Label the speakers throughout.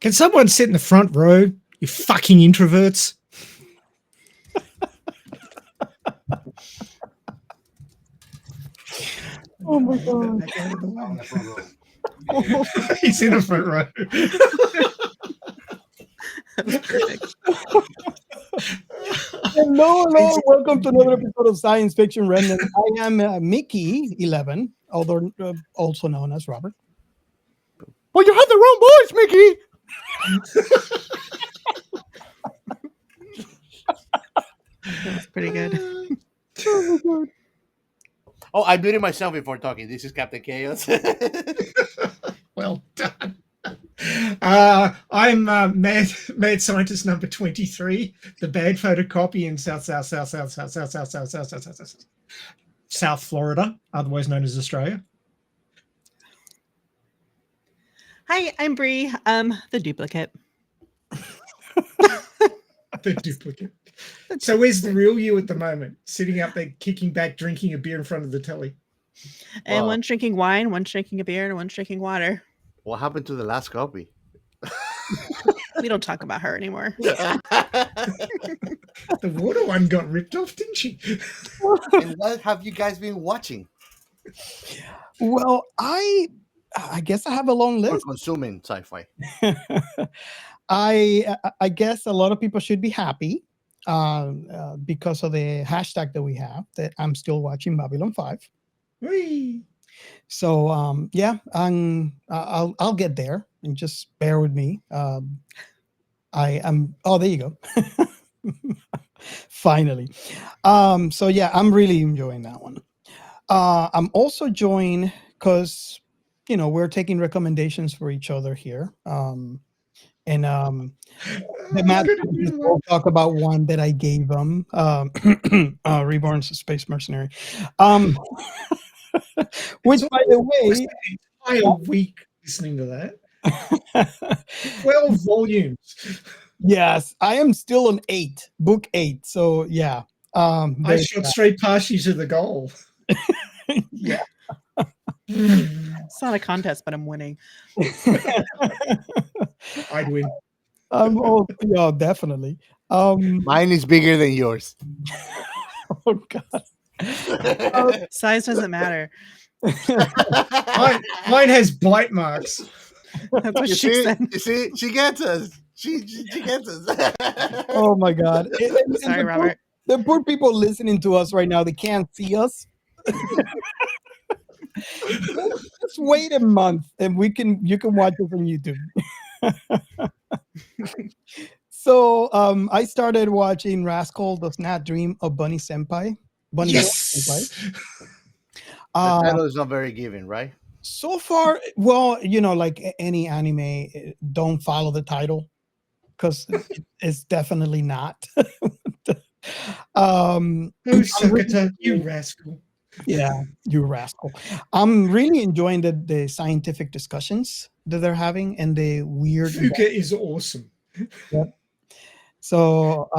Speaker 1: Can someone sit in the front row, you fucking introverts?
Speaker 2: Oh my god.
Speaker 1: Back out of the
Speaker 3: On
Speaker 1: way.
Speaker 3: the front row.
Speaker 1: He's in the front row.
Speaker 4: That was perfect.
Speaker 2: Hello, welcome to another episode of Science Fiction Remnant. I am Mickey 11, although also known as Robert. Well, you have the wrong voice, Mickey.
Speaker 4: That was pretty good.
Speaker 2: Oh my god.
Speaker 3: Oh, I muted myself before talking. This is Captain Chaos.
Speaker 1: Well done. I'm mad scientist number 23, the bad photocopy in South Florida, otherwise known as Australia.
Speaker 4: Hi, I'm Bree. The duplicate.
Speaker 1: The duplicate. So where's the real you at the moment? Sitting up there, kicking back, drinking a beer in front of the telly.
Speaker 4: And
Speaker 3: Wow.
Speaker 4: one's drinking wine, one's drinking a beer, and one's drinking water.
Speaker 3: What happened to the last copy?
Speaker 4: We don't talk about her anymore.
Speaker 1: The water one got ripped off, didn't she?
Speaker 3: And what have you guys been watching
Speaker 2: Well, I guess I have a long
Speaker 3: or
Speaker 2: list.
Speaker 3: consuming sci-fi?
Speaker 2: I guess a lot of people should be happy because of the hashtag that we have that I'm still watching Babylon 5.
Speaker 1: Whee!
Speaker 2: So yeah, I'll get there and just bear with me. I am. Oh, there you go. Finally. So yeah, I'm really enjoying that one. I'm also enjoying because we're taking recommendations for each other here. The Matt will talk about one that I gave him, Reborn's Space Mercenary. Which, by the way,
Speaker 1: entire week listening to that. 12 volumes.
Speaker 2: Yes, I am still on book 8. So yeah,
Speaker 1: I shot straight past you to the goal.
Speaker 2: Yeah.
Speaker 4: It's not a contest, but I'm winning.
Speaker 1: I'd win.
Speaker 2: Yeah, definitely.
Speaker 3: Mine is bigger than yours.
Speaker 2: Oh god.
Speaker 4: Size doesn't matter.
Speaker 1: Mine has bite marks.
Speaker 4: That's what
Speaker 3: You
Speaker 4: she
Speaker 3: see,
Speaker 4: said.
Speaker 3: you see, she gets us. She gets us.
Speaker 2: Oh my god. And
Speaker 4: Sorry, Robert.
Speaker 2: The poor people listening to us right now, they can't see us. Just wait a month and you can watch us on YouTube. So I started watching Rascal Does Not Dream of Bunny Senpai.
Speaker 1: Yes.
Speaker 3: The title is not very giving, right?
Speaker 2: So far, well, like any anime, don't follow the title because it's definitely not.
Speaker 1: You rascal.
Speaker 2: Yeah, you rascal. I'm really enjoying the scientific discussions that they're having and the weird.
Speaker 1: Fuka is awesome.
Speaker 2: Yep. So,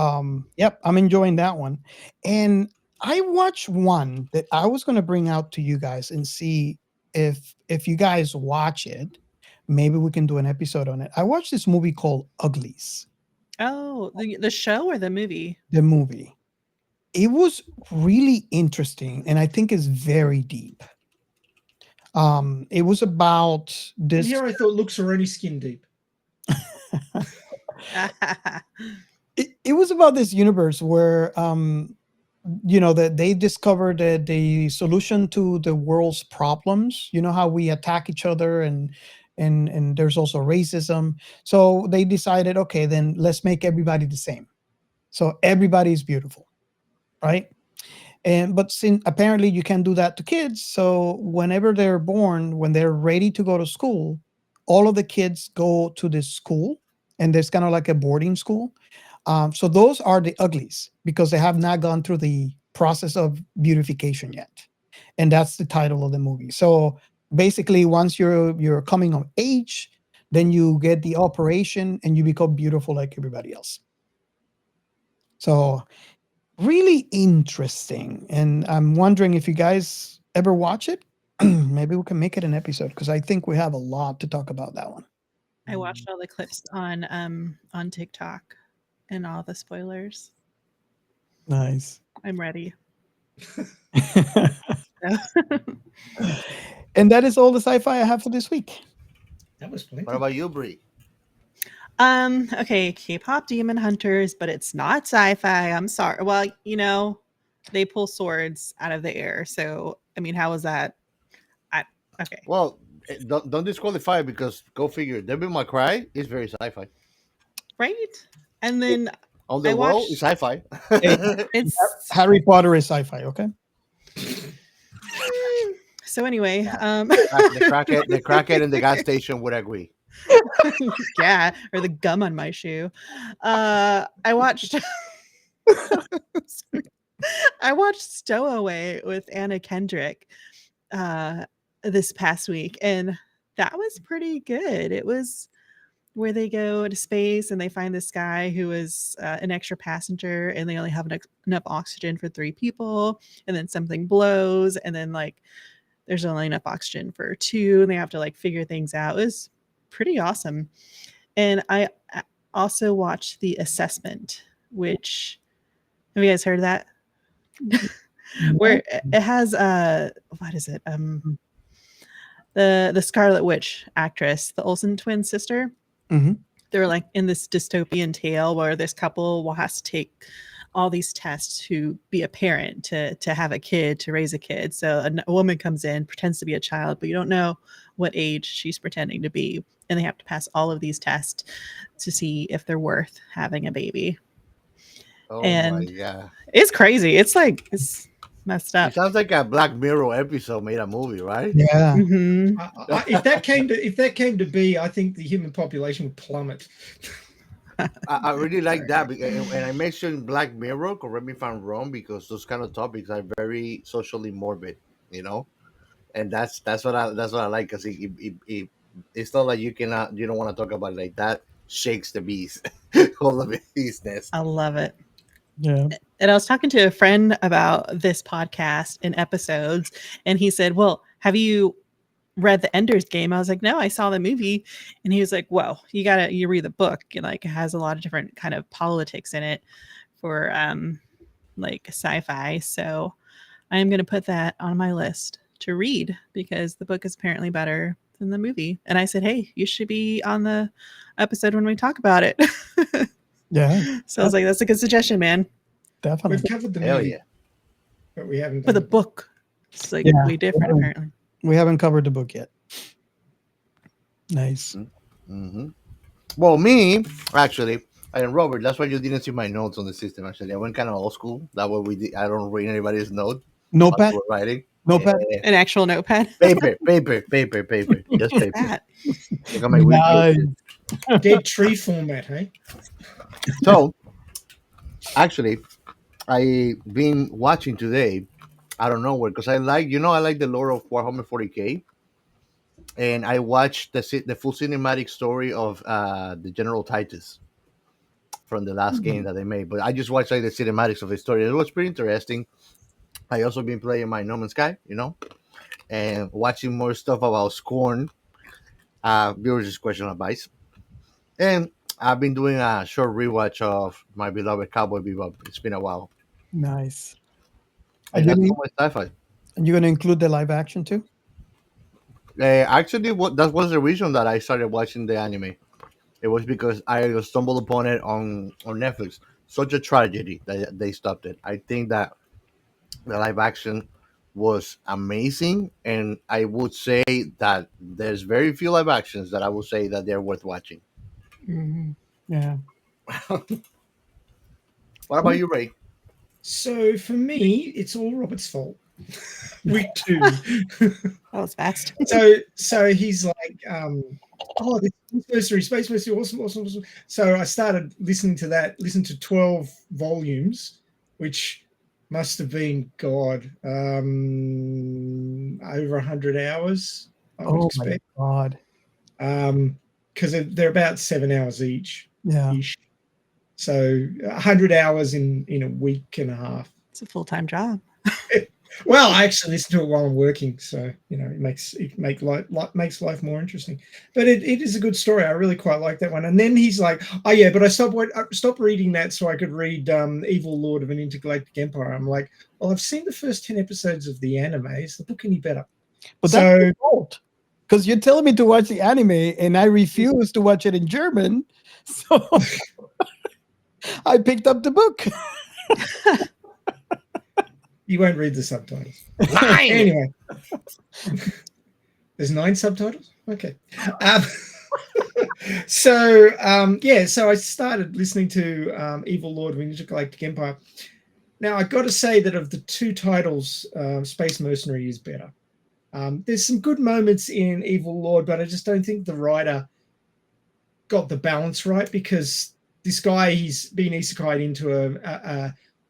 Speaker 2: yep, I'm enjoying that one. And I watched one that I was going to bring out to you guys and see if you guys watch it. Maybe we can do an episode on it. I watched this movie called Uglies.
Speaker 4: Oh, the show or the movie?
Speaker 2: The movie. It was really interesting, and I think it's very deep. It was about this.
Speaker 1: And here I thought looks are only skin deep.
Speaker 2: It was about this universe where that they discovered the solution to the world's problems. You know how we attack each other and there's also racism. So they decided, okay, then let's make everybody the same. So everybody's beautiful, right? But since apparently you can do that to kids, so whenever they're born, when they're ready to go to school, all of the kids go to this school, and there's kind of like a boarding school. So those are the uglies because they have not gone through the process of beautification yet, and that's the title of the movie. So basically, once you're coming of age, then you get the operation and you become beautiful like everybody else. So really interesting, and I'm wondering if you guys ever watch it. Maybe we can make it an episode because I think we have a lot to talk about that one.
Speaker 4: I watched all the clips on TikTok and all the spoilers.
Speaker 2: Nice.
Speaker 4: I'm ready.
Speaker 2: And that is all the sci-fi I have for this week.
Speaker 1: That was plenty.
Speaker 3: What about you, Brie?
Speaker 4: Okay, K-pop Demon Hunters, but it's not sci-fi. I'm sorry. Well, they pull swords out of the air. So, I mean, how is that? Okay.
Speaker 3: Well, don't disqualify it because go figure. Devil May Cry is very sci-fi.
Speaker 4: Right? And then
Speaker 3: On the
Speaker 4: I
Speaker 3: world is
Speaker 4: watched-
Speaker 3: sci-fi.
Speaker 4: it's
Speaker 2: Harry Potter is sci-fi, okay?
Speaker 4: so anyway,
Speaker 3: the crackhead in the gas station would agree.
Speaker 4: yeah, or the gum on my shoe. I watched I watched Stowaway with Anna Kendrick this past week, and that was pretty good. It was where they go to space and they find this guy who is an extra passenger, and they only have enough oxygen for 3 people, and then something blows, and then like there's only enough oxygen for 2, and they have to like figure things out. It was pretty awesome. And I also watched The Assessment, which, have you guys heard of that? Where it has what is it? The Scarlet Witch actress, the Olsen twin sister.
Speaker 2: Mhm.
Speaker 4: They're like in this dystopian tale where this couple will have to take all these tests to be a parent, to have a kid, to raise a kid. So a woman comes in, pretends to be a child, but you don't know what age she's pretending to be, and they have to pass all of these tests to see if they're worth having a baby.
Speaker 3: Oh
Speaker 4: And
Speaker 3: my god!
Speaker 4: it's crazy. It's like it's messed up.
Speaker 3: It sounds like a Black Mirror episode made a movie, right?
Speaker 2: Yeah.
Speaker 4: Mhm.
Speaker 1: If that came to be, I think the human population would plummet.
Speaker 3: I really like that, and I mentioned Black Mirror. Correct me if I'm wrong, because those kind of topics are very socially morbid, and that's what I like, because it's not like you don't want to talk about it like that. Shakes the beast, all of it business.
Speaker 4: I love it.
Speaker 2: Yeah.
Speaker 4: And I was talking to a friend about this podcast in episodes, and he said, "Well, have you read The Ender's Game?" I was like, "No, I saw the movie." And he was like, "Well, you read the book. And like it has a lot of different kind of politics in it for like sci-fi. So I'm gonna put that on my list to read, because the book is apparently better than the movie." And I said, "Hey, you should be on the episode when we talk about it."
Speaker 2: Yeah.
Speaker 4: So I was like, "That's a good suggestion, man."
Speaker 2: Definitely.
Speaker 1: We've covered the
Speaker 3: Hell
Speaker 1: movie,
Speaker 3: yeah!
Speaker 1: but we haven't
Speaker 4: For
Speaker 1: done
Speaker 4: the book, it's like
Speaker 2: Yeah.
Speaker 4: way different
Speaker 2: Yeah.
Speaker 4: apparently.
Speaker 2: We haven't covered the book yet. Nice.
Speaker 3: Hmm. Well, me actually, and Robert, that's why you didn't see my notes on the system. Actually, I went kind of old school. That way we did. I don't read anybody's note while
Speaker 2: Notepad?
Speaker 3: we're writing.
Speaker 2: Notepad?
Speaker 3: Yeah.
Speaker 4: An actual notepad.
Speaker 3: Paper, just
Speaker 4: What's
Speaker 3: paper.
Speaker 4: that?
Speaker 3: Look at my
Speaker 2: Nice.
Speaker 1: dead tree format, hey?
Speaker 3: So, actually, I been watching today out of nowhere, because I like the lore of Warhammer 40K, and I watched the full cinematic story of the General Titus from the last game that they made. But I just watched like the cinematics of the story. It was pretty interesting. I also been playing my No Man's Sky, and watching more stuff about Scorn, viewers discretion advice, and I've been doing a short rewatch of my beloved Cowboy Bebop. It's been a while.
Speaker 2: Nice. Are
Speaker 3: And
Speaker 2: you
Speaker 3: that's
Speaker 2: gonna,
Speaker 3: all my sci-fi.
Speaker 2: are you gonna include the live action too?
Speaker 3: Actually, that was the reason that I started watching the anime. It was because I stumbled upon it on Netflix. Such a tragedy that they stopped it. I think that the live action was amazing, and I would say that there's very few live actions that I would say that they're worth watching.
Speaker 2: Yeah.
Speaker 3: What about you, Ray?
Speaker 1: So for me, it's all Robert's fault. Week 2.
Speaker 4: That was fast.
Speaker 1: So he's like, oh, this Space Mercy, awesome. So I started listening to 12 volumes, which must have been, God, over 100 hours, I would
Speaker 2: Oh
Speaker 1: expect.
Speaker 2: my God.
Speaker 1: Because they're about 7 hours each.
Speaker 2: Yeah.
Speaker 1: Ish. So 100 hours in a week and a half.
Speaker 4: It's a full-time job.
Speaker 1: Well, I actually listen to it while I'm working, so it makes life more interesting. But it is a good story. I really quite like that one. And then he's like, "Oh yeah, but I stopped reading that so I could read Evil Lord of an Intergalactic Empire." I'm like, "Well, I've seen the first 10 episodes of the anime. Is the book any better?"
Speaker 2: But that's your fault, because you're telling me to watch the anime, and I refuse to watch it in German. So I picked up the book.
Speaker 1: You won't read the subtitles.
Speaker 3: 9.
Speaker 1: Anyway, there's 9 subtitles. Okay. So I started listening to Evil Lord of Intergalactic Empire. Now I got to say that of the 2 titles, Space Mercenary is better. There's some good moments in Evil Lord, but I just don't think the writer got the balance right, because this guy, he's been isekai'd into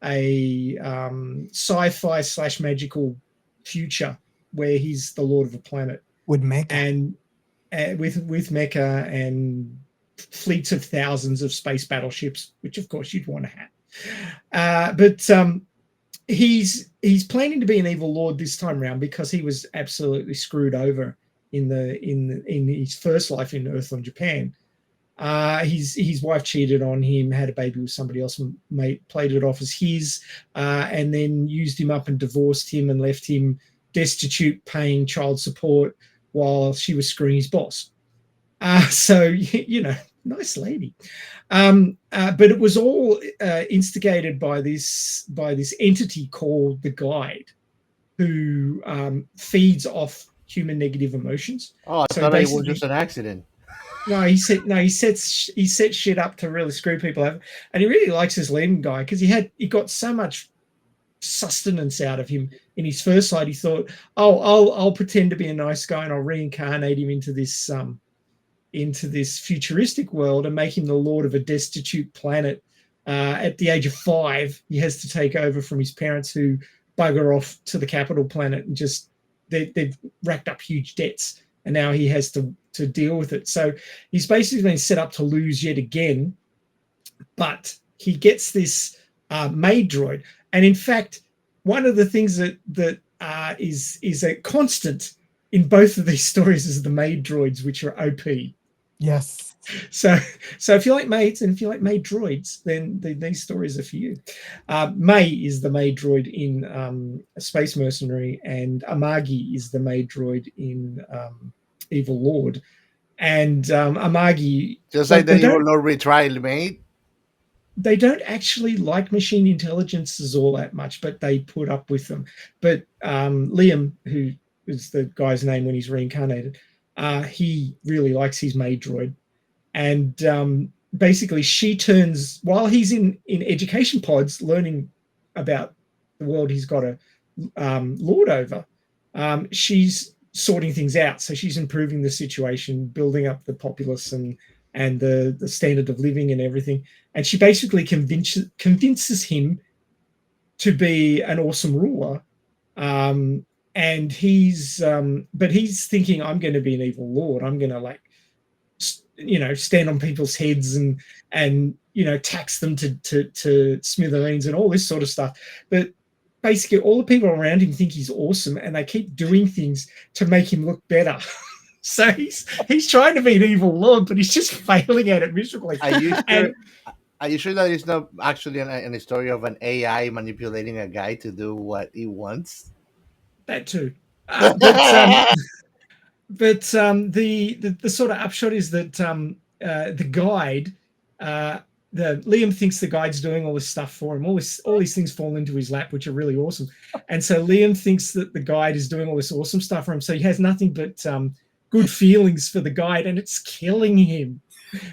Speaker 1: a sci-fi / magical future where he's the lord of a planet
Speaker 2: with mecha,
Speaker 1: and with mecha and fleets of thousands of space battleships, which of course you'd want to have. But he's planning to be an evil lord this time around because he was absolutely screwed over in his first life in Earth on Japan. His wife cheated on him, had a baby with somebody else, and played it off as his, and then used him up and divorced him and left him destitute, paying child support while she was screwing his boss. So nice lady. But it was all instigated by this entity called the Guide, who feeds off human negative emotions.
Speaker 3: Oh, I thought it was just an accident.
Speaker 1: No, he sets shit up to really screw people over, and he really likes this Liam guy because he got so much sustenance out of him in his first side. He thought, I'll pretend to be a nice guy and I'll reincarnate him into this futuristic world and make him the lord of a destitute planet. At the age of 5, he has to take over from his parents, who bugger off to the capital planet, and just they've racked up huge debts, and now he has to deal with it. So he's basically been set up to lose yet again, but he gets this maid droid. And in fact, one of the things that is a constant in both of these stories is the maid droids, which are OP.
Speaker 2: Yes.
Speaker 1: So if you like maids and if you like maid droids, then these stories are for you. May is the maid droid in Space Mercenary, and Amagi is the maid droid in Evil Lord. And Amagi,
Speaker 3: just like the Evil Lord retrial maid,
Speaker 1: they don't actually like machine intelligences all that much, but they put up with them. But Liam, who is the guy's name when he's reincarnated, he really likes his maid droid. And basically she turns, while he's in education pods learning about the world he's got to lord over, she's sorting things out. So she's improving the situation, building up the populace and the standard of living and everything. And she basically convinces him to be an awesome ruler. And he's thinking, I'm going to be an evil lord. I'm going to stand on people's heads and tax them to smithereens and all this sort of stuff. But basically all the people around him think he's awesome, and they keep doing things to make him look better. So he's trying to be an evil lord, but he's just failing at it miserably.
Speaker 3: Are you sure that it's not actually a story of an AI manipulating a guy to do what he wants?
Speaker 1: That too. But the sort of upshot is that the Guide, Liam thinks the Guide's doing all this stuff for him. All these things fall into his lap, which are really awesome. And so Liam thinks that the Guide is doing all this awesome stuff for him. So he has nothing but good feelings for the Guide, and it's killing him.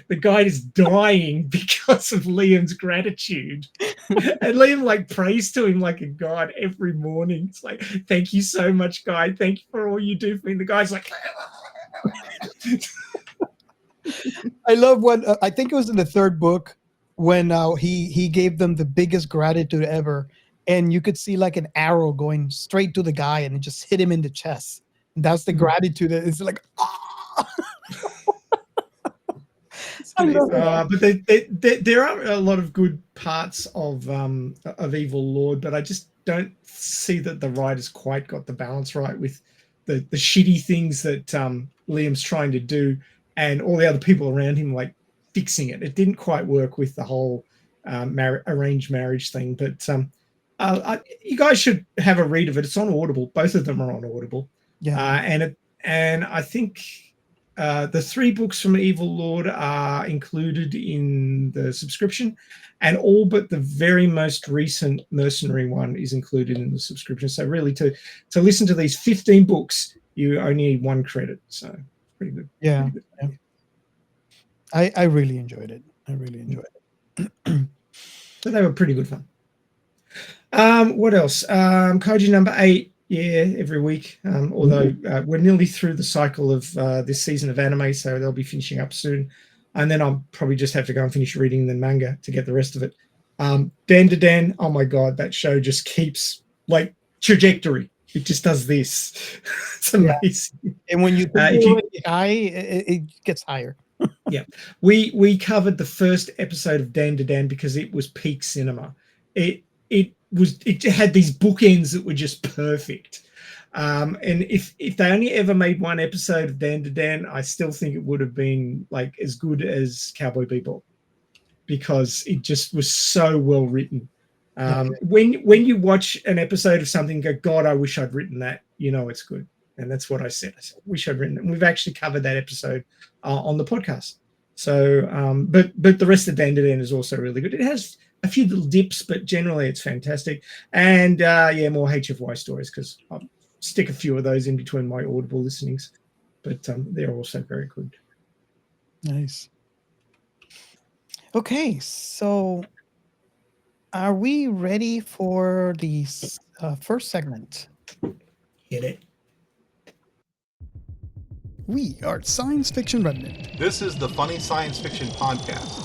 Speaker 1: The Guide is dying because of Liam's gratitude. And Liam prays to him like a god every morning. It's like, thank you so much, Guide. Thank you for all you do for me. And the Guide's like,
Speaker 2: I love when I think it was in the 3rd book when he gave them the biggest gratitude ever, and you could see like an arrow going straight to the guy and it just hit him in the chest. And that's the gratitude. It's like,
Speaker 1: but there are a lot of good parts of Evil Lord, but I just don't see that the writers quite got the balance right with the shitty things that Liam's trying to do and all the other people around him like fixing it. It didn't quite work with the whole arranged marriage thing. But you guys should have a read of it. It's on Audible. Both of them are on Audible.
Speaker 2: Yeah.
Speaker 1: And I think the 3 books from Evil Lord are included in the subscription, and all but the very most recent Mercenary one is included in the subscription. So really, to listen to these 15 books, you only need 1 credit. So pretty good.
Speaker 2: Yeah.
Speaker 1: Pretty good.
Speaker 2: Yeah. I really enjoyed it.
Speaker 1: So they were pretty good fun. What else? Koji number 8. Yeah, every week. Although we're nearly through the cycle of this season of anime, so they'll be finishing up soon. And then I'll probably just have to go and finish reading the manga to get the rest of it. Dan to Dan, oh my God, that show just keeps like trajectory. It just does this. It's amazing.
Speaker 2: Yeah. And when you high, it gets higher.
Speaker 1: Yeah. We covered the first episode of Dan to Dan because it was peak cinema. It had these bookends that were just perfect. And if they only ever made 1 episode of Dan to Dan, I still think it would have been like as good as Cowboy Bebop because it just was so well written. When you watch an episode of something and go, God, I wish I'd written that, you know it's good. And that's what I said. I said, I wish I'd written it. And we've actually covered that episode on the podcast. So, but the rest of Dan to Dan is also really good. It has a few little dips, but generally it's fantastic. And more HFY stories because I'll stick a few of those in between my Audible listenings. But they're also very good.
Speaker 2: Nice. Okay, so are we ready for the first segment?
Speaker 1: Hit it.
Speaker 2: We are Science Fiction Remnant.
Speaker 5: This is the Funny Science Fiction Podcast.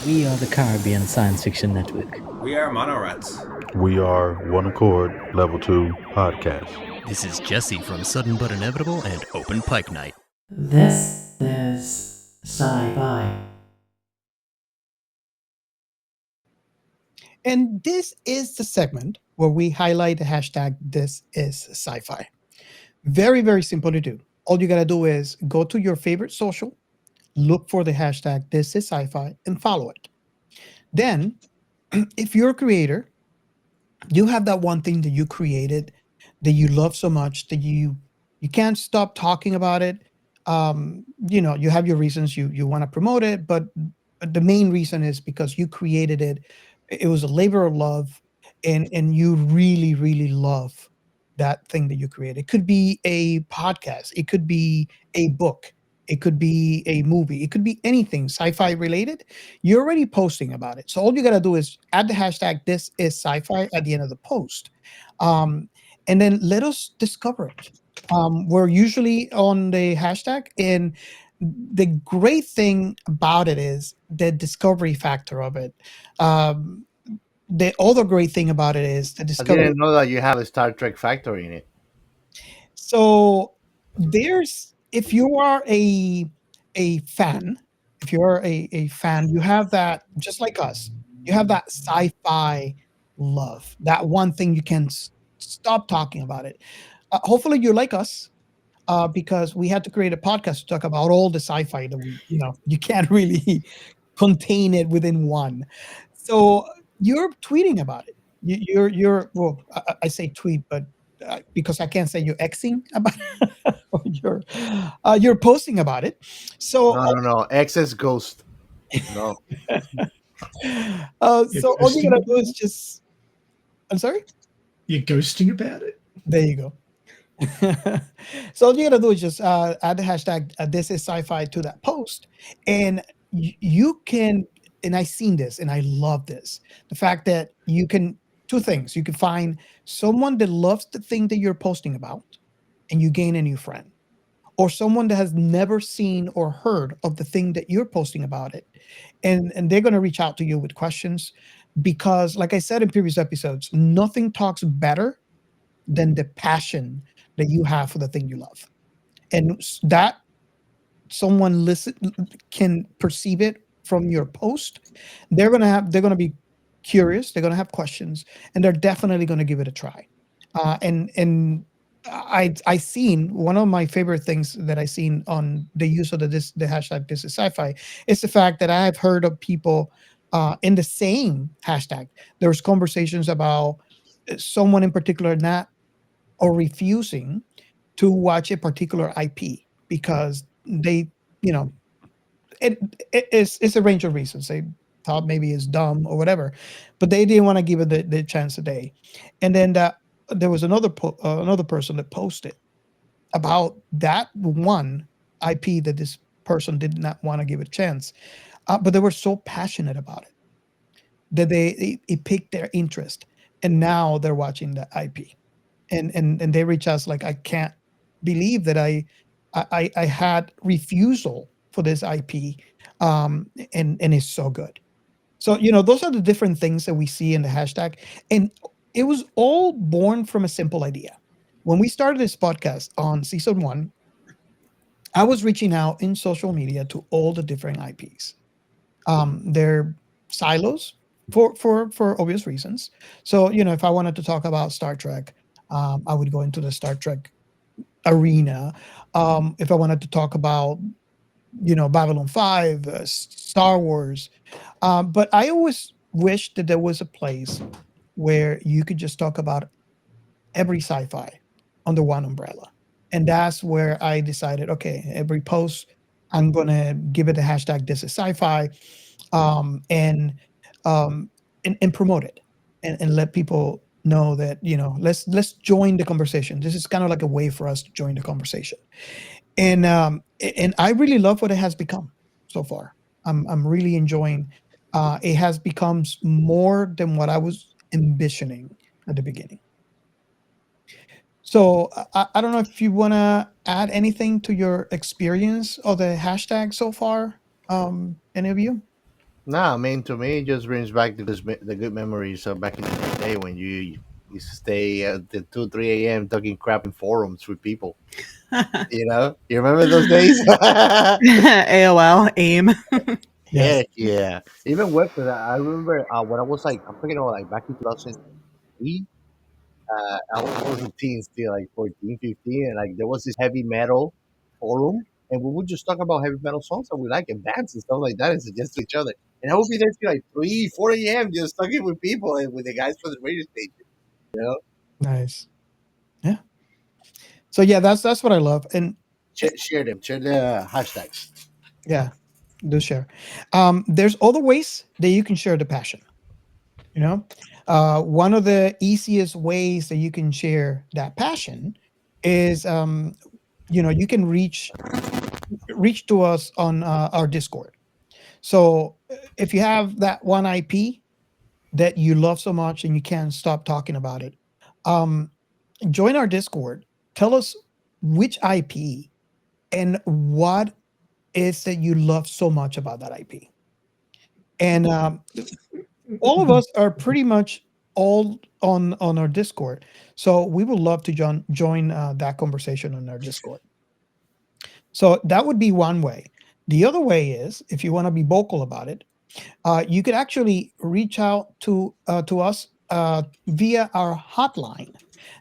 Speaker 6: We are the Caribbean Science Fiction Network.
Speaker 7: We are Monorats.
Speaker 8: We are One Accord Level 2 Podcast.
Speaker 9: This is Jesse from Sudden But Inevitable and Open Pike Night.
Speaker 6: This is SciFi.
Speaker 2: And this is the segment where we highlight the hashtag This Is Sci-Fi. Very, very simple to do. All you got to do is go to your favorite social, look for the hashtag This Is Sci-Fi, and follow it. Then, if you're a creator, you have that one thing that you created that you love so much that you can't stop talking about it. You have your reasons you want to promote it, but the main reason is because you created it. It was a labor of love, and you really, really love that thing that you created. It could be a podcast. It could be a book. It could be a movie. It could be anything sci-fi related. You're already posting about it. So all you got to do is add the hashtag This Is Sci-Fi at the end of the post. And then let us discover it. We're usually on the hashtag. And the great thing about it is the discovery factor of it. The other great thing about it is the discovery.
Speaker 3: I didn't know that you have a Star Trek factory in it.
Speaker 2: So if you are a fan, you have that, just like us, you have that sci-fi love, that one thing you can't stop talking about it. Hopefully you're like us, because we had to create a podcast to talk about all the sci-fi that you can't really contain it within one. So you're tweeting about it. I say tweet, but because I can't say you're Xing about it, you're posting about it. So
Speaker 3: No. X is ghost. No.
Speaker 2: So all you gotta do is just. I'm sorry.
Speaker 1: You're ghosting about it.
Speaker 2: There you go. So all you gotta do is just add the hashtag This Is Sci-Fi to that post, and you can. And I've seen this, and I love this. The fact that you can, 2 things. You can find someone that loves the thing that you're posting about, and you gain a new friend. Or someone that has never seen or heard of the thing that you're posting about it. And they're going to reach out to you with questions. Because, like I said in previous episodes, nothing talks better than the passion that you have for the thing you love. And that someone can perceive it from your post. They're gonna be curious, they're going to have questions, and they're definitely going to give it a try. And I seen one of my favorite things that I seen on the use of the hashtag this is sci-fi is the fact that I've heard of people in the same hashtag. There's conversations about someone in particular not or refusing to watch a particular IP because they, you know, it's a range of reasons. They thought maybe it's dumb or whatever, but they didn't want to give it the chance a day. And then there was another person that posted about that one IP that this person did not want to give it a chance, but they were so passionate about it that it piqued their interest, and now they're watching the IP, and they reach us like, I can't believe that I had refusal for this IP, and it's so good. So, those are the different things that we see in the hashtag. And it was all born from a simple idea. When we started this podcast on season 1, I was reaching out in social media to all the different IPs. They're silos for obvious reasons. So, if I wanted to talk about Star Trek, I would go into the Star Trek arena. If I wanted to talk about, Babylon 5, Star Wars. But I always wished that there was a place where you could just talk about every sci-fi under one umbrella. And that's where I decided, okay, every post, I'm going to give it the hashtag this is sci-fi, and promote it and let people know that, let's join the conversation. This is kind of like a way for us to join the conversation. And I really love what it has become so far. I'm really enjoying. It has become more than what I was envisioning at the beginning. So I don't know if you want to add anything to your experience of the hashtag so far. Any of you?
Speaker 3: Nah, I mean, to me, it just brings back the good memories of back in the day when you used to stay at the 2, 3 a.m. talking crap in forums with people. You remember those days?
Speaker 4: AOL, AIM.
Speaker 3: Heck yeah. Even web, I remember when I was like, I'm talking about like back in 2003. I was a teen still, like 14, 15, and like there was this heavy metal forum, and we would just talk about heavy metal songs that we like and bands and stuff like that, and suggest to each other. And I would be there till like 3, 4 a.m. just talking with people and with the guys from the radio station.
Speaker 2: Nice. Yeah. So yeah, that's what I love. And
Speaker 3: share the hashtags.
Speaker 2: Yeah, do share. There's other ways that you can share the passion. One of the easiest ways that you can share that passion is, you can reach to us on our Discord. So if you have that one IP that you love so much and you can't stop talking about it, join our Discord. Tell us which IP and what is that you love so much about that IP. And all of us are pretty much all on our Discord. So we would love to join that conversation on our Discord. So that would be one way. The other way is, if you want to be vocal about it, you could actually reach out to us via our hotline.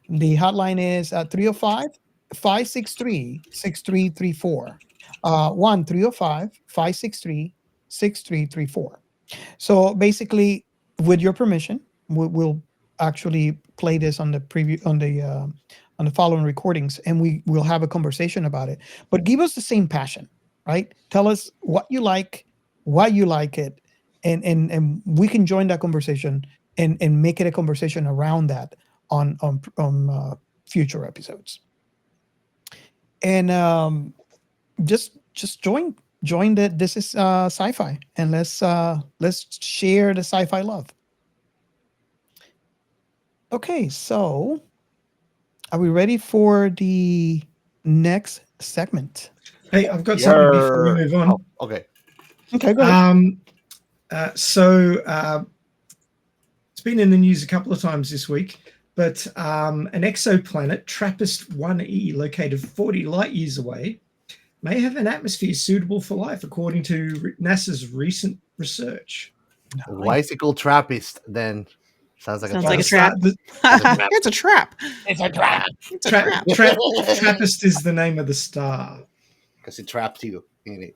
Speaker 2: The hotline is 305-563-6334. 1-305-563-6334. So basically, with your permission, we'll actually play this on the following recordings, and we will have a conversation about it. But give us the same passion, right? Tell us what you like, why you like it, and we can join that conversation and make it a conversation around that on future episodes. And just join the This is Sci-Fi, and let's share the sci-fi love. Okay, so are we ready for the next segment?
Speaker 1: Hey, I've got something before we move on.
Speaker 3: Oh, okay,
Speaker 2: go ahead.
Speaker 1: It's been in the news a couple of times this week, but an exoplanet, TRAPPIST-1e, located 40 light years away, may have an atmosphere suitable for life, according to NASA's recent research.
Speaker 3: Why is it called Trappist then? Sounds like
Speaker 4: Sounds
Speaker 3: a
Speaker 4: like a
Speaker 3: trap.
Speaker 4: trap. It's a trap.
Speaker 3: It's a trap.
Speaker 4: It's a trap.
Speaker 1: Trappist is the name of the star.
Speaker 3: Because it trapped you in it.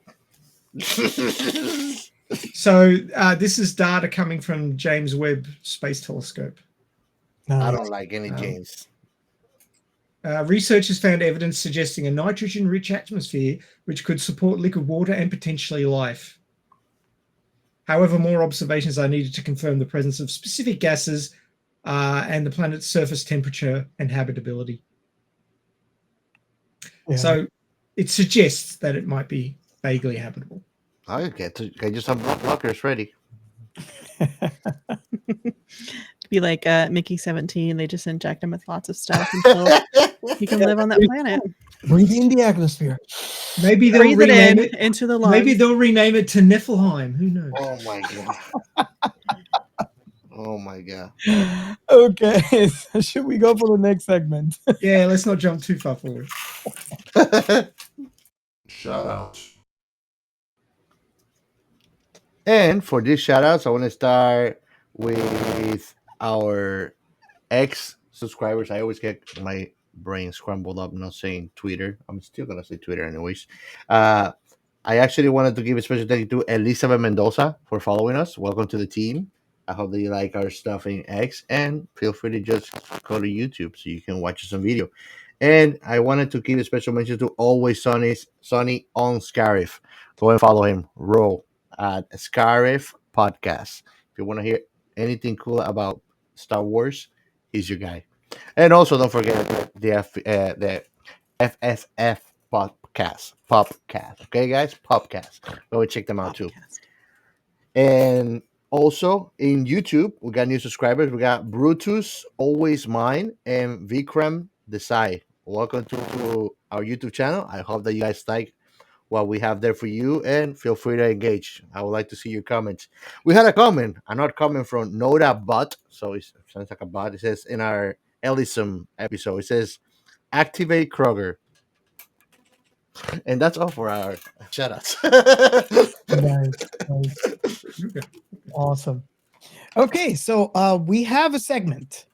Speaker 1: So this is data coming from James Webb Space Telescope.
Speaker 3: I don't like any James.
Speaker 1: Researchers found evidence suggesting a nitrogen-rich atmosphere which could support liquid water and potentially life. However, more observations are needed to confirm the presence of specific gases and the planet's surface temperature and habitability.
Speaker 2: Yeah.
Speaker 1: So it suggests that it might be vaguely habitable.
Speaker 3: I get just have blockers ready.
Speaker 4: Be like Mickey 17. They just inject him with lots of stuff until he can live on that planet.
Speaker 2: Breathe in the atmosphere.
Speaker 1: Maybe they'll
Speaker 4: Breathe it
Speaker 1: rename
Speaker 4: in
Speaker 1: it
Speaker 4: into the lungs.
Speaker 1: Maybe they'll rename it to Niflheim. Who knows?
Speaker 3: Oh my god. Oh my god.
Speaker 2: Okay, so should we go for the next segment?
Speaker 1: Yeah, let's not jump too far forward.
Speaker 8: Shout out.
Speaker 3: And for these shout outs, I want to start with our ex subscribers. I always get my brain scrambled up not saying Twitter. I'm still going to say Twitter anyways. I actually wanted to give a special thank you to Elizabeth Mendoza for following us. Welcome to the team. I hope that you like our stuff in X, and feel free to just go to YouTube so you can watch some video. And I wanted to give a special mention to Always Sunny on Scarif. Go and follow him. Roll at Scarif Podcast. If you want to hear anything cool about Star Wars, he's your guy. And also don't forget the FFF Popcast. Okay, guys? Popcast. Go and check them out too. And also in YouTube, we got new subscribers. We got Brutus, Always Mine, and Vykramdesai. Welcome to our YouTube channel. I hope that you guys like what we have there for you, and feel free to engage. I would like to see your comments. We had a comment, another comment from NoraBot. So it sounds like a bot. It says in our Elysium episode, it says, activate Kroger. And that's all for our shout outs.
Speaker 2: Nice. Awesome. Okay, so we have a segment.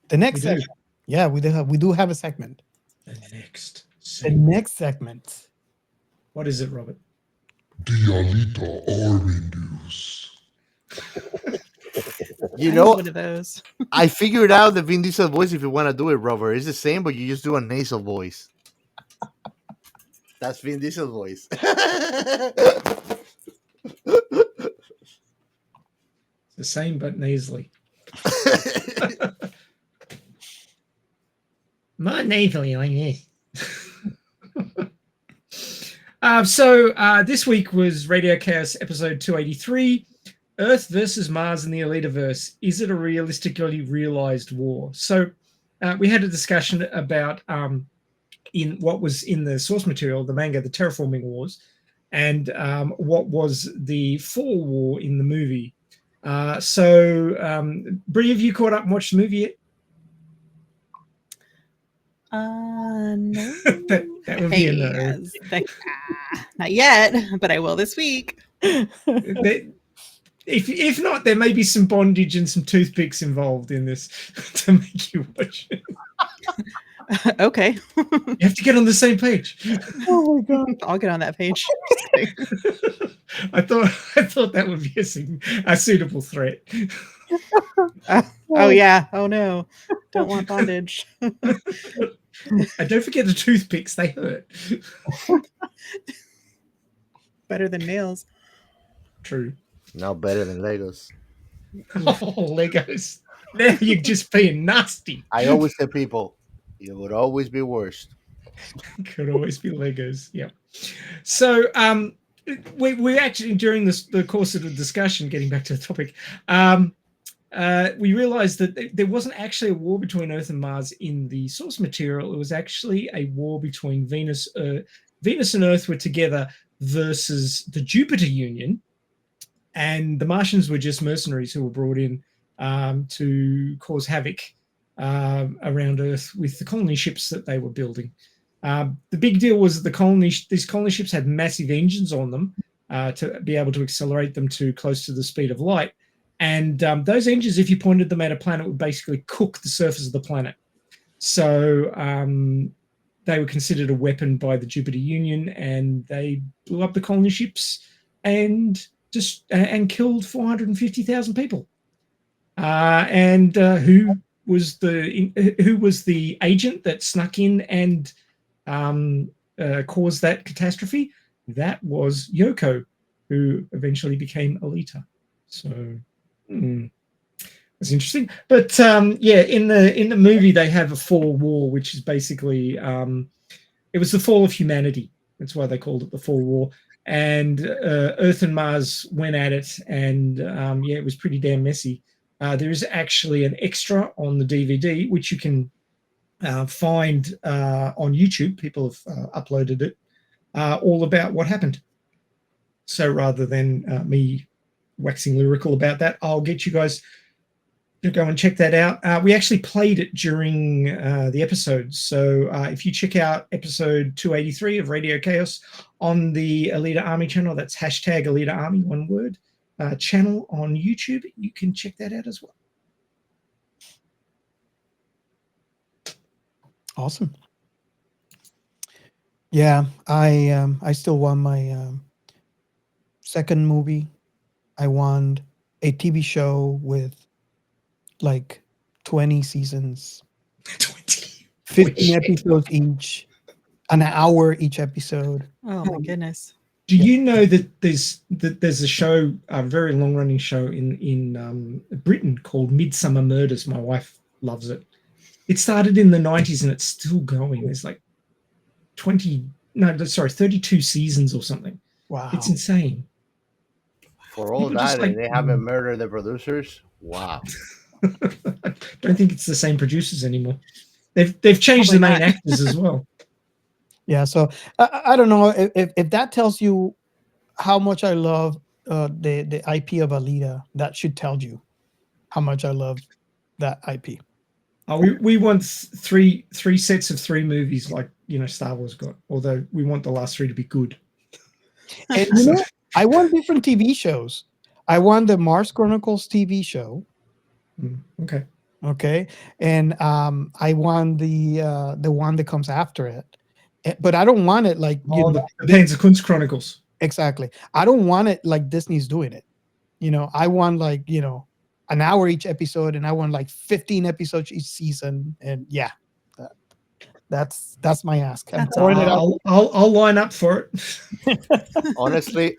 Speaker 2: The next segment. Yeah, we do have a segment.
Speaker 1: The next
Speaker 2: segment.
Speaker 1: What is it, Robert?
Speaker 7: Dialita Army News.
Speaker 3: You know,
Speaker 4: one of those.
Speaker 3: I figured out the Vin Diesel voice if you want to do it, Robert. It's the same, but you just do a nasal voice. That's Vin Diesel voice.
Speaker 1: The same, but nasally. More nasally like this. So this week was Radio Chaos episode 283, Earth versus Mars in the Elitaverse. Is it a realistically realized war? So we had a discussion about in what was in the source material, the manga, the Terraforming Wars, and what was the Fall War in the movie. Brie, have you caught up and watched the movie yet?
Speaker 4: No.
Speaker 1: that would be a no.
Speaker 4: Not yet, but I will this week.
Speaker 1: If not, there may be some bondage and some toothpicks involved in this to make you watch it.
Speaker 4: Okay.
Speaker 1: You have to get on the same page.
Speaker 2: Oh my god!
Speaker 4: I'll get on that page.
Speaker 1: I thought that would be a suitable threat.
Speaker 4: Oh yeah. Oh no. Don't want bondage.
Speaker 1: And don't forget the toothpicks, they hurt.
Speaker 4: Better than nails.
Speaker 1: True.
Speaker 3: No better than Legos.
Speaker 1: Oh, Legos. Now you're just being nasty.
Speaker 3: I always tell people, it would always be worst.
Speaker 1: Could always be Legos. Yeah. So we actually, during the course of the discussion, getting back to the topic, we realized that there wasn't actually a war between Earth and Mars in the source material. It was actually a war between Venus and Earth were together versus the Jupiter Union, and the Martians were just mercenaries who were brought in to cause havoc around Earth with the colony ships that they were building. The big deal was that these colony ships had massive engines on them, to be able to accelerate them to close to the speed of light. And those engines, if you pointed them at a planet, would basically cook the surface of the planet. So they were considered a weapon by the Jupiter Union, and they blew up the colony ships and killed 450,000 people. And who was the agent that snuck in and caused that catastrophe? That was Yoko, who eventually became Alita. So that's interesting. But yeah, in the movie they have a fall war, which is basically it was the fall of humanity. That's why they called it the fall war. And Earth and Mars went at it, and yeah, it was pretty damn messy. There is actually an extra on the DVD, which you can find on YouTube. People have uploaded it, all about what happened. So rather than me waxing lyrical about that, I'll get you guys to go and check that out. We actually played it during the episode. So if you check out episode 283 of Radio Chaos on the Alita Army channel, that's hashtag Alita Army, one word, channel on YouTube, you can check that out as well.
Speaker 2: Awesome. Yeah, I still want my second movie. I want a TV show with like 20 seasons, 15 episodes each, an hour each episode.
Speaker 4: Oh my goodness.
Speaker 1: Do you know that there's a show, a very long running show in Britain called Midsummer Murders? My wife loves it. It started in the 90s and it's still going. There's like 32 seasons or something.
Speaker 2: Wow.
Speaker 1: It's insane.
Speaker 3: For all
Speaker 1: People just
Speaker 3: that, and they haven't murdered the producers. Wow.
Speaker 1: I don't think it's the same producers anymore. They've changed the main actors as well.
Speaker 2: Yeah, so I don't know if that tells you how much I love the IP of Alita. That should tell you how much I love that IP.
Speaker 1: We want three sets of 3 movies like Star Wars got. Although we want the last 3 to be good.
Speaker 2: And I want different TV shows. I want the Mars Chronicles TV show.
Speaker 1: Okay.
Speaker 2: Okay, and I want the one that comes after it. But I don't want it like
Speaker 1: the Panzer Kunst Chronicles.
Speaker 2: Exactly. I don't want it like Disney's doing it. I want like an hour each episode, and I want like 15 episodes each season. And yeah, that's my ask.
Speaker 1: I'll line up for it.
Speaker 3: honestly,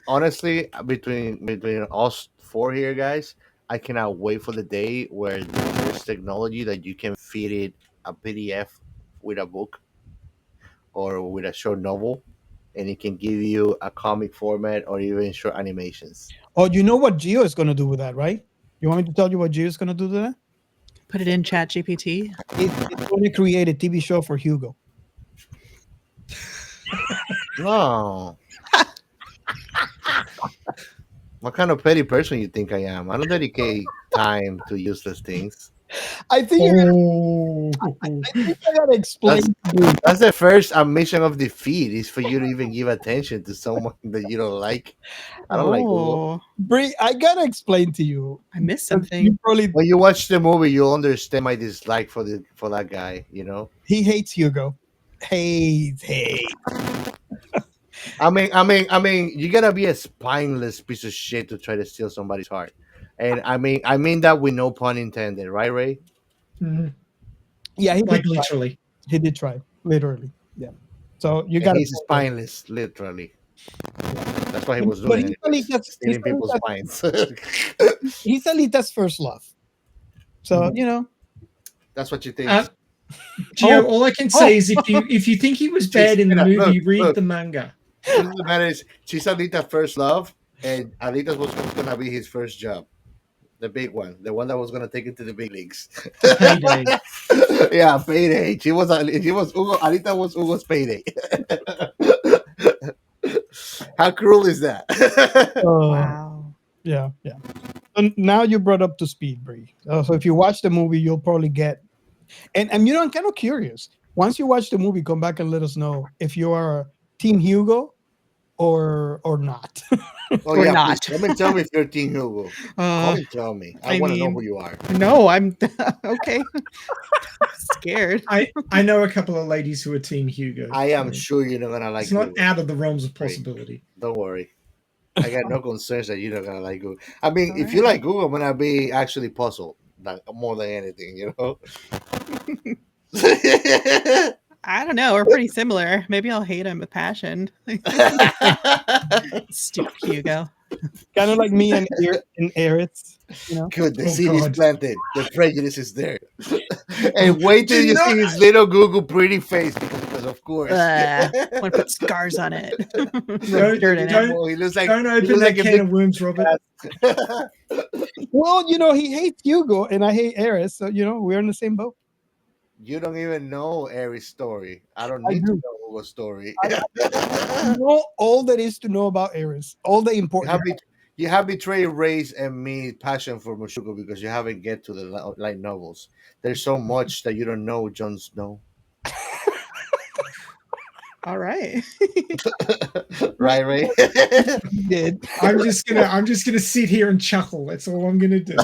Speaker 3: between us 4 here, guys, I cannot wait for the day where there's technology that you can feed it a PDF with a book or with a short novel, and it can give you a comic format or even short animations.
Speaker 2: Oh, you know what Gio is going to do with that, right? You want me to tell you what Gio is going to do to that?
Speaker 4: Put it in ChatGPT.
Speaker 2: It's going to create a TV show for Hugo.
Speaker 3: No. What kind of petty person you think I am? I don't dedicate time to useless things.
Speaker 2: I think I gotta explain.
Speaker 3: That's the first mission of defeat, is for you to even give attention to someone that you don't like. I don't like Google.
Speaker 2: Brie, I gotta explain to you.
Speaker 4: I missed something.
Speaker 3: When you watch the movie, you'll understand my dislike for that guy.
Speaker 2: He hates Hugo. Hates.
Speaker 3: I mean, you gotta be a spineless piece of shit to try to steal somebody's heart, and I mean that with no pun intended, right, Ray?
Speaker 1: Mm-hmm.
Speaker 2: Yeah, he
Speaker 1: like
Speaker 2: did
Speaker 1: literally.
Speaker 2: He did try, literally. Yeah. So you got.
Speaker 3: He's spineless, literally. That's what he was doing. Stealing people's spines.
Speaker 2: He's Alita's first love. So
Speaker 3: That's what you think.
Speaker 1: Gio, all I can say is if you think he was bad in the movie, read the manga.
Speaker 3: The matter is, she's Alita's first love, and Alita was going to be his first job, the big one, the one that was going to take it to the big leagues.
Speaker 1: Payday.
Speaker 3: Yeah, payday. She was Hugo. Alita was Hugo's payday. How cruel is that?
Speaker 4: Wow.
Speaker 2: Yeah. And now you brought up to speed, Brie. So if you watch the movie, you'll probably get. And I'm kind of curious. Once you watch the movie, come back and let us know if you are Team Hugo or not?
Speaker 3: Oh
Speaker 4: Or
Speaker 3: yeah,
Speaker 4: not.
Speaker 3: please come and tell me if you're Team Hugo. Come and tell me. I want to know who you are.
Speaker 4: No, I'm okay. I'm scared.
Speaker 1: I know a couple of ladies who are Team Hugo.
Speaker 3: I am
Speaker 1: so
Speaker 3: sure you're not gonna like
Speaker 1: it's not
Speaker 3: Hugo.
Speaker 1: out of the realms of possibility.
Speaker 3: Don't worry. I got no concerns that you're not gonna like Google. I mean,
Speaker 4: All
Speaker 3: if you
Speaker 4: right.
Speaker 3: like Google, I'm gonna be actually puzzled, like, more than anything, you know.
Speaker 4: I don't know. We're pretty similar. Maybe I'll hate him with passion. Stupid Hugo.
Speaker 2: Kind of like me and Eris,
Speaker 3: Good, the
Speaker 1: Oh,
Speaker 3: seed is
Speaker 1: God.
Speaker 3: planted. The prejudice is there. And wait till
Speaker 1: Do
Speaker 3: you
Speaker 1: not-
Speaker 3: see his little Google pretty face, because of course.
Speaker 4: Want to put scars on it.
Speaker 1: Don't-
Speaker 4: Dirt in it.
Speaker 1: don't-
Speaker 3: Well, he looks like
Speaker 1: Don't
Speaker 3: he
Speaker 1: open
Speaker 3: looks
Speaker 1: that
Speaker 3: like a
Speaker 1: can
Speaker 3: big
Speaker 1: of worms, Robert.
Speaker 2: Well, he hates Hugo and I hate Eris, so we're in the same boat.
Speaker 3: You don't even know Aries' story. I don't
Speaker 2: I
Speaker 3: need to
Speaker 2: do.
Speaker 3: know Hugo's story.
Speaker 2: I know all there is to know about Eris, all the important.
Speaker 3: You have betrayed Ray's and me passion for Mushuko because you haven't get to the light novels. There's so much that you don't know, Jon Snow.
Speaker 4: All right.
Speaker 3: Right, Ray?
Speaker 2: He did.
Speaker 1: I'm just gonna sit here and chuckle. That's all I'm gonna do.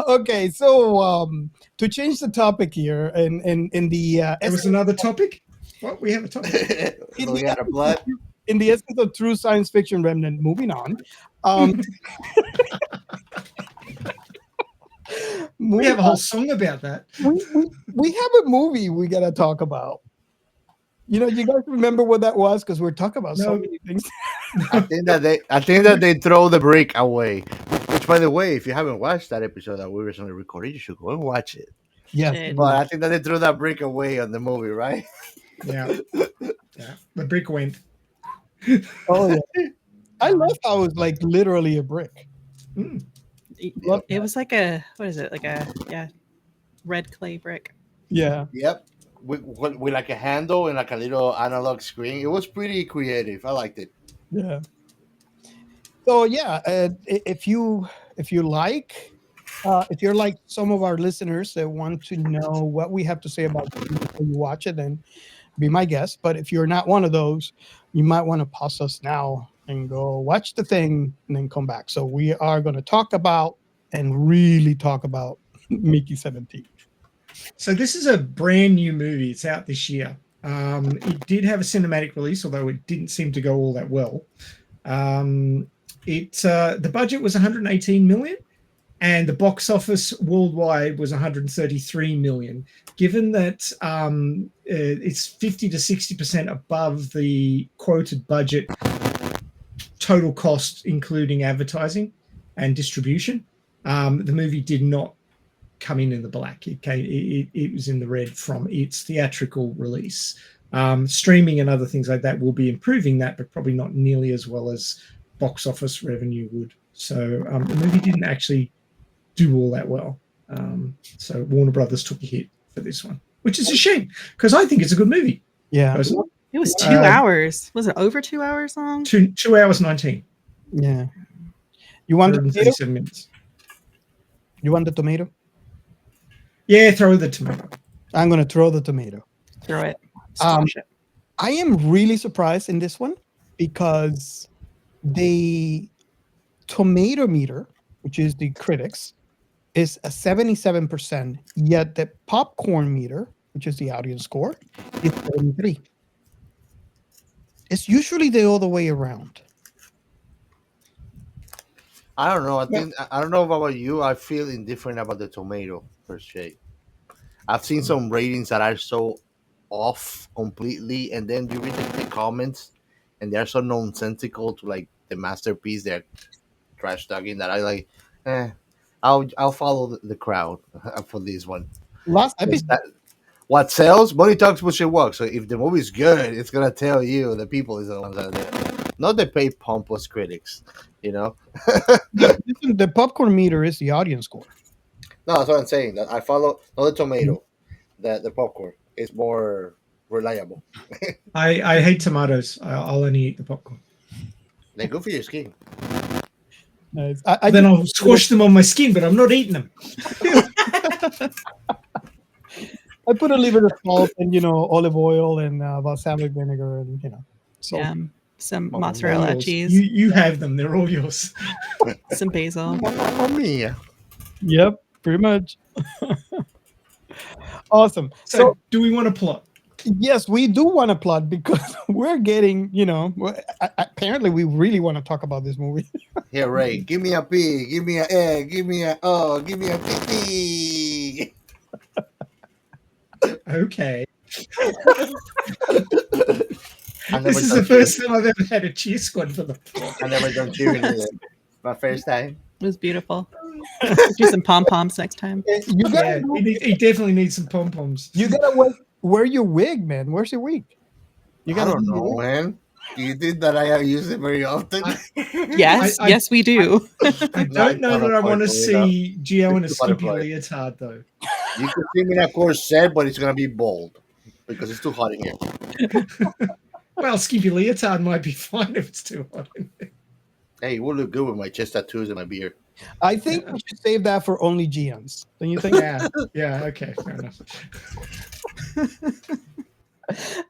Speaker 2: Okay, so to change the topic here, and in the
Speaker 1: There was another topic. What, we have a topic?
Speaker 3: We got a blood.
Speaker 2: in the essence of true science fiction remnant, moving on.
Speaker 1: We have a whole song about that.
Speaker 2: we have a movie we gotta talk about. You guys remember what that was? Because we're talking about so
Speaker 1: No.
Speaker 2: many things.
Speaker 3: I think that they throw the brick away. Which, by the way, if you haven't watched that episode that we recently recorded, you should go and watch it.
Speaker 2: Yeah.
Speaker 4: Shit.
Speaker 3: But I think that they threw that brick away on the movie, right?
Speaker 1: Yeah. The brick went.
Speaker 2: Oh yeah. I love how it's like literally a brick.
Speaker 1: Mm.
Speaker 4: It was like a, what is it? Like a, red clay brick.
Speaker 2: Yeah.
Speaker 3: Yep. With like a handle and like a little analog screen. It was pretty creative. I liked it.
Speaker 2: Yeah. So yeah, if you like, if you're like some of our listeners that want to know what we have to say about it before you watch it, then be my guest. But if you're not one of those, you might want to pause us now and go watch the thing and then come back. So we are going to talk about and really talk about Mickey 17.
Speaker 1: So this is a brand new movie. It's out this year. It did have a cinematic release, although it didn't seem to go all that well. The budget was 118 million, and the box office worldwide was 133 million. Given that it's 50 to 60% above the quoted budget, total cost including advertising and distribution, the movie did not come in the black. It was in the red from its theatrical release. Streaming and other things like that will be improving that, but probably not nearly as well as box office revenue would. So the movie didn't actually do all that well. So Warner Brothers took a hit for this one, which is a shame because I think it's a good movie.
Speaker 2: Yeah.
Speaker 1: Personally.
Speaker 4: It was 2 hours. Was it over 2 hours long?
Speaker 1: 2 hours 19.
Speaker 2: Yeah. You want the tomato?
Speaker 1: 137 minutes.
Speaker 2: You want the tomato?
Speaker 1: Yeah, throw the tomato.
Speaker 2: I'm going to throw the tomato.
Speaker 4: Throw it.
Speaker 2: Squash
Speaker 4: it.
Speaker 2: I am really surprised in this one because the tomato meter, which is the critics, is a 77%, yet the popcorn meter, which is the audience score, is 73. It's usually the other way around.
Speaker 3: I don't know. I don't know about you. I feel indifferent about the tomato per se. I've seen some ratings that are so off completely, and then you read the comments, and they're so nonsensical to like the masterpiece they're trash talking that I like. I'll follow the crowd for this one.
Speaker 2: Last episode,
Speaker 3: What sells? Money talks, bullshit walks. So if the movie's good, it's gonna tell you the people is the ones that are there, not the paid pompous critics.
Speaker 2: the popcorn meter is the audience score.
Speaker 3: No, that's what I'm saying. That I follow not the tomato, the popcorn is more reliable.
Speaker 1: I hate tomatoes. I'll only eat the popcorn.
Speaker 3: They're good for your skin.
Speaker 2: Nice.
Speaker 1: Then I'll squash them on my skin, but I'm not eating them.
Speaker 2: I put a little bit of salt and olive oil and balsamic vinegar and So
Speaker 4: some
Speaker 3: Mamma
Speaker 4: mozzarella
Speaker 1: Yours.
Speaker 4: cheese,
Speaker 1: You have them. They're all yours.
Speaker 4: some basil.
Speaker 3: Mamma mia.
Speaker 2: yep, pretty much. Awesome.
Speaker 1: So, do we want to plot?
Speaker 2: Yes, we do want to plot because we're getting, apparently we really want to talk about this movie.
Speaker 3: Here, Ray, give me a pig, give me an egg, give me a pee.
Speaker 1: Okay.
Speaker 3: I
Speaker 1: This is the first time I've ever had a cheer squad for the plot.
Speaker 3: I never done cheering either. My first time.
Speaker 4: It was beautiful. Do some pom poms next time.
Speaker 2: You gotta,
Speaker 1: He definitely needs some pom poms.
Speaker 2: you gotta wear your wig, man. Where's your wig? You
Speaker 3: I
Speaker 2: gotta
Speaker 3: don't know, man. Do you think that I use it very often?
Speaker 4: Yes, yes, we do.
Speaker 1: I don't know that I want to see Gio in a skimpy leotard, though.
Speaker 3: You can see me in a corset, but it's gonna be bold because it's too hot in here.
Speaker 1: Well, skimpy leotard might be fine if it's too hot in there.
Speaker 3: Hey, it will look good with my chest tattoos and my beard.
Speaker 2: I think we should save that for only Gians. Don't you think?
Speaker 1: Yeah, okay, fair enough.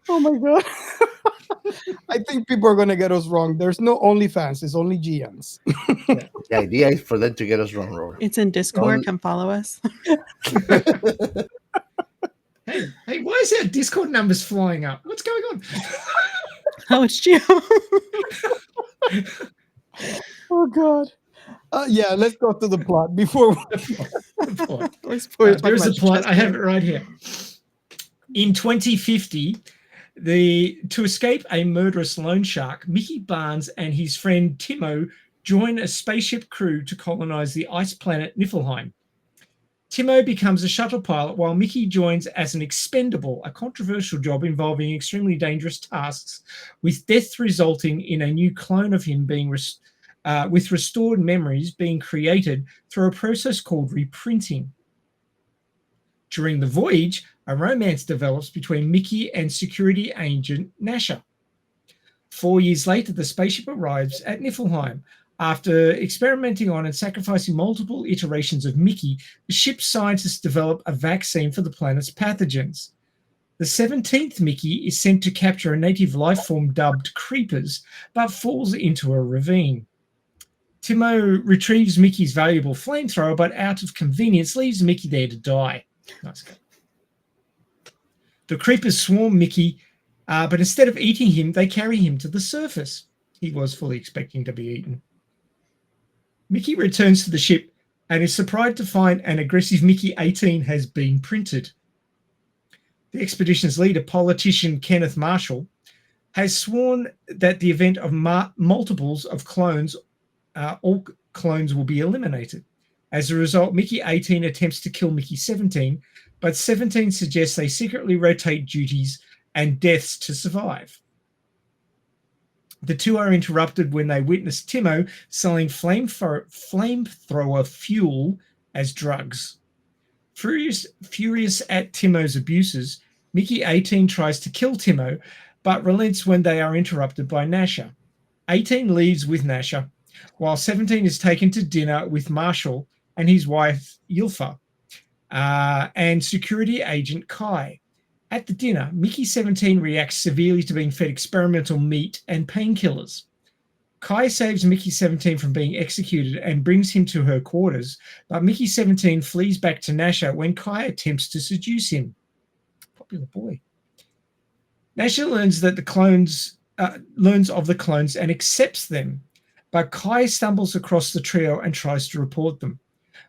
Speaker 2: Oh my god. I think people are gonna get us wrong. There's no OnlyFans, it's only Gians.
Speaker 3: The idea is for them to get us wrong, Rory.
Speaker 4: It's in Discord. Come follow us.
Speaker 1: Hey, why is our Discord numbers flying up? What's going on?
Speaker 4: Oh, it's Gio.
Speaker 2: Oh god. Yeah, let's go to the plot before
Speaker 1: there's a plot. I have it right here. In 2050, to escape a murderous loan shark, Mickey Barnes and his friend Timo join a spaceship crew to colonize the ice planet Niflheim. Timo becomes a shuttle pilot while Mickey joins as an expendable, a controversial job involving extremely dangerous tasks, with death resulting in a new clone of him being with restored memories being created through a process called reprinting. During the voyage, a romance develops between Mickey and security agent Nasha. 4 years later, the spaceship arrives at Niflheim. After experimenting on and sacrificing multiple iterations of Mickey, the ship's scientists develop a vaccine for the planet's pathogens. The 17th Mickey is sent to capture a native life form dubbed Creepers, but falls into a ravine. Timo retrieves Mickey's valuable flamethrower, but out of convenience leaves Mickey there to die. Nice guy. The Creepers swarm Mickey, but instead of eating him, they carry him to the surface. He was fully expecting to be eaten. Mickey returns to the ship and is surprised to find an aggressive Mickey 18 has been printed. The expedition's leader, politician Kenneth Marshall, has sworn that the event of multiples of clones, all clones will be eliminated. As a result, Mickey 18 attempts to kill Mickey 17, but 17 suggests they secretly rotate duties and deaths to survive. The two are interrupted when they witness Timo selling flamethrower fuel as drugs. Furious at Timo's abuses, Mickey 18 tries to kill Timo, but relents when they are interrupted by Nasha. 18 leaves with Nasha, while 17 is taken to dinner with Marshall and his wife Ylfa, and security agent Kai. At the dinner, Mickey 17 reacts severely to being fed experimental meat and painkillers. Kai saves Mickey 17 from being executed and brings him to her quarters, but Mickey 17 flees back to Nasha when Kai attempts to seduce him. Popular boy. Nasha learns of the clones and accepts them, but Kai stumbles across the trio and tries to report them.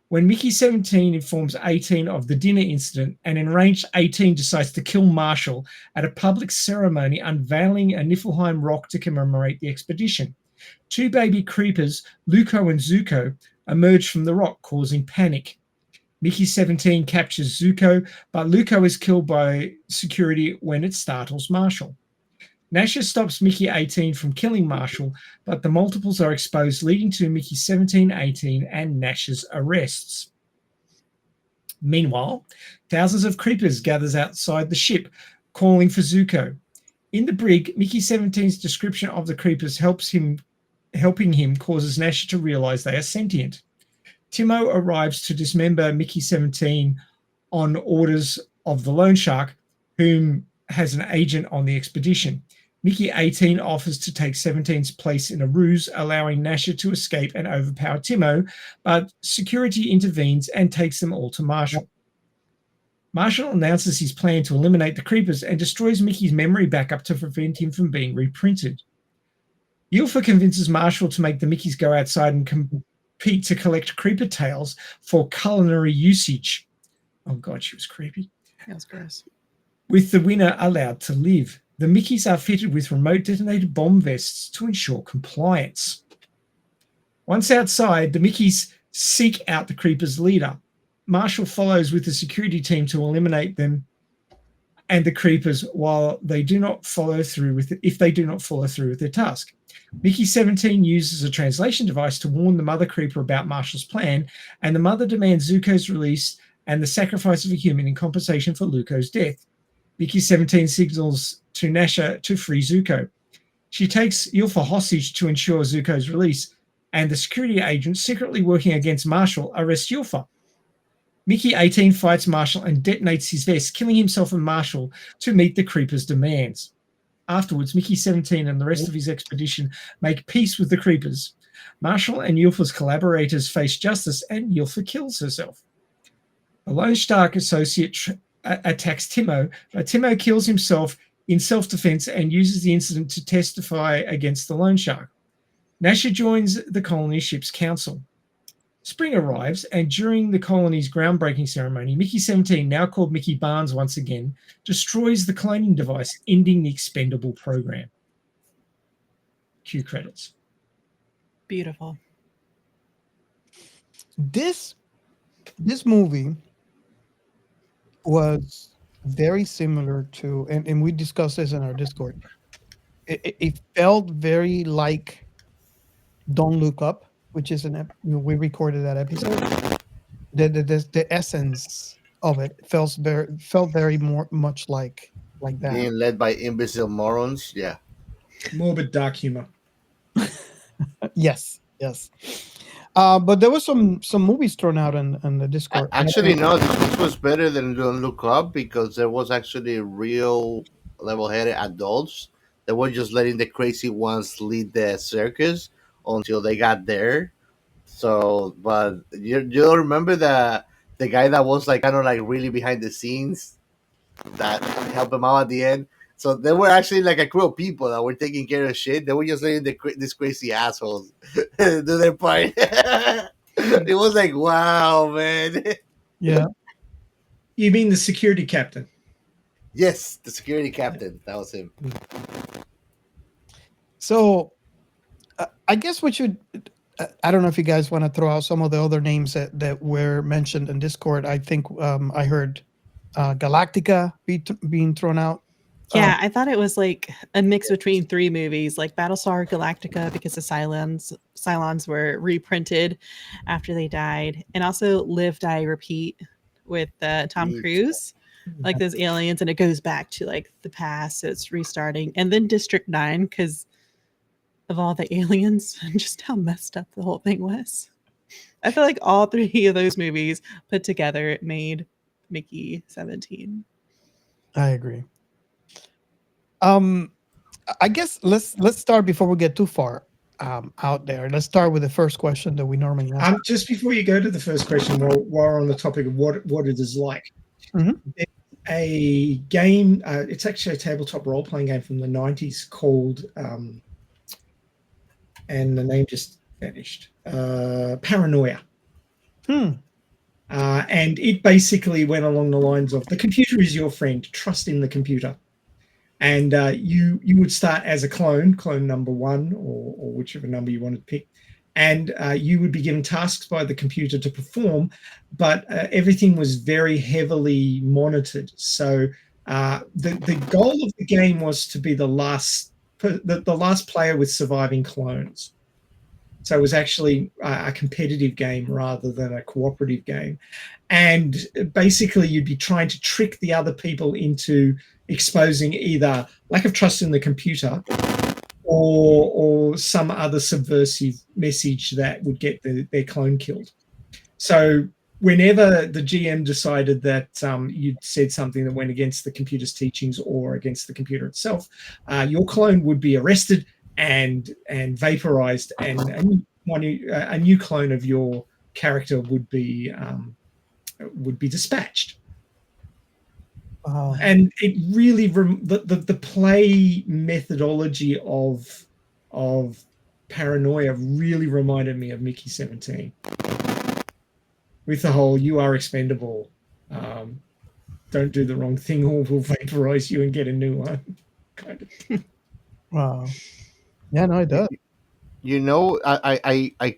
Speaker 1: When Mickey 17 informs 18 of the dinner incident, an enraged 18 decides to kill Marshall at a public ceremony unveiling a Niflheim rock to commemorate the expedition. Two baby creepers, Luco and Zuko, emerge from the rock, causing panic. Mickey 17 captures Zuko, but Luco is killed by security when it startles Marshall. Nasha stops Mickey 18 from killing Marshall, but the multiples are exposed, leading to Mickey 17, 18, and Nasha's arrests. Meanwhile, thousands of creepers gathers outside the ship, calling for Zuko. In the brig, Mickey 17's description of the creepers helping him causes Nasha to realize they are sentient. Timo arrives to dismember Mickey 17 on orders of the loan shark, whom has an agent on the expedition. Mickey 18 offers to take 17's place in a ruse, allowing Nasher to escape and overpower Timo, but security intervenes and takes them all to Marshall. Marshall announces his plan to eliminate the creepers and destroys Mickey's memory backup to prevent him from being reprinted. Ylfa convinces Marshall to make the Mickeys go outside and compete to collect creeper tails for culinary usage. Oh God, she was creepy.
Speaker 4: That was gross.
Speaker 1: With the winner allowed to live. The Mickeys are fitted with remote detonated bomb vests to ensure compliance. Once outside, the Mickeys seek out the creepers' leader. Marshall follows with the security team to eliminate them and the creepers while they do not follow through with it, if they do not follow through with their task. Mickey 17 uses a translation device to warn the mother creeper about Marshall's plan, and the mother demands Zuko's release and the sacrifice of a human in compensation for Luco's death. Mickey 17 signals to Nasher to free Zuko. She takes Ylfa hostage to ensure Zuko's release, and the security agent secretly working against Marshall arrests Ylfa. Mickey 18 fights Marshall and detonates his vest, killing himself and Marshall to meet the creepers' demands. Afterwards, Mickey 17 and the rest of his expedition make peace with the creepers. Marshall and Ylfa's collaborators face justice, and Ylfa kills herself. A Lone Stark associate attacks Timo, but Timo kills himself in self-defense and uses the incident to testify against the Lone Shark. Nasher joins the colony ship's council. Spring arrives, and during the colony's groundbreaking ceremony, Mickey 17, now called Mickey Barnes once again, destroys the cloning device, ending the expendable program. Cue credits.
Speaker 4: Beautiful.
Speaker 2: This movie was very similar to, and we discussed this in our Discord. It felt very like Don't Look Up, which is we recorded that episode. The essence of it felt very much like that.
Speaker 3: Being led by imbecile morons, yeah.
Speaker 1: Morbid dark humor.
Speaker 2: Yes. But there was some movies thrown out in the Discord.
Speaker 3: Actually, no, this was better than Don't Look Up because there was actually real level-headed adults that were just letting the crazy ones lead the circus until they got there. So, but you don't remember the guy that was like kind of like really behind the scenes that helped him out at the end? So they were actually like a crew of people that were taking care of shit. They were just letting these crazy assholes do their part. It was like, wow, man.
Speaker 2: Yeah.
Speaker 1: You mean the security captain?
Speaker 3: Yes, the security captain. That was him.
Speaker 2: So, I guess we should. I don't know if you guys want to throw out some of the other names that were mentioned in Discord. I think I heard Galactica being thrown out.
Speaker 4: Yeah, I thought it was like a mix between three movies, like Battlestar Galactica, because the Cylons were reprinted after they died, and also Live, Die, Repeat with Tom Cruise, like those aliens, and it goes back to like the past, so it's restarting, and then District 9 because of all the aliens and just how messed up the whole thing was. I feel like all three of those movies put together made Mickey 17.
Speaker 2: I agree. I guess let's start before we get too far out there. Let's start with the first question that we normally ask.
Speaker 1: Just before you go to the first question, while we're on the topic of what it is like,
Speaker 2: Mhm.
Speaker 1: there's a game. It's actually a tabletop role-playing game from the 90s called, and the name just vanished. Paranoia. And it basically went along the lines of the computer is your friend. Trust in the computer. And you would start as a clone number 1 or whichever number you want to pick. And you would be given tasks by the computer to perform, but everything was very heavily monitored. So the goal of the game was to be the last player with surviving clones. So it was actually a competitive game rather than a cooperative game. And basically you'd be trying to trick the other people into exposing either lack of trust in the computer or some other subversive message that would get their clone killed. So whenever the GM decided that you'd said something that went against the computer's teachings or against the computer itself, your clone would be arrested and vaporized, and a new clone of your character would be dispatched.
Speaker 2: Wow.
Speaker 1: And it really the play methodology of Paranoia really reminded me of Mickey 17. With the whole "you are expendable, don't do the wrong thing or we'll vaporize you and get a new one" kind of.
Speaker 2: Wow. Yeah, no, it does.
Speaker 3: You know, I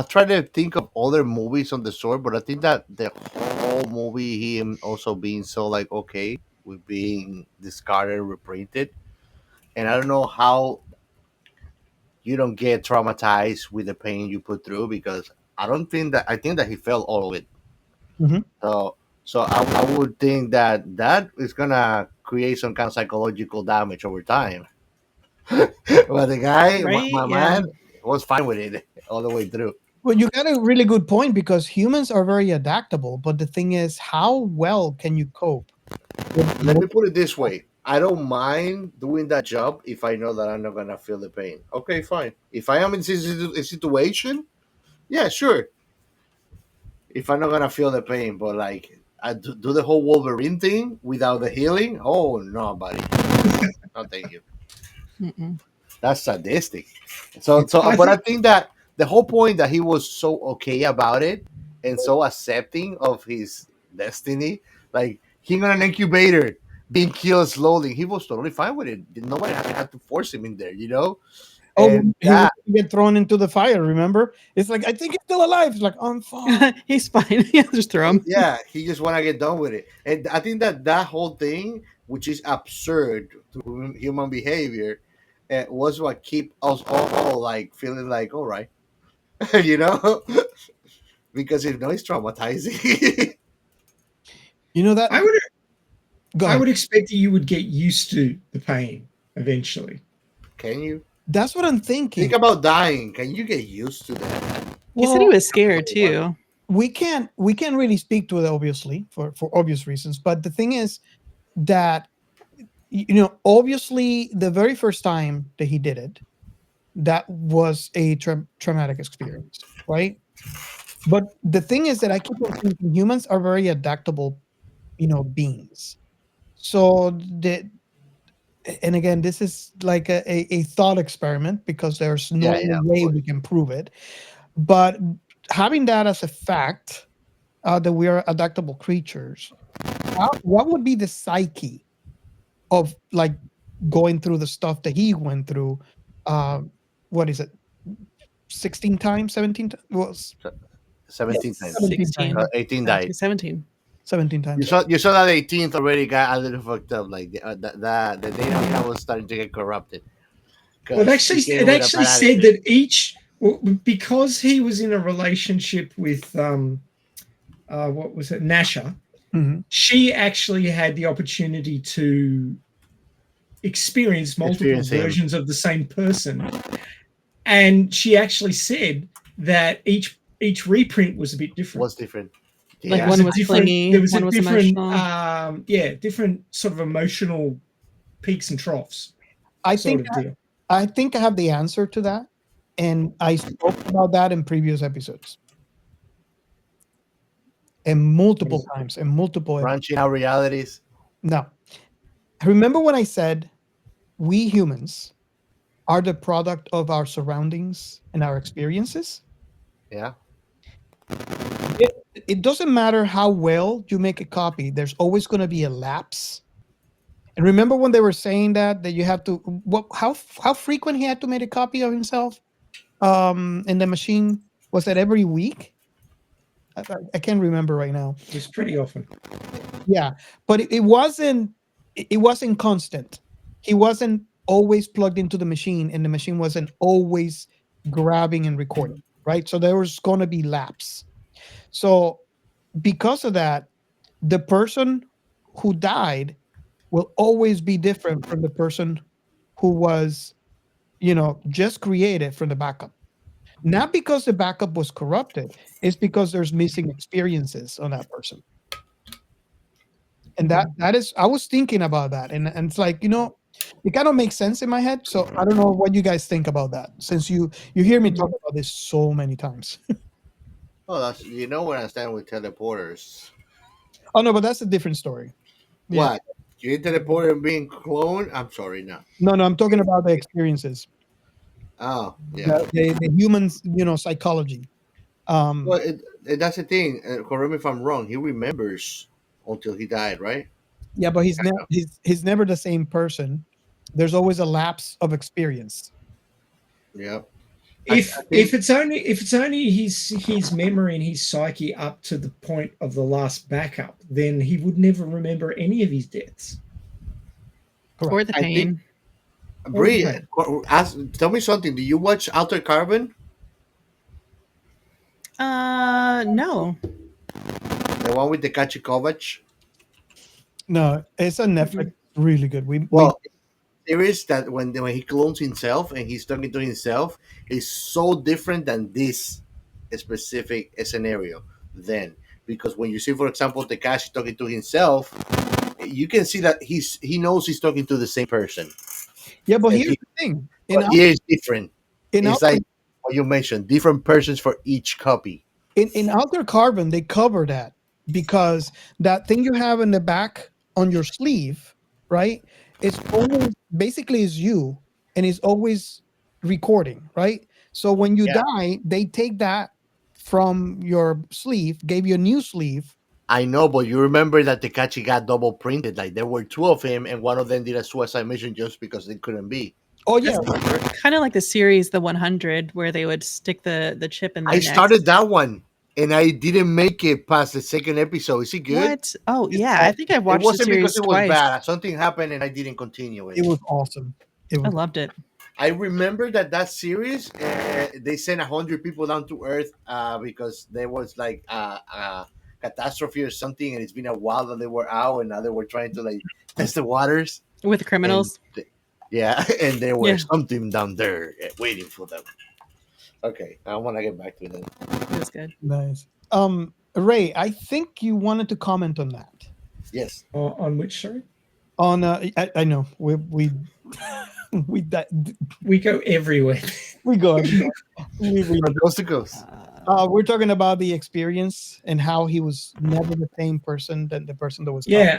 Speaker 3: try to think of other movies on the sort, but I think that the whole movie, him also being so like okay with being discarded, reprinted, and I don't know how you don't get traumatized with the pain you put through, because I think that he felt all of it.
Speaker 2: Mhm.
Speaker 3: So I would think that is gonna create some kind of psychological damage over time. But the guy,
Speaker 4: Right?
Speaker 3: my
Speaker 4: Yeah.
Speaker 3: man, was fine with it all the way through.
Speaker 2: Well, you got a really good point, because humans are very adaptable, but the thing is, how well can you cope?
Speaker 3: Let me put it this way. I don't mind doing that job if I know that I'm not gonna feel the pain. Okay, fine. If I am in a situation, yeah, sure. If I'm not gonna feel the pain, but like I do the whole Wolverine thing without the healing, oh no, buddy, no, thank you.
Speaker 4: Mm-mm.
Speaker 3: That's sadistic. So,
Speaker 1: I
Speaker 3: but I
Speaker 1: think
Speaker 3: think that the whole point that he was so okay about it and so accepting of his destiny, like he got an incubator, being killed slowly, he was totally fine with it. Nobody had to force him in there, you know.
Speaker 2: Oh,
Speaker 3: And
Speaker 2: he was gonna get thrown into the fire. Remember? It's like, I think he's still alive. It's like, I'm fine.
Speaker 4: He's fine. Yeah, just throw him.
Speaker 3: yeah, he just want to get done with it. And I think that whole thing, which is absurd to human behavior, was what keep us all like feeling like all right, you know, because if not, it's traumatizing.
Speaker 2: You know that?
Speaker 1: I would
Speaker 2: Go
Speaker 1: I
Speaker 2: ahead.
Speaker 1: would expect that you would get used to the pain eventually.
Speaker 3: Can you
Speaker 2: That's what I'm thinking.
Speaker 3: think about dying? Can you get used to that?
Speaker 4: He said he
Speaker 2: Well,
Speaker 4: was scared too.
Speaker 2: we can't really speak to it, obviously, for obvious reasons. But the thing is that, you know, obviously the very first time that he did it, that was a traumatic experience, right? But the thing is that I keep on thinking humans are very adaptable, you know, beings. So and again, this is like a thought experiment, because there's no
Speaker 3: Yeah, of
Speaker 2: way
Speaker 3: course.
Speaker 2: we can prove it. But having that as a fact, that we are adaptable creatures, what would be the psyche of like going through the stuff that he went through? Uh, what is it? 16 times, 17 times? Well,
Speaker 3: 17 times,
Speaker 2: 17 times.
Speaker 3: 18 died.
Speaker 4: 17.
Speaker 2: 17
Speaker 3: You
Speaker 2: times.
Speaker 3: saw that 18th already got a little fucked up. Like the data was starting to get corrupted.
Speaker 1: Well, it actually said that because he was in a relationship with what was it, Nasha,
Speaker 2: Mhm.
Speaker 1: she actually had the opportunity to experience multiple
Speaker 3: Experience him.
Speaker 1: versions of the same person, and she actually said that each reprint was a bit different.
Speaker 3: Was different.
Speaker 4: Like
Speaker 3: Yeah.
Speaker 4: one was clingy,
Speaker 1: There was
Speaker 4: one
Speaker 1: a
Speaker 4: was
Speaker 1: different,
Speaker 4: emotional.
Speaker 1: different sort of emotional peaks and troughs.
Speaker 2: I
Speaker 1: Sort
Speaker 2: think
Speaker 1: of deal.
Speaker 2: I think I have the answer to that, and I spoke about that in previous episodes, and multiple times, and multiple.
Speaker 3: Branching out realities.
Speaker 2: Now, remember when I said we humans are the product of our surroundings and our experiences?
Speaker 3: Yeah.
Speaker 2: It doesn't matter how well you make a copy, there's always going to be a lapse. And remember when they were saying that you have to, how frequent he had to make a copy of himself in the machine? Was that every week? I can't remember right now.
Speaker 1: It was pretty often.
Speaker 2: Yeah, but it wasn't constant. He wasn't always plugged into the machine, and the machine wasn't always grabbing and recording, right? So there was going to be lapse. So because of that, the person who died will always be different from the person who was, you know, just created from the backup. Not because the backup was corrupted, it's because there's missing experiences on that person. And that is, I was thinking about that, and it's like, it kind of makes sense in my head. So I don't know what you guys think about that, since you hear me talk about this so many times.
Speaker 3: Oh, that's where I stand with teleporters.
Speaker 2: Oh no, but that's a different story. Yeah.
Speaker 3: What? You teleporter and being cloned? I'm sorry, no.
Speaker 2: No, I'm talking about the experiences,
Speaker 3: Oh, yeah.
Speaker 2: the humans, psychology.
Speaker 3: Well, that's the thing. Correct me if I'm wrong. He remembers until he died, right?
Speaker 2: Yeah, but he's never the same person. There's always a lapse of experience.
Speaker 3: Yeah.
Speaker 1: If it's only his memory and his psyche up to the point of the last backup, then he would never remember any of his deaths.
Speaker 2: Correct.
Speaker 4: Or the pain.
Speaker 3: Bree, tell me something. Do you watch Altered Carbon?
Speaker 4: No.
Speaker 3: The one with the Kachi Kovac?
Speaker 2: No, it's on Netflix. Really good.
Speaker 3: There is that when he clones himself and he's talking to himself is so different than this specific scenario. Then, because when you see, for example, Tekashi talking to himself, you can see that he knows he's talking to the same person.
Speaker 2: Yeah, but here's the thing.
Speaker 3: He is different. It's
Speaker 2: Altered,
Speaker 3: like what you mentioned, different persons for each copy.
Speaker 2: in Altered Carbon, they cover that because that thing you have in the back on your sleeve, right? It's always basically is you, and it's always recording, right? So when you die, they take that from your sleeve, gave you a new sleeve.
Speaker 3: I know, but you remember that Tekashi got double printed. Like there were two of him, and one of them did a suicide mission just because they couldn't be.
Speaker 2: Oh yeah,
Speaker 4: Kind of like the series, the 100, where they would stick the chip in their
Speaker 3: I
Speaker 4: necks.
Speaker 3: started that one, and I didn't make it past the second episode. Is it good?
Speaker 4: What? Oh yeah, I think I've watched
Speaker 3: it wasn't
Speaker 4: the series
Speaker 3: because it was
Speaker 4: twice.
Speaker 3: bad. Something happened, and I didn't continue it.
Speaker 2: it was awesome.
Speaker 4: I loved it.
Speaker 3: I remember that series. They sent 100 people down to Earth because there was like a catastrophe or something, and it's been a while that they were out, and now they were trying to like test the waters
Speaker 4: with criminals.
Speaker 3: And there was something down there waiting for them. Okay, I want to get back to that.
Speaker 4: It was good.
Speaker 2: Nice. Ray, I think you wanted to comment on that.
Speaker 3: Yes.
Speaker 1: On which, sorry?
Speaker 2: On I know we we
Speaker 1: go everywhere.
Speaker 2: We go everywhere. we
Speaker 3: coast to coast.
Speaker 2: We're talking about the experience and how he was never the same person than the person that was.
Speaker 1: Yeah.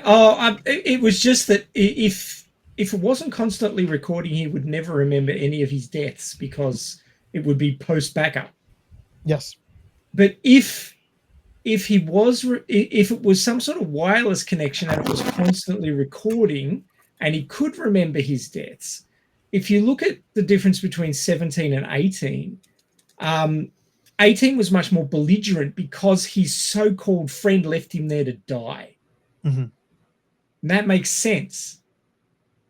Speaker 1: It was just that if it wasn't constantly recording, he would never remember any of his deaths because it would be post backup.
Speaker 2: Yes.
Speaker 1: But if it was some sort of wireless connection and it was constantly recording and he could remember his deaths, if you look at the difference between 17 and 18, 18 was much more belligerent because his so-called friend left him there to die.
Speaker 2: Mm-hmm.
Speaker 1: And that makes sense.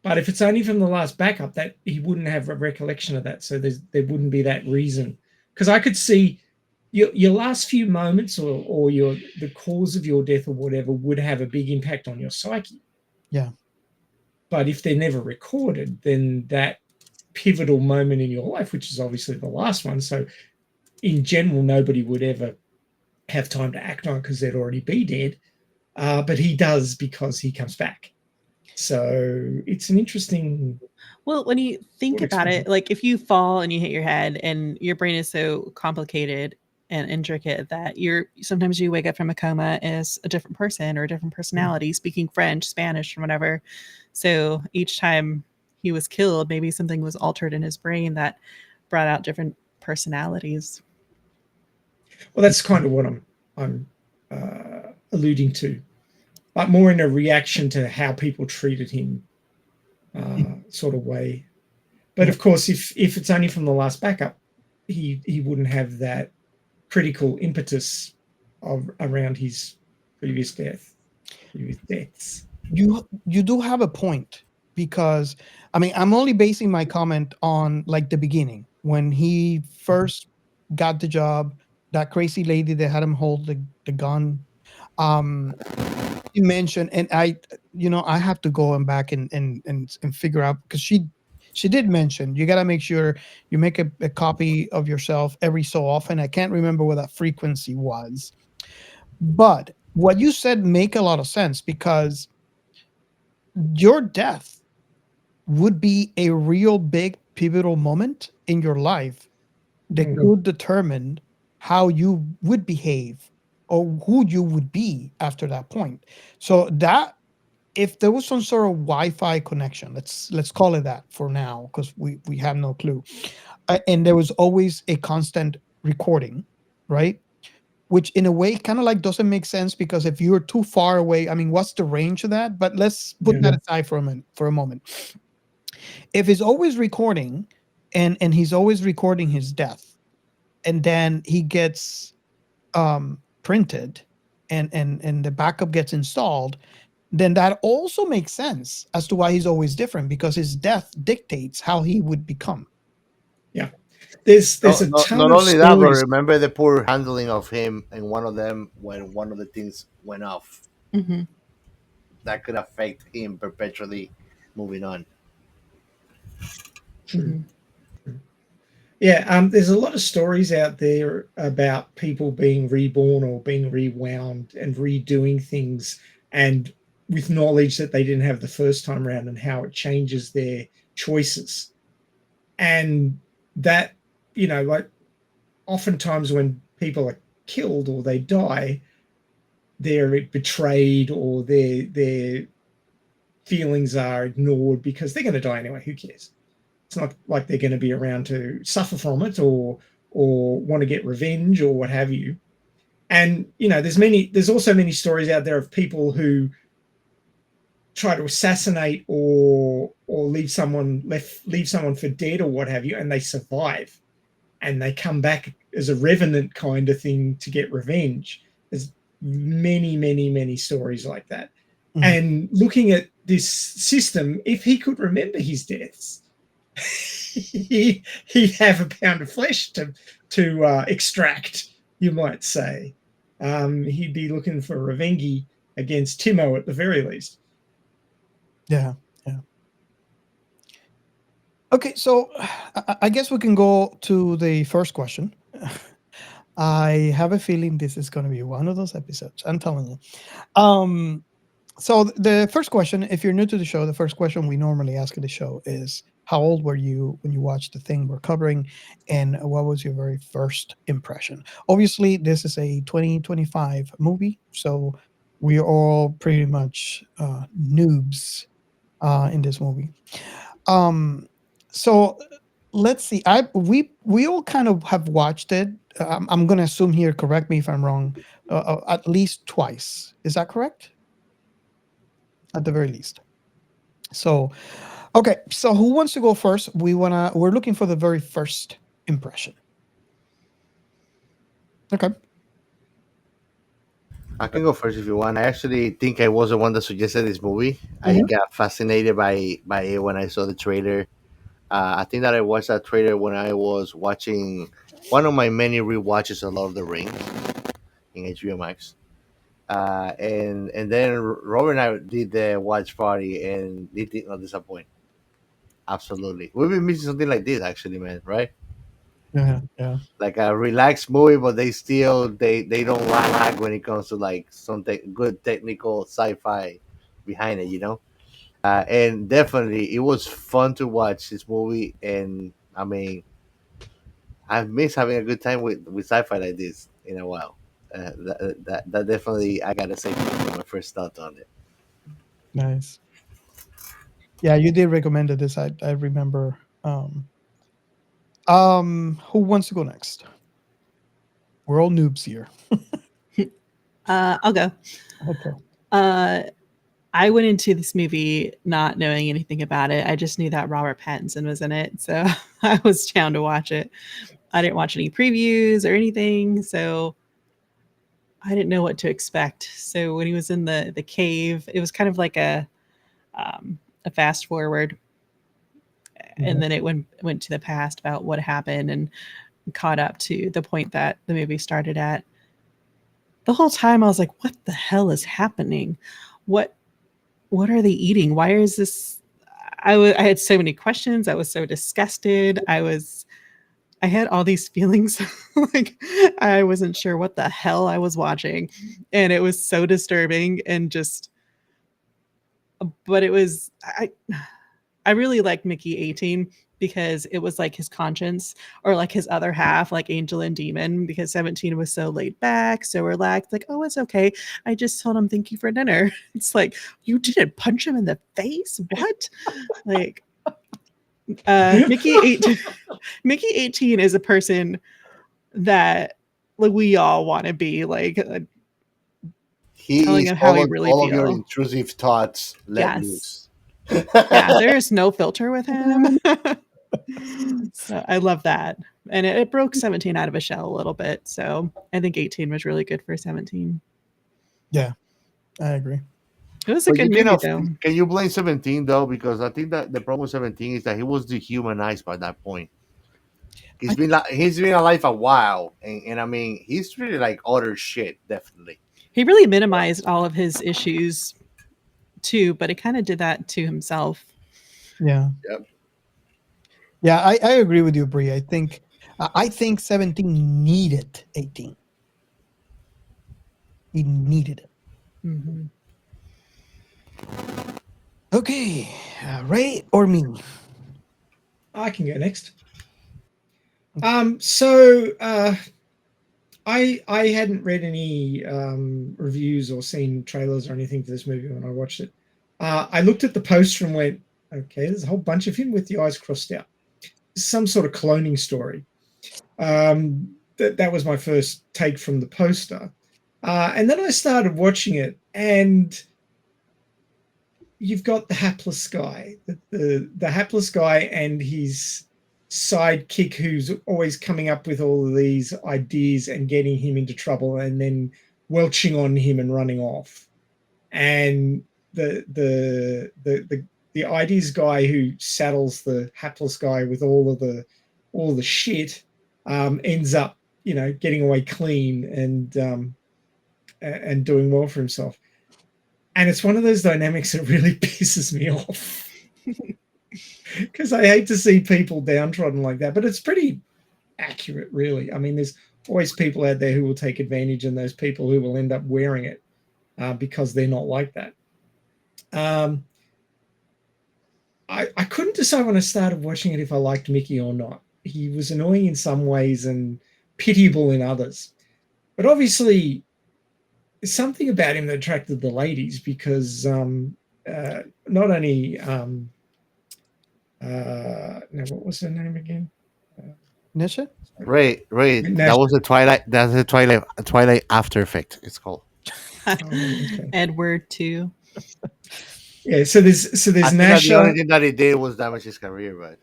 Speaker 1: But if it's only from the last backup, that he wouldn't have a recollection of that, so there wouldn't be that reason. Because I could see your last few moments or the cause of your death or whatever would have a big impact on your psyche.
Speaker 2: Yeah.
Speaker 1: But if they're never recorded, then that pivotal moment in your life, which is obviously the last one, so in general, nobody would ever have time to act on it because they'd already be dead. But he does because he comes back. So it's an interesting.
Speaker 4: Well, when you think about it, like if you fall and you hit your head and your brain is so complicated and intricate that sometimes you wake up from a coma as a different person or a different personality, speaking French, Spanish, or whatever. So each time he was killed, maybe something was altered in his brain that brought out different personalities.
Speaker 1: Well, that's kind of what I'm alluding to, but more in a reaction to how people treated him, sort of way. But of course, if it's only from the last backup, he wouldn't have that critical impetus around his previous deaths.
Speaker 2: You do have a point, because I mean I'm only basing my comment on like the beginning when he first got the job. That crazy lady that had him hold the gun. You mentioned, and I have to go back and figure out, because she she did mention you got to make sure you make a copy of yourself every so often. I can't remember what that frequency was, but what you said make a lot of sense, because your death would be a real big pivotal moment in your life that could determine how you would behave or who you would be after that point. So that if there was some sort of Wi-Fi connection, let's call it that for now, because we have no clue, and there was always a constant recording, right? Which in a way kind of like doesn't make sense, because if you're too far away, I mean, what's the range of that? But let's put that aside for a moment. If he's always recording, and he's always recording his death, and then he gets printed, and the backup gets installed, then that also makes sense as to why he's always different, because his death dictates how he would become.
Speaker 1: Yeah. There's a ton
Speaker 3: not
Speaker 1: of
Speaker 3: only that, but
Speaker 1: stories.
Speaker 3: remember the poor handling of him and one of them when one of the things went off.
Speaker 4: Mhm.
Speaker 3: That could affect him perpetually moving on.
Speaker 1: True. Yeah, there's a lot of stories out there about people being reborn or being rewound and redoing things, and with knowledge that they didn't have the first time around, and how it changes their choices. And that, like oftentimes when people are killed or they die, they're betrayed, or their feelings are ignored because they're going to die anyway. Who cares? It's not like they're going to be around to suffer from it or want to get revenge or what have you. And there's also many stories out there of people who try to assassinate or leave someone for dead or what have you, and they survive, and they come back as a revenant kind of thing to get revenge. There's many stories like that. And looking at this system, if he could remember his deaths, he'd have a pound of flesh to extract, you might say. He'd be looking for revenge against Timo at the very least.
Speaker 2: Yeah. Okay, so I guess we can go to the first question. I have a feeling this is going to be one of those episodes. I'm telling you. So the first question, if you're new to the show, the first question we normally ask at the show is, how old were you when you watched the thing we're covering, and what was your very first impression? Obviously, this is a 2025 movie, so we're all pretty much noobs in this movie. So let's see. We all kind of have watched it. I'm going to assume here, correct me if I'm wrong, at least twice. Is that correct? At the very least. So, okay. So who wants to go first? We're looking for the very first impression. Okay.
Speaker 3: I can go first if you want. I actually think I was the one that suggested this movie. I got fascinated by it when I saw the trailer. I think that I watched that trailer when I was watching one of my many rewatches of Lord of the Rings in HBO Max. And then Robert and I did the watch party, and it did not disappoint. Absolutely, we've been missing something like this, actually, man. Right?
Speaker 2: Yeah.
Speaker 3: Like a relaxed movie, but they don't lag when it comes to like some good technical sci-fi behind it, and definitely it was fun to watch this movie. And I mean, I've missed having a good time with sci-fi like this in a while. That definitely, I gotta say, was my first thought on it.
Speaker 2: Nice. Yeah, you did recommend this. I remember. Who wants to go next? We're all noobs here.
Speaker 4: I'll go.
Speaker 2: Okay.
Speaker 4: I went into this movie not knowing anything about it. I just knew that Robert Pattinson was in it, so I was down to watch it. I didn't watch any previews or anything, so I didn't know what to expect. So when he was in the cave, it was kind of like a fast forward, and then it went to the past about what happened and caught up to the point that the movie started at. The whole time I was like, what the hell is happening? What are they eating? Why is this? I had so many questions. I was so disgusted. I had all these feelings. Like I wasn't sure what the hell I was watching. And it was so disturbing and just, but it was, I really liked Mickey 18 because it was like his conscience, or like his other half, like Angel and Demon, because 17 was so laid back, so relaxed, like, oh, it's okay. I just told him thank you for dinner. It's like, you didn't punch him in the face? What? Like, Mickey 18 Mickey 18 is a person that like we all want to be, like
Speaker 3: He
Speaker 4: telling
Speaker 3: is
Speaker 4: him how we really
Speaker 3: all of your
Speaker 4: feel.
Speaker 3: intrusive thoughts let
Speaker 4: Yes.
Speaker 3: loose.
Speaker 4: Yeah, there's no filter with him. So I love that. And it broke 17 out of a shell a little bit. So I think 18 was really good for 17.
Speaker 2: Yeah, I agree.
Speaker 4: It was a
Speaker 3: But
Speaker 4: good movie, though.
Speaker 3: can you blame 17 though? Because I think that the problem with 17 is that he was dehumanized by that point. He's been alive a while, and I mean he's really like utter shit, definitely.
Speaker 4: He really minimized all of his issues too, but he kind of did that to himself.
Speaker 2: Yeah.
Speaker 3: Yep.
Speaker 2: Yeah, I agree with you, Bree. I think 17 needed 18. He needed it.
Speaker 4: Mm-hmm.
Speaker 2: Okay, Ray or me?
Speaker 1: I can go next. So I hadn't read any reviews or seen trailers or anything for this movie when I watched it. I looked at the poster and went, okay, there's a whole bunch of him with the eyes crossed out. Some sort of cloning story. That was my first take from the poster. And then I started watching it, and you've got the hapless guy, the hapless guy and his sidekick who's always coming up with all of these ideas and getting him into trouble and then welching on him and running off. And the ideas guy who saddles the hapless guy with all the shit ends up, getting away clean and doing well for himself. And it's one of those dynamics that really pisses me off because I hate to see people downtrodden like that, but it's pretty accurate, really. I mean, there's always people out there who will take advantage, and those people who will end up wearing it because they're not like that. I couldn't decide when I started watching it if I liked Mickey or not. He was annoying in some ways and pitiable in others. But obviously, something about him that attracted the ladies because not only what was her name again?
Speaker 2: Nisha?
Speaker 3: Ray, that was the Twilight After Effect, it's called.
Speaker 1: Okay.
Speaker 4: Edward too.
Speaker 1: Yeah, so there's
Speaker 3: I think
Speaker 1: Nasha.
Speaker 3: the only thing that he did was damage his career, but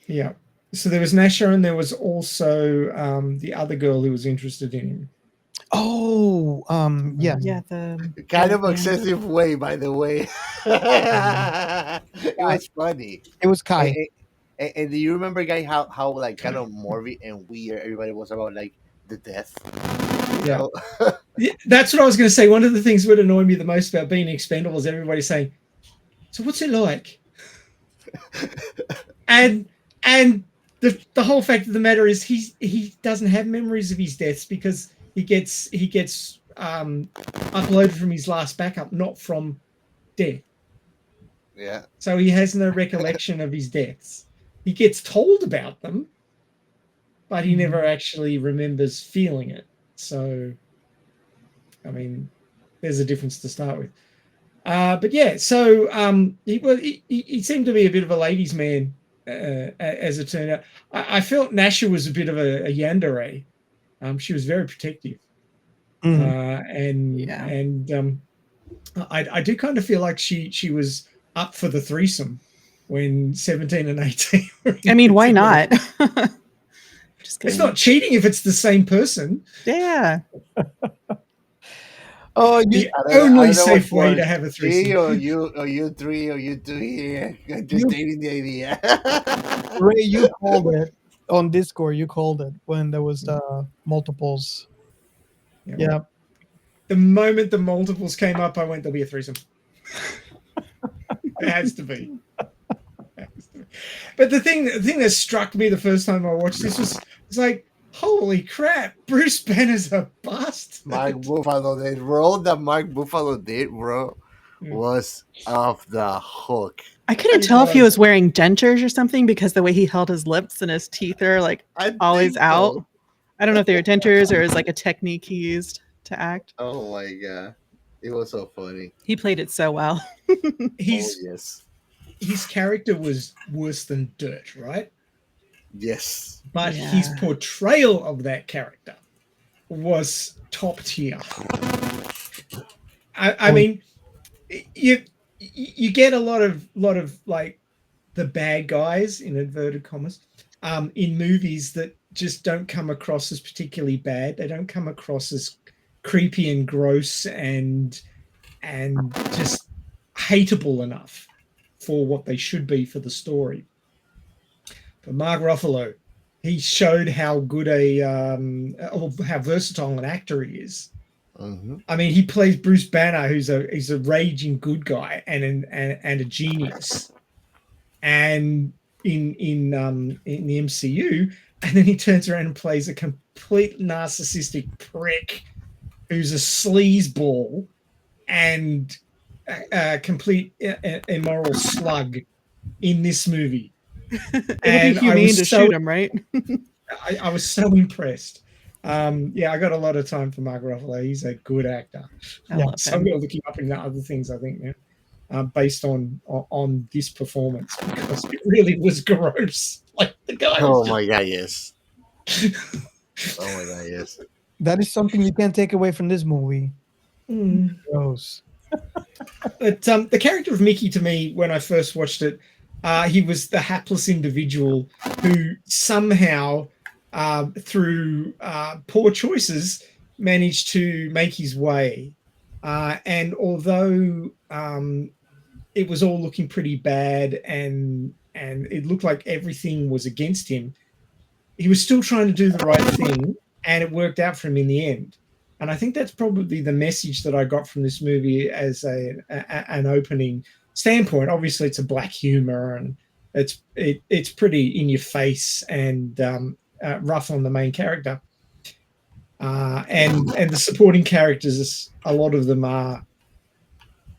Speaker 1: Yeah. So there was Nasha, and there was also the other girl who was interested in him.
Speaker 2: Oh, yeah.
Speaker 4: Yeah, the
Speaker 3: kind of excessive way, by the way. It was funny.
Speaker 2: It was Kai.
Speaker 3: And do you remember, guy, how like kind of morbid and weird everybody was about like the death?
Speaker 1: Yeah. Yeah, that's what I was going to say. One of the things that would annoy me the most about being expendable is everybody saying, "So what's it like?" and the whole fact of the matter is he doesn't have memories of his deaths because he gets uploaded from his last backup, not from death.
Speaker 3: Yeah.
Speaker 1: So he has no recollection of his deaths. He gets told about them, but he never actually remembers feeling it. So, I mean, there's a difference to start with. But yeah, so he seemed to be a bit of a ladies' man, as it turned out. I felt Nasha was a bit of a yandere. She was very protective. And I do kind of feel like she was up for the threesome when 17 and 18 were
Speaker 4: I mean, why not? Just
Speaker 1: it's not cheating if it's the same person.
Speaker 4: Yeah.
Speaker 2: Oh,
Speaker 1: the only safe way to have a threesome.
Speaker 3: Or you three, or you two here. Just dating the idea.
Speaker 2: Ray, you called it on Discord. You called it when there was multiples. Yeah.
Speaker 1: The moment the multiples came up, I went, "There'll be a threesome." It has to be. But the thing that struck me the first time I watched this was like, holy crap, Bruce Banner's a bastard.
Speaker 3: Mark Buffalo, the role that Mark Buffalo did, bro, was off the hook.
Speaker 4: I couldn't tell if he was wearing dentures or something because the way he held his lips and his teeth are like always out.
Speaker 3: So.
Speaker 4: I don't know if they were dentures or it was like a technique he used to act.
Speaker 3: Oh my god, it was so funny.
Speaker 4: He played it so well.
Speaker 3: Yes.
Speaker 1: His character was worse than dirt, right?
Speaker 3: Yes.
Speaker 1: But his portrayal of that character was top tier. I mean, you get a lot of like the bad guys in inverted commas in movies that just don't come across as particularly bad. They don't come across as creepy and gross and just hateable enough for what they should be for the story. But Mark Ruffalo, he showed how good how versatile an actor he is.
Speaker 3: Mm-hmm.
Speaker 1: I mean, he plays Bruce Banner, who's a raging good guy and a genius, and in the MCU, and then he turns around and plays a complete narcissistic prick who's a sleazeball and a complete immoral slug in this movie.
Speaker 4: And I was to shoot him, right?
Speaker 1: I was so impressed. I got a lot of time for Mark Ruffalo. He's a good actor.
Speaker 4: I love
Speaker 1: so I'm going to look him up in other things, I think, now, based on this performance, because it really was gross. Like the guy.
Speaker 3: Oh my god, yes. Oh my god, yes.
Speaker 2: That is something you can't take away from this movie. Gross.
Speaker 1: But the character of Mickey, to me, when I first watched it, he was the hapless individual who somehow, through poor choices, managed to make his way. And although it was all looking pretty bad and it looked like everything was against him, he was still trying to do the right thing, and it worked out for him in the end. And I think that's probably the message that I got from this movie as an opening standpoint. Obviously, it's a black humor, and it's pretty in your face and rough on the main character. And the supporting characters, a lot of them are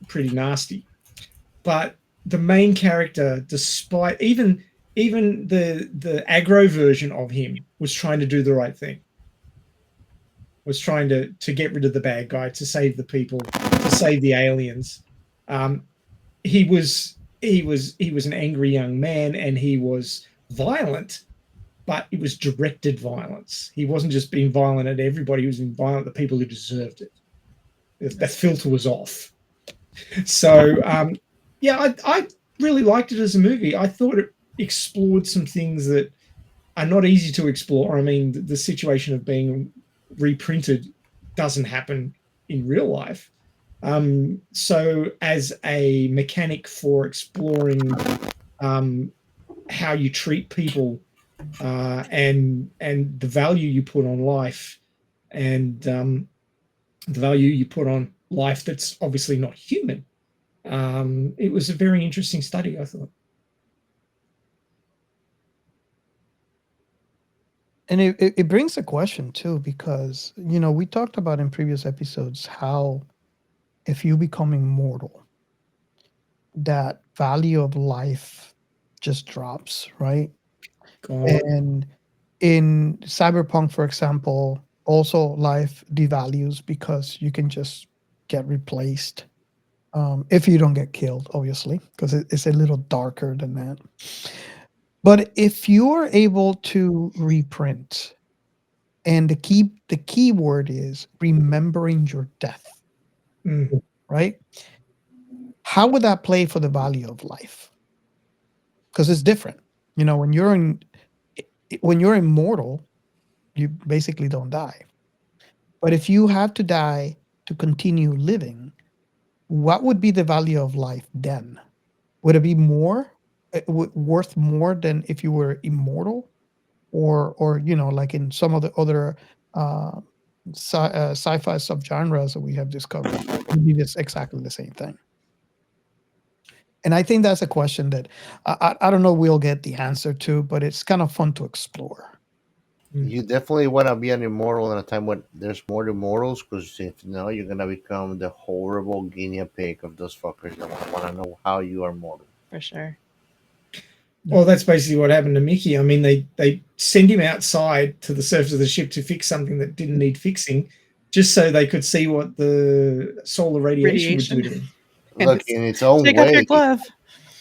Speaker 1: pretty nasty. But the main character, despite even the aggro version of him, was trying to do the right thing. Was trying to get rid of the bad guy, to save the people, to save the aliens. He was an angry young man, and he was violent, but it was directed violence. He wasn't just being violent at everybody. He was being violent at the people who deserved it. That filter was off. So, I really liked it as a movie. I thought it explored some things that are not easy to explore. I mean, the situation of being reprinted doesn't happen in real life. So as a mechanic for exploring how you treat people and the value you put on life and the value you put on life that's obviously not human, it was a very interesting study, I thought.
Speaker 2: And it brings a question too, because we talked about in previous episodes how if you become immortal, that value of life just drops, right?
Speaker 1: God.
Speaker 2: And in Cyberpunk, for example, also life devalues because you can just get replaced if you don't get killed, obviously, because it's a little darker than that. But if you are able to reprint, and the key word is remembering your death, right? How would that play for the value of life? Because it's different. When you're immortal, you basically don't die. But if you have to die to continue living, what would be the value of life then? Would it be more? Worth more than if you were immortal, or like in some of the other sci-fi subgenres that we have discovered, it would be just exactly the same thing. And I think that's a question that I don't know we'll get the answer to, but it's kind of fun to explore.
Speaker 3: You definitely want to be an immortal in a time when there's more immortals, because if no, you're gonna become the horrible guinea pig of those fuckers that want to know how you are mortal.
Speaker 4: For sure.
Speaker 1: Well, that's basically what happened to Mickey. I mean, they send him outside to the surface of the ship to fix something that didn't need fixing, just so they could see what the solar radiation would do to him.
Speaker 3: Look, in its own
Speaker 4: Take
Speaker 3: way.
Speaker 4: off your glove.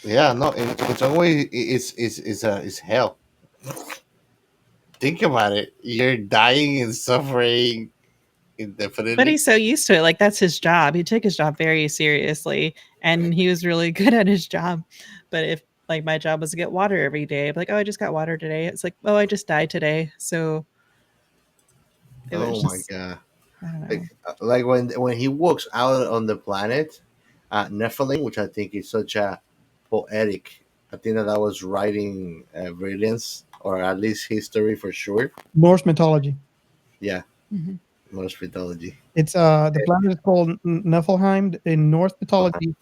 Speaker 3: Yeah, no, in its own way, it's hell. Think about it. You're dying and suffering indefinitely.
Speaker 4: But he's so used to it. Like, that's his job. He took his job very seriously, and he was really good at his job. But if, like, my job was to get water every day, I'm like, oh, I just got water today. It's like, oh, I just died today. So it was
Speaker 3: my
Speaker 4: just,
Speaker 3: god!
Speaker 4: I don't know.
Speaker 3: Like when he walks out on the planet, Nephilim, which I think is such a poetic. I think that was writing brilliance, or at least history for sure.
Speaker 2: Norse mythology.
Speaker 3: Yeah,
Speaker 4: Mhm.
Speaker 3: Norse mythology.
Speaker 2: It's the planet is called Niflheim in Norse mythology.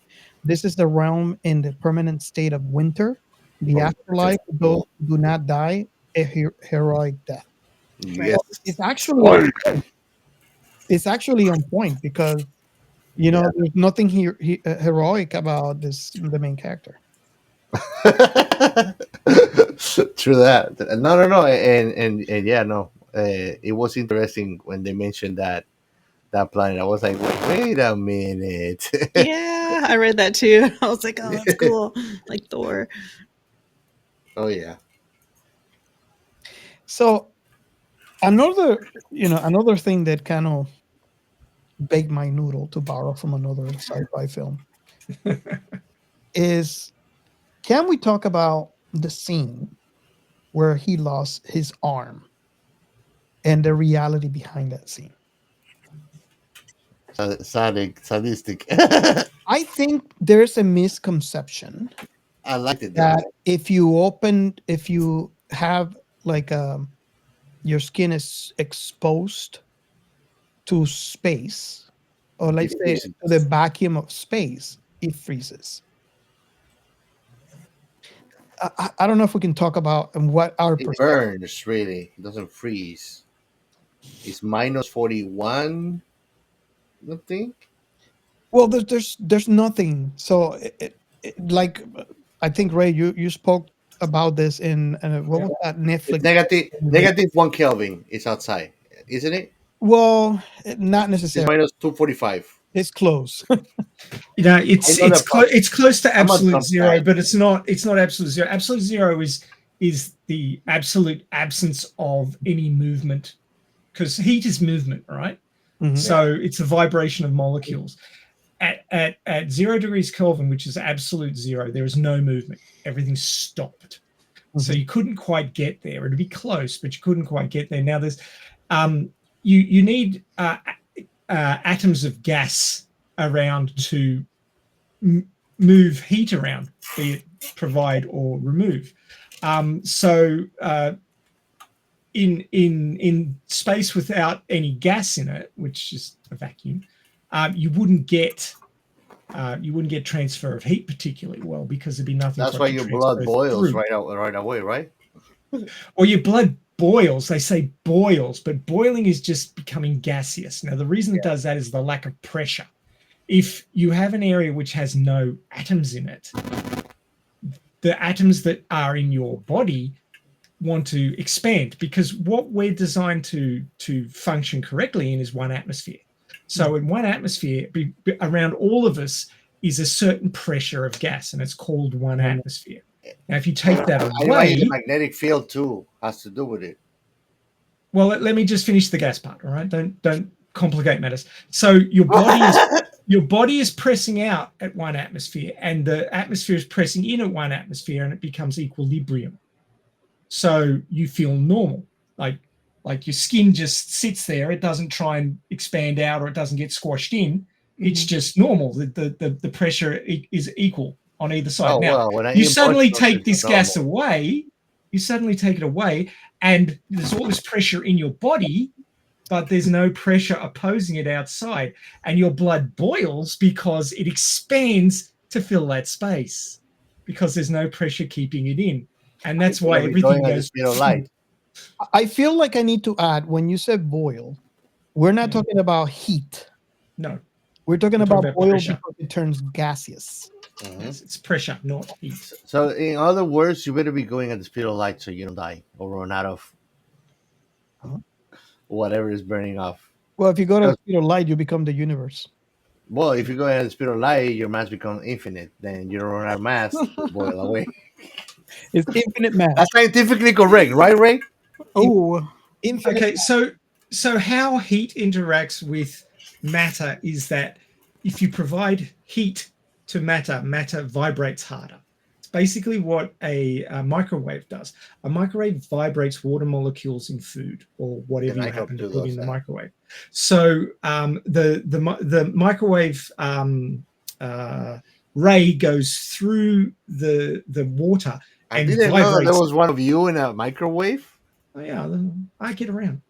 Speaker 2: This is the realm in the permanent state of winter, the afterlife. Those who do not die a heroic death.
Speaker 3: Yes,
Speaker 2: It's actually on point because there's nothing heroic about the main character.
Speaker 3: True that. No, and yeah, no. It was interesting when they mentioned that planet. I was like, wait a minute.
Speaker 4: Yeah, I read that too. I was like, oh, that's cool. Like Thor.
Speaker 3: Oh yeah.
Speaker 2: So another thing that kind of baked my noodle, to borrow from another sci-fi film, is, can we talk about the scene where he lost his arm and the reality behind that scene?
Speaker 3: Sadistic.
Speaker 2: I think there's a misconception.
Speaker 3: I liked it.
Speaker 2: That if you have like your skin is exposed to space, or let's say to the vacuum of space, it freezes. I don't know if we can talk about what our
Speaker 3: it burns. Really, it doesn't freeze. It's minus 41. I think.
Speaker 2: Well, there's nothing. So like, I think Ray, you spoke about this in what was that Netflix?
Speaker 3: Negative 1 Kelvin is outside, isn't it?
Speaker 2: Well, not necessarily.
Speaker 3: It's minus 245.
Speaker 2: It's close.
Speaker 1: It's close to absolute zero, but it's not absolute zero. Absolute zero is the absolute absence of any movement, because heat is movement, right? Mm-hmm. So it's a vibration of molecules. At 0 degrees Kelvin, which is absolute zero, there is no movement. Everything's stopped. Mm-hmm. So you couldn't quite get there. It'd be close, but you couldn't quite get there. Now there's you need atoms of gas around to move heat around, be it provide or remove. In space without any gas in it, which is a vacuum, you wouldn't get transfer of heat particularly well, because there'd be nothing.
Speaker 3: That's why your blood boils right away, right?
Speaker 1: Or your blood boils. They say boils, but boiling is just becoming gaseous. Now, the reason it does that is the lack of pressure. If you have an area which has no atoms in it, the atoms that are in your body want to expand, because what we're designed to function correctly in is one atmosphere. So in one atmosphere, around all of us is a certain pressure of gas, and it's called one atmosphere. Now, if you take that away,
Speaker 3: the magnetic field too has to do with it.
Speaker 1: Well, let me just finish the gas part. All right, don't complicate matters. So your body is pressing out at one atmosphere, and the atmosphere is pressing in at one atmosphere, and it becomes equilibrium. So you feel normal, like your skin just sits there. It doesn't try and expand out, or it doesn't get squashed in. Mm-hmm. It's just normal. The pressure is equal on either side. Now, you suddenly take this gas away. You suddenly take it away, and there's all this pressure in your body, but there's no pressure opposing it outside. And your blood boils because it expands to fill that space because there's no pressure keeping it in. And that's why
Speaker 3: It'll be
Speaker 1: everything
Speaker 3: going at the
Speaker 1: goes.
Speaker 3: speed of light.
Speaker 2: I feel like I need to add, when you said boil, we're not talking about heat.
Speaker 1: No.
Speaker 2: We're talking
Speaker 1: We're talking
Speaker 2: about
Speaker 1: about
Speaker 2: boil
Speaker 1: pressure.
Speaker 2: because it turns gaseous.
Speaker 1: Yes, it's pressure, not heat.
Speaker 3: So, in other words, you better be going at the speed of light so you don't die or run out of whatever is burning off.
Speaker 2: Well, if you go to the speed of light, you become the universe.
Speaker 3: Well, if you go at the speed of light, your mass becomes infinite. Then you don't run out of mass to boil away.
Speaker 2: It's infinite mass.
Speaker 3: That's scientifically correct, right, Ray?
Speaker 2: Oh, infinite.
Speaker 1: Okay, so how heat interacts with matter is that if you provide heat to matter, matter vibrates harder. It's basically what a microwave does. A microwave vibrates water molecules in food or whatever you happen to put in the microwave. So the microwave ray goes through the water.
Speaker 3: I didn't know that there was one of you in a microwave.
Speaker 1: Oh yeah, I get around.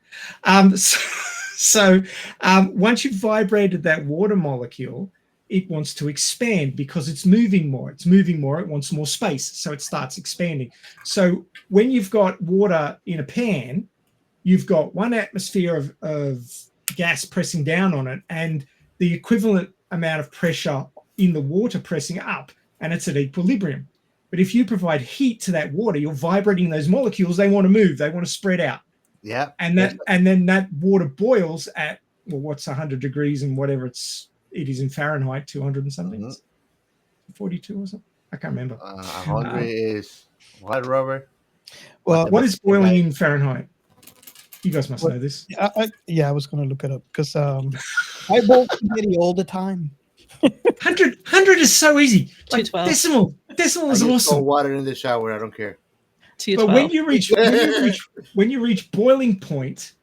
Speaker 1: So once you've vibrated that water molecule, it wants to expand because it's moving more. It's moving more. It wants more space, so it starts expanding. So when you've got water in a pan, you've got 1 atmosphere of gas pressing down on it and the equivalent amount of pressure in the water pressing up, and it's at equilibrium. But if you provide heat to that water, you're vibrating those molecules. They want to move. They want to spread out.
Speaker 3: Yeah.
Speaker 1: And then that water boils at, well, what's 100 degrees and whatever it is in Fahrenheit, 200 and something, 42 or something. I can't remember.
Speaker 3: 100 is what, Robert?
Speaker 2: Well,
Speaker 1: what is boiling in Fahrenheit? You guys must know this.
Speaker 2: I was going to look it up because I boil spaghetti all the time.
Speaker 1: 100 is so easy. Like
Speaker 4: 212.
Speaker 1: Decimal is awesome.
Speaker 3: Water in the shower. I don't care.
Speaker 1: But when you reach boiling point,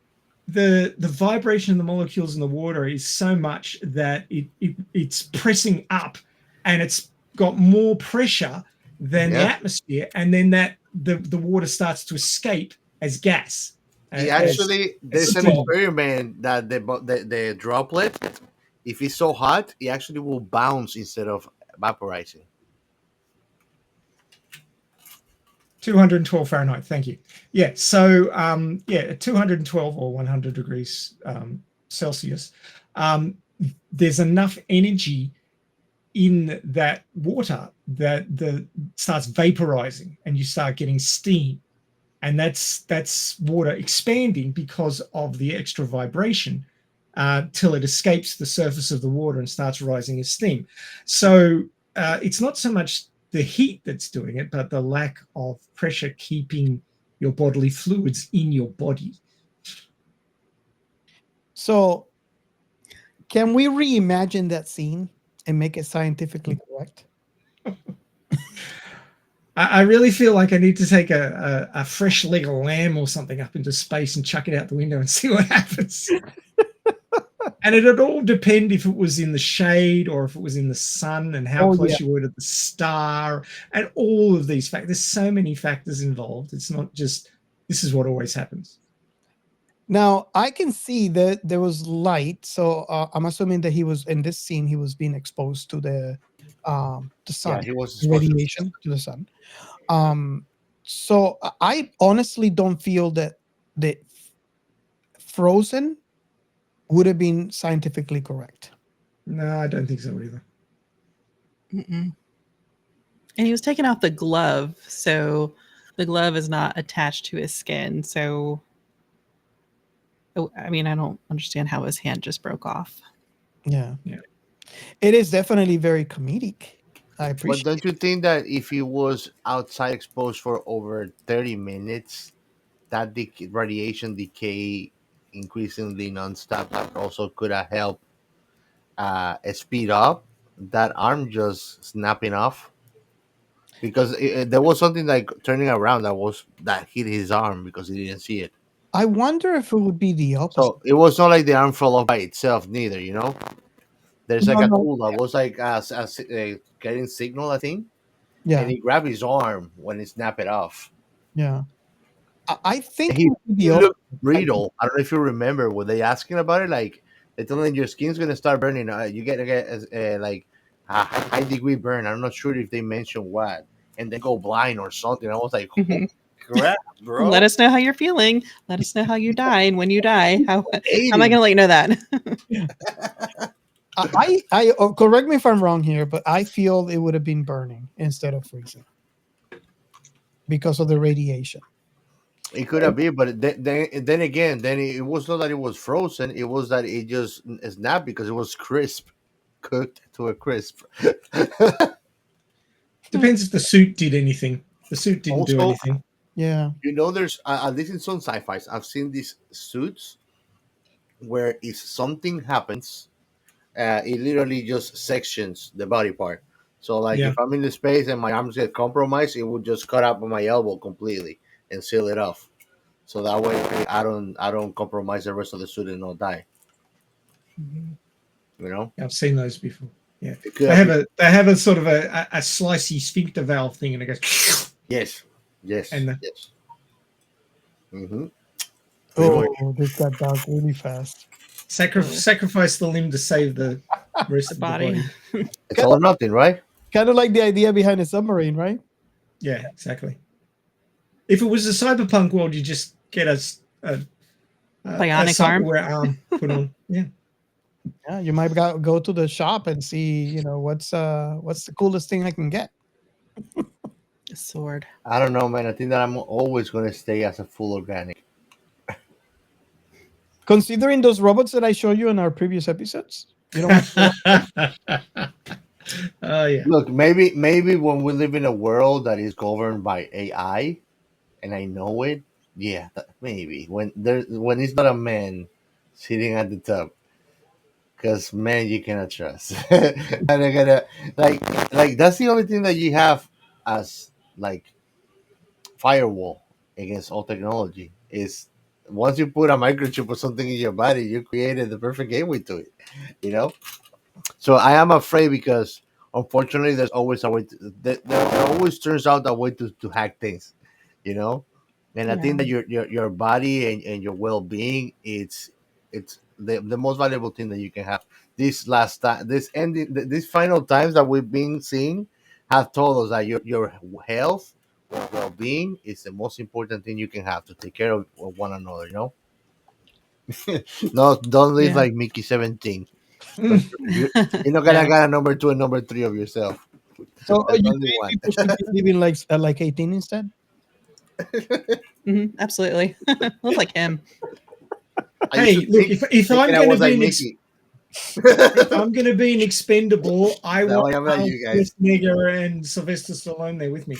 Speaker 1: the vibration of the molecules in the water is so much that it's pressing up, and it's got more pressure than the atmosphere, and then the water starts to escape as gas.
Speaker 3: There's an experiment that the droplet, if it's so hot, it actually will bounce instead of vaporizing.
Speaker 1: 212 Fahrenheit. Thank you. Yeah. So, at 212 or 100 degrees Celsius, there's enough energy in that water that starts vaporizing, and you start getting steam, and that's water expanding because of the extra vibration till it escapes the surface of the water and starts rising as steam. So it's not so much the heat that's doing it, but the lack of pressure keeping your bodily fluids in your body.
Speaker 2: So can we reimagine that scene and make it scientifically correct?
Speaker 1: I really feel like I need to take a fresh leg of lamb or something up into space and chuck it out the window and see what happens. And it'd all depend if it was in the shade or if it was in the sun and how close you were to the star and all of these factors. There's so many factors involved. It's not just, this is what always happens.
Speaker 2: Now, I can see that there was light. So I'm assuming that he was, in this scene, he was being exposed to the sun.
Speaker 3: Yeah, he was
Speaker 2: radiation to the sun. So I honestly don't feel that the frozen would have been scientifically correct.
Speaker 1: No, I don't think so either.
Speaker 4: And he was taking off the glove, so the glove is not attached to his skin. So, I mean, I don't understand how his hand just broke off.
Speaker 2: Yeah. It is definitely very comedic. I appreciate.
Speaker 3: But don't you think that if he was outside exposed for over 30 minutes, that radiation decay increasingly nonstop also could have helped speed up that arm just snapping off? Because there was something like turning around that hit his arm because he didn't see it.
Speaker 2: I wonder if it would be the opposite.
Speaker 3: So it was not like the arm fell off by itself, neither. There's like a tool that was like getting signal, I think.
Speaker 2: Yeah.
Speaker 3: And he grabbed his arm when he snapped it off.
Speaker 2: Yeah. I think
Speaker 3: he looked brittle. I don't know if you remember. Were they asking about it? Like, they told him your skin's gonna start burning. You get like a high degree burn. I'm not sure if they mentioned what, and then go blind or something. I was like,
Speaker 4: Mhm.
Speaker 3: holy crap, bro.
Speaker 4: Let us know how you're feeling. Let us know how you die, and when you die, how am I going to let you know that?
Speaker 2: Correct me if I'm wrong here, but I feel it would have been burning instead of freezing because of the radiation.
Speaker 3: It could have been, but then again, then it was not that it was frozen. It was that it just snapped because it was crisp, cooked to a crisp.
Speaker 1: Depends if the suit did anything. The suit didn't do
Speaker 3: Also,
Speaker 1: anything.
Speaker 2: Yeah.
Speaker 3: you know, there's at least in some sci-fi's, I've seen these suits where if something happens, it literally just sections the body part. So, like,
Speaker 1: Yeah.
Speaker 3: if I'm in the space and my arms get compromised, it would just cut up my elbow completely and seal it off. So that way, I don't compromise the rest of the suit and not die. You know,
Speaker 1: I've seen those before. Yeah,
Speaker 3: it could
Speaker 1: they
Speaker 3: have
Speaker 1: have a sort of a slicey sphincter valve thing, and it goes.
Speaker 3: yes,
Speaker 1: And the,
Speaker 3: yes. Mm-hmm.
Speaker 2: Oh, this got dark really fast.
Speaker 1: sacrifice the limb to save the rest
Speaker 4: The
Speaker 1: of
Speaker 4: body.
Speaker 1: the body.
Speaker 3: It's all or nothing, right?
Speaker 2: Kind of like the idea behind a submarine, right?
Speaker 1: Yeah, exactly. If it was a cyberpunk world, you just get a
Speaker 4: Bionic arm.
Speaker 1: arm put on. Yeah.
Speaker 2: Yeah, you might go to the shop and see, what's the coolest thing I can get.
Speaker 4: A sword.
Speaker 3: I don't know, man. I think that I'm always going to stay as a full organic.
Speaker 2: Considering those robots that I showed you in our previous episodes, you know what?
Speaker 1: Oh yeah.
Speaker 3: Look, maybe when we live in a world that is governed by AI, and I know it, yeah, maybe when it's not a man sitting at the top, because man, you cannot trust. And I gotta like that's the only thing that you have as like firewall against all technology is once you put a microchip or something in your body, you created the perfect gateway to it. You know. So I am afraid because unfortunately, there's always a way. There always turns out a way to hack things, you know. And I think that your body and your well being it's the most valuable thing that you can have. This last time, these final times that we've been seeing have told us that your health, well being is the most important thing you can have to take care of one another. You know. No, don't live
Speaker 4: Yeah.
Speaker 3: like Mickey 17. You're not gonna get a number 2 and number 3 of yourself.
Speaker 2: So
Speaker 3: That's
Speaker 2: you
Speaker 3: only
Speaker 2: think
Speaker 3: one.
Speaker 2: people should be living like 18 instead?
Speaker 4: Absolutely. Look like him.
Speaker 1: Hey, look, if I'm going to be if I'm going to be an expendable, I
Speaker 3: No,
Speaker 1: want
Speaker 3: I'm not you guys.
Speaker 1: Schwarzenegger and Sylvester Stallone there with me.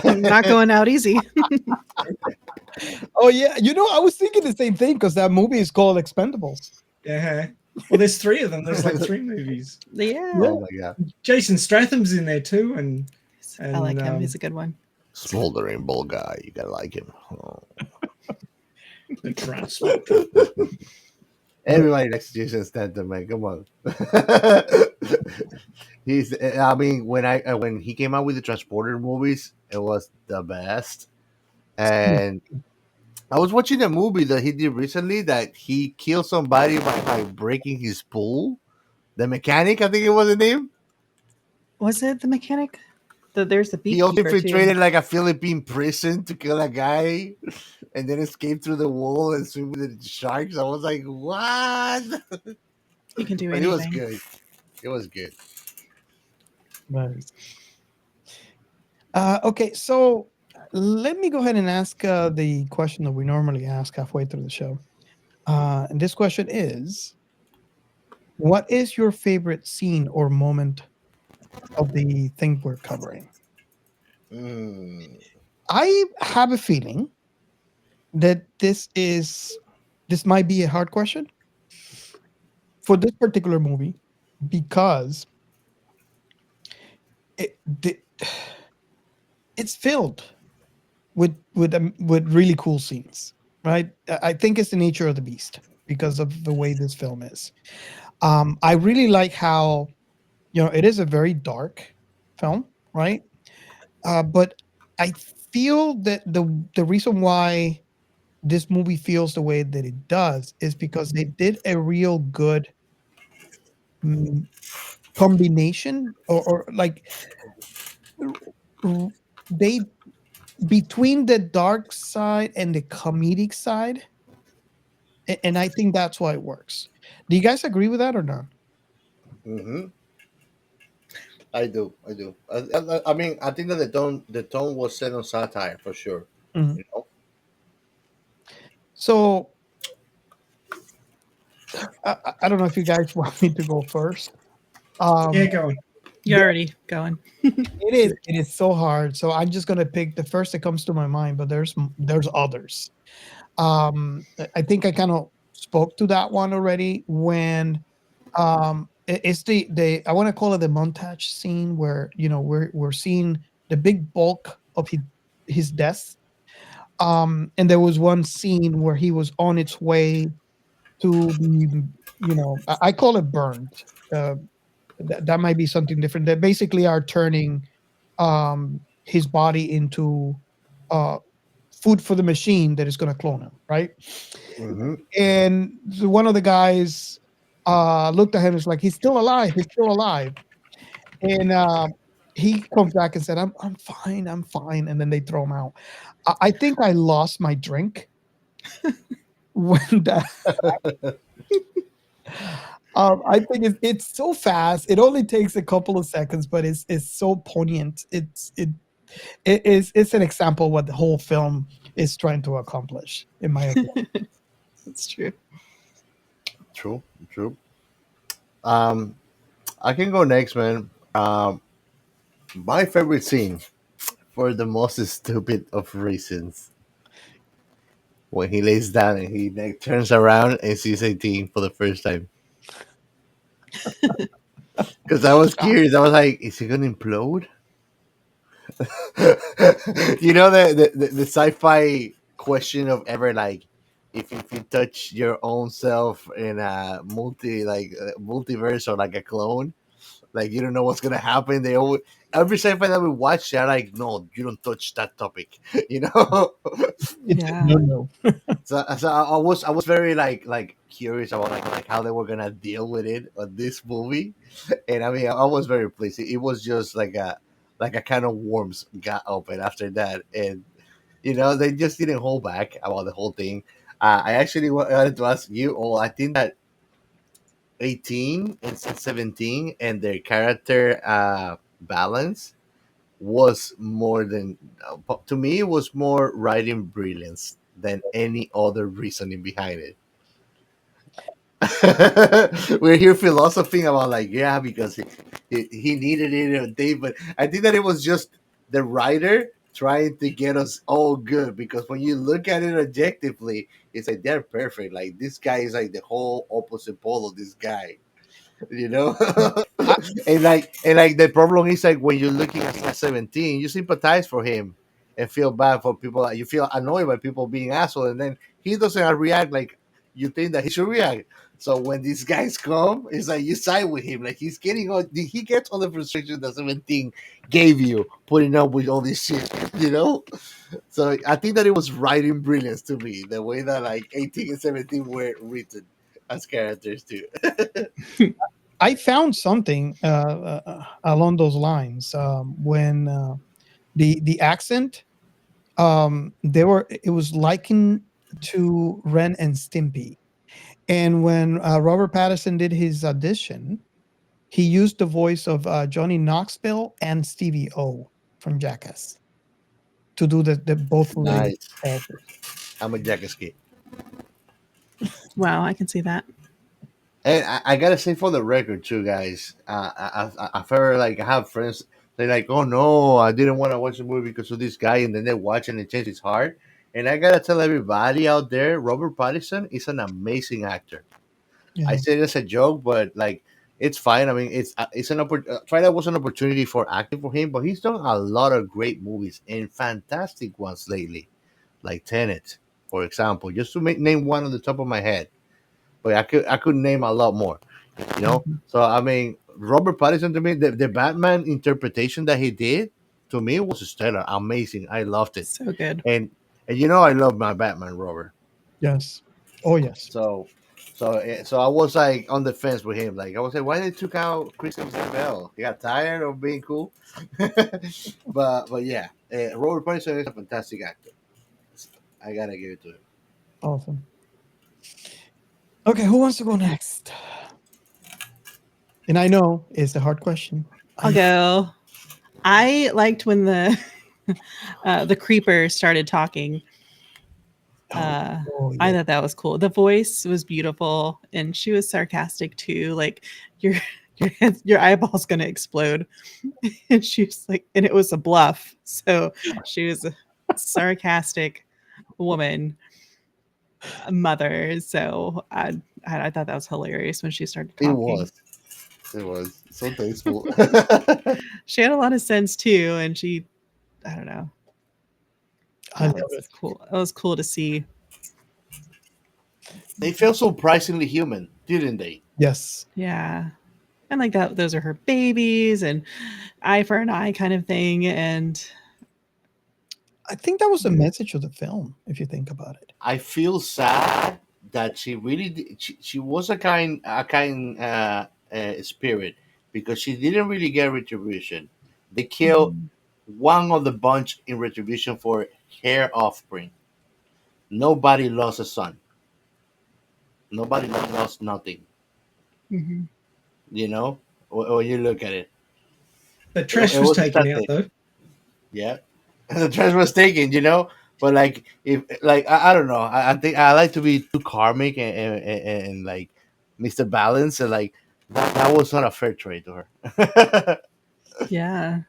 Speaker 4: Not going out easy.
Speaker 2: Oh yeah, I was thinking the same thing because that movie is called Expendables.
Speaker 1: Yeah. Well, there's 3 of them. There's like 3 movies.
Speaker 4: Yeah.
Speaker 3: Oh my god.
Speaker 1: Jason Statham's in there too, and
Speaker 4: I like him. He's a good one.
Speaker 3: Smoldering bull guy. You gotta like him. Oh.
Speaker 1: the transporter.
Speaker 3: Everybody likes Jason Statham, man. Come on. He's. I mean, when he came out with the Transporter movies, it was the best. And I was watching a movie that he did recently that he killed somebody by breaking his pool. The mechanic, I think it was the name.
Speaker 4: Was it the mechanic? There's the
Speaker 3: He also
Speaker 4: beekeeper
Speaker 3: infiltrated
Speaker 4: too.
Speaker 3: like a Philippine prison to kill a guy, and then escaped through the wall and swim with the sharks. I was like, what?
Speaker 4: You can do
Speaker 3: But
Speaker 4: anything.
Speaker 3: it was good. It was good.
Speaker 2: Nice. Okay, so let me go ahead and ask the question that we normally ask halfway through the show. And this question is, what is your favorite scene or moment of the thing we're covering? I have a feeling that this might be a hard question for this particular movie because it's filled with really cool scenes, right? I think it's the nature of the beast because of the way this film is. I really like how it is a very dark film, right? But I feel that the reason why this movie feels the way that it does is because they did a real good mm, combination, or like r- they between the dark side and the comedic side, and I think that's why it works. Do you guys agree with that or not?
Speaker 3: Hmm. I do. I do. I mean, I think that the tone was set on satire for sure.
Speaker 2: Mhm.
Speaker 3: You know.
Speaker 2: So I don't know if you guys want me to go first.
Speaker 1: Yeah,
Speaker 2: Um,
Speaker 1: go on.
Speaker 4: You're already going.
Speaker 2: it is so hard. So I'm just gonna pick the first that comes to my mind, but there's others. I think I kind of spoke to that one already when it's the I want to call it the montage scene where we're seeing the big bulk of his death. And there was one scene where he was on its way to be, I call it burned. Uh, that might be something different. They basically are turning his body into uh, food for the machine that is going to clone him, right?
Speaker 3: Hmm.
Speaker 2: And one of the guys looked at him and was like, "He's still alive. He's still alive." And he comes back and said, "I'm fine. I'm fine." And then they throw him out. I think I lost my drink when that. I think it's so fast. It only takes a couple of seconds, but it's so poignant. It's an example of what the whole film is trying to accomplish, in my opinion.
Speaker 4: That's true.
Speaker 3: True. True. Um, I can go next, man. My favorite scene for the most stupid of reasons when he lays down and he like turns around and sees 18 for the first time. Because I was curious. I was like, is he gonna implode? You know the sci-fi question of ever, like, if you touch your own self in a multiverse or like a clone, like you don't know what's gonna happen. They always every sci-fi that we watch, they're like, no, you don't touch that topic, you know.
Speaker 2: It's
Speaker 4: Yeah.
Speaker 2: no.
Speaker 3: So I was very like curious about like how they were gonna deal with it on this movie, and I mean I was very pleased. It was just like a kind of worms got open after that, and they just didn't hold back about the whole thing. I actually wanted to ask you all. I think that 18 and 17 and their character balance was more than to me it was more writing brilliance than any other reasoning behind it. We're here philosophing about like, yeah, because he needed it in a day, but I think that it was just the writer trying to get us all good, because when you look at it objectively, it's like they're perfect. Like this guy is like the whole opposite pole of this guy, you know.
Speaker 2: I,
Speaker 3: and like the problem is like when you're looking at 17, you sympathize for him and feel bad for people. You feel annoyed by people being asshole, and then he doesn't react like you think that he should react. So when these guys come, it's like you side with him. Like he gets all the frustration that 17 gave you putting up with all this shit, you know. So I think that it was writing brilliance to me, the way that like 18 and 17 were written as characters too.
Speaker 2: I found something along those lines when the accent it was likened to Ren and Stimpy, and when Robert Pattinson did his audition, he used the voice of Johnny Knoxville and Stevie O from Jackass to do the both related
Speaker 3: Nice.
Speaker 2: characters.
Speaker 3: I'm a jackass kid.
Speaker 4: Wow, I can see that.
Speaker 3: And I gotta say for the record too, guys. I've heard like I have friends. They're like, "Oh no, I didn't want to watch the movie because of this guy," and then they watch and it changes his heart. And I gotta tell everybody out there, Robert Pattinson is an amazing actor. I
Speaker 2: Yeah.
Speaker 3: say it as a joke, but like it's fine. I mean, it's an Twilight was an opportunity for acting for him, but he's done a lot of great movies and fantastic ones lately, like Tenet, for example, just to name one on the top of my head. But I could name a lot more, you know.
Speaker 2: Mhm.
Speaker 3: So I mean, Robert Pattinson to me, the Batman interpretation that he did to me was stellar, amazing. I loved it,
Speaker 4: So good.
Speaker 3: and I love my Batman, Robert.
Speaker 2: Yes. Oh yes.
Speaker 3: So So I was like on the fence with him. Like I was like, why they took out Christian Bell? He got tired of being cool. but yeah, Robert Pattinson is a fantastic actor. I gotta give it to him.
Speaker 2: Awesome. Okay, who wants to go next? And I know it's a hard question.
Speaker 4: I'll go. I liked when the creeper started talking. I thought that was cool. The voice was beautiful, and she was sarcastic too. Like your eyeball's gonna explode, and she was like, and it was a bluff. So she was a sarcastic woman, mother. So I thought that was hilarious when she started talking.
Speaker 3: It was so tasteful.
Speaker 4: She had a lot of sense too, and I don't know.
Speaker 2: I love
Speaker 4: it. Cool. It was cool to see.
Speaker 3: They felt surprisingly human, didn't they?
Speaker 2: Yes.
Speaker 4: Yeah. And like that, those are her babies, and eye for an eye kind of thing. And
Speaker 2: I think that was the message of the film, if you think about it.
Speaker 3: I feel sad that she really she was a kind spirit, because she didn't really get retribution. They killed one of the bunch in retribution for her offspring. Nobody lost a son. Nobody lost nothing.
Speaker 4: Mm-hmm.
Speaker 3: You know, when you look at it,
Speaker 1: the trash was taken out though.
Speaker 3: Yeah, the trash was taken. You know, but like if like I don't know. I think I like to be too karmic and like Mr. Balance, and like that was not a fair trade to her.
Speaker 4: Yeah.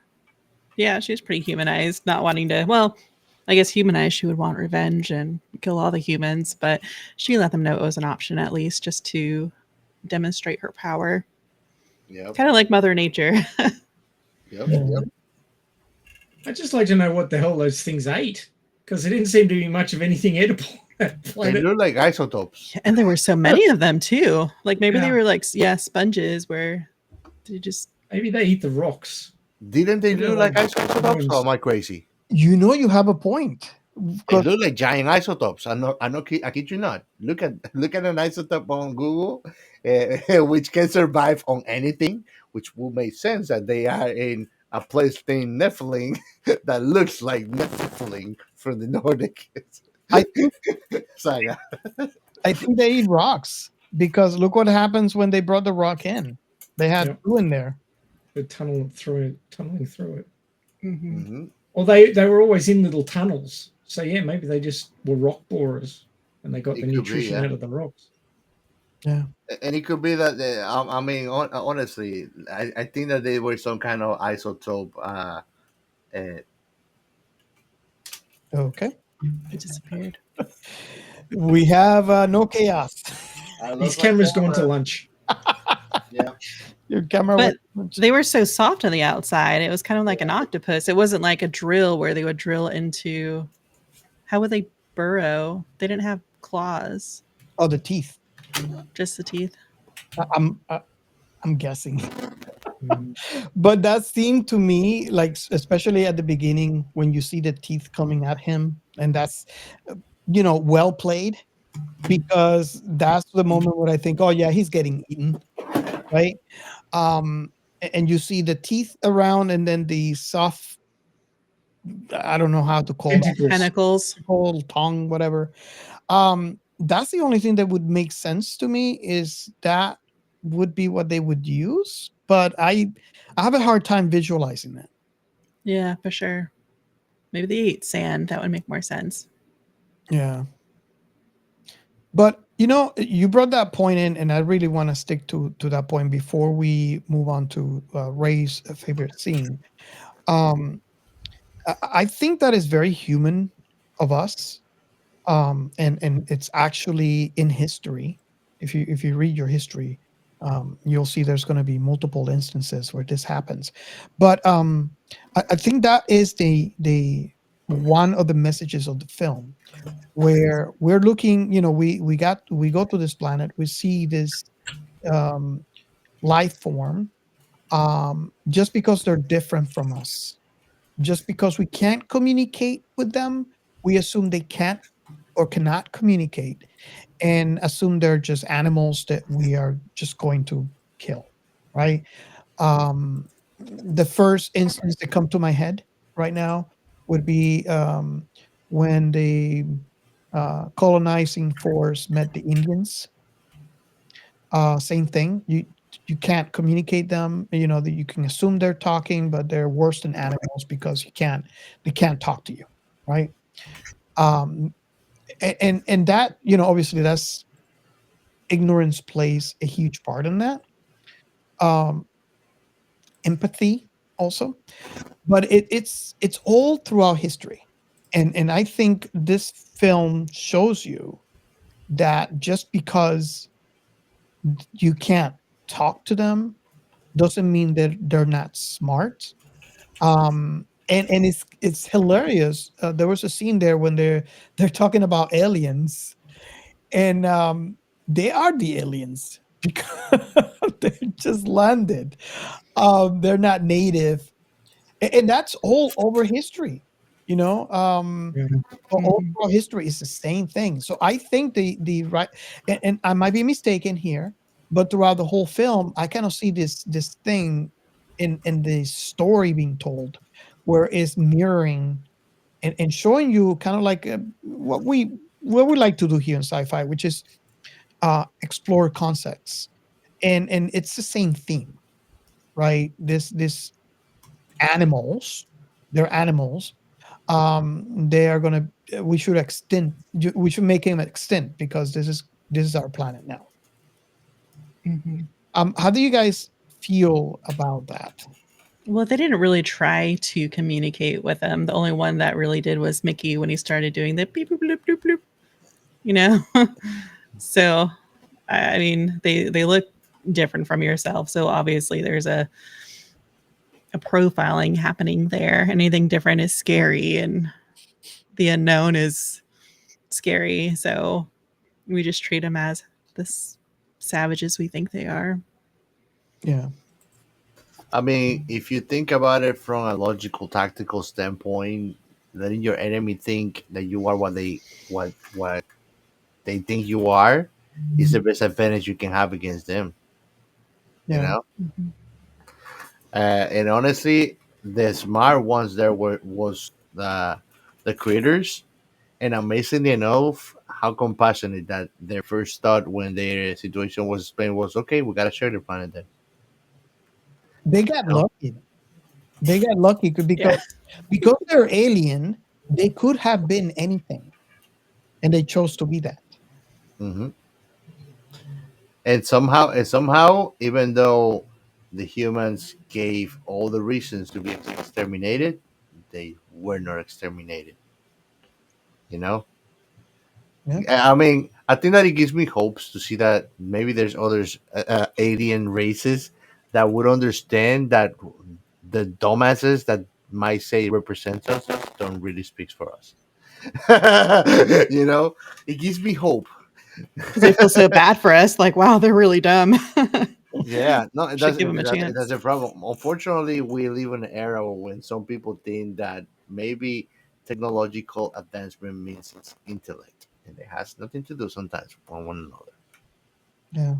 Speaker 4: Yeah, she was pretty humanized, not wanting to, well, I guess humanized, she would want revenge and kill all the humans, but she let them know it was an option, at least, just to demonstrate her power.
Speaker 3: Yeah.
Speaker 4: Kind of like Mother Nature.
Speaker 3: Yep.
Speaker 1: I'd just like to know what the hell those things ate, because there didn't seem to be much of anything edible.
Speaker 3: They look like isotopes.
Speaker 4: And there were so many of them, too. Like, maybe they were like, sponges where they just...
Speaker 1: Maybe they eat the rocks.
Speaker 3: Didn't they look like isotopes? Or am I crazy?
Speaker 2: You know, you have a point.
Speaker 3: They look like giant isotopes. I kid you not. Look at an isotope on Google, which can survive on anything, which will make sense that they are in a place named Nephilim that looks like Nephilim from the Nordic saga.
Speaker 2: I think they eat rocks, because look what happens when they brought the rock in. They had two in there.
Speaker 1: They're tunneling through it.
Speaker 4: Mm-hmm.
Speaker 3: Mm-hmm.
Speaker 1: Well, they were always in little tunnels. So yeah, maybe they just were rock borers and they got the nutrition out of the rocks.
Speaker 2: Yeah,
Speaker 3: and it could be that I mean, honestly, I think that they were some kind of isotope.
Speaker 2: Okay.
Speaker 4: It disappeared.
Speaker 2: We have no chaos.
Speaker 1: His camera's gone to lunch.
Speaker 3: Yeah.
Speaker 2: Your camera.
Speaker 4: But they were so soft on the outside. It was kind of like an octopus. It wasn't like a drill where they would drill into. How would they burrow? They didn't have claws.
Speaker 2: Oh, the teeth.
Speaker 4: Just the teeth.
Speaker 2: I'm guessing. But that seemed to me like, especially at the beginning when you see the teeth coming at him, and that's well played, because that's the moment where I think, oh yeah, he's getting eaten, right? And you see the teeth around, and then the soft, I don't know how to call it,
Speaker 4: tentacles,
Speaker 2: whole tongue, whatever. That's the only thing that would make sense to me, is that would be what they would use, but I have a hard time visualizing that.
Speaker 4: Yeah, for sure. Maybe they eat sand. That would make more sense.
Speaker 2: Yeah. But you brought that point in, and I really want to stick to that point before we move on to Ray's favorite scene. I think that is very human of us, and it's actually in history. If you read your history, you'll see there's going to be multiple instances where this happens. But I think that is the one of the messages of the film, where we're looking. We go to this planet, we see this life form, just because they're different from us, just because we can't communicate with them, we assume they can't or cannot communicate. and assume they're just animals that we are just going to kill, right? The first instance that come to my head right now would be when the colonizing force met the Indians. Same thing. You can't communicate them. You know that you can assume they're talking, but they're worse than animals because they can't talk to you, right? Um, and that, you know, obviously that's ignorance plays a huge part in that. Um, Empathy also, but it's all throughout history, and I think this film shows you that just because you can't talk to them doesn't mean that they're not smart. And it's hilarious. There was a scene there when they're talking about aliens, and they are the aliens because they just landed. They're not native, and that's all over history. You know,
Speaker 1: Yeah.
Speaker 2: all throughout history is the same thing. So I think the right, and I might be mistaken here, but throughout the whole film, I kind of see this thing in the story being told, where it's mirroring and showing you kind of like what we like to do here in sci-fi, which is explore concepts, and it's the same theme, right? This animals, they're animals. They are gonna. We should extend. We should make him extinct because this is our planet now.
Speaker 4: Mhm.
Speaker 2: How do you guys feel about that?
Speaker 4: Well, they didn't really try to communicate with them. The only one that really did was Mickey when he started doing the beep boop bloop bloop bloop. You know, so I mean, they look different from yourself. So obviously, there's a profiling happening there. Anything different is scary, and the unknown is scary. So we just treat them as the savages we think they are.
Speaker 2: Yeah,
Speaker 3: I mean, if you think about it from a logical, tactical standpoint, letting your enemy think that you are what they think you are is the best advantage you can have against them. You
Speaker 2: yeah.
Speaker 3: know,
Speaker 4: Mhm.
Speaker 3: and honestly, the smart ones there was the creators, and amazingly enough, how compassionate that their first thought when their situation was explained was, okay, we gotta share the planet then.
Speaker 2: They got
Speaker 3: You know?
Speaker 2: lucky. They got lucky
Speaker 4: Yeah.
Speaker 2: because they're alien. They could have been anything, and they chose to be that.
Speaker 3: Hmm. And somehow, even though the humans gave all the reasons to be exterminated, they were not exterminated. You know,
Speaker 2: Yeah,
Speaker 3: I mean, I think that it gives me hopes to see that maybe there's others alien races that would understand that the dumbasses that might say represent us don't really speak for us. You know, it gives me hope.
Speaker 4: Because they feel so bad for us. Like, wow, they're really dumb.
Speaker 3: Yeah, no, it
Speaker 4: Should
Speaker 3: doesn't.
Speaker 4: give them a
Speaker 3: That's
Speaker 4: chance.
Speaker 3: a problem. Unfortunately, we live in an era when some people think that maybe technological advancement means it's intellect, and it has nothing to do sometimes with one another.
Speaker 2: yeah.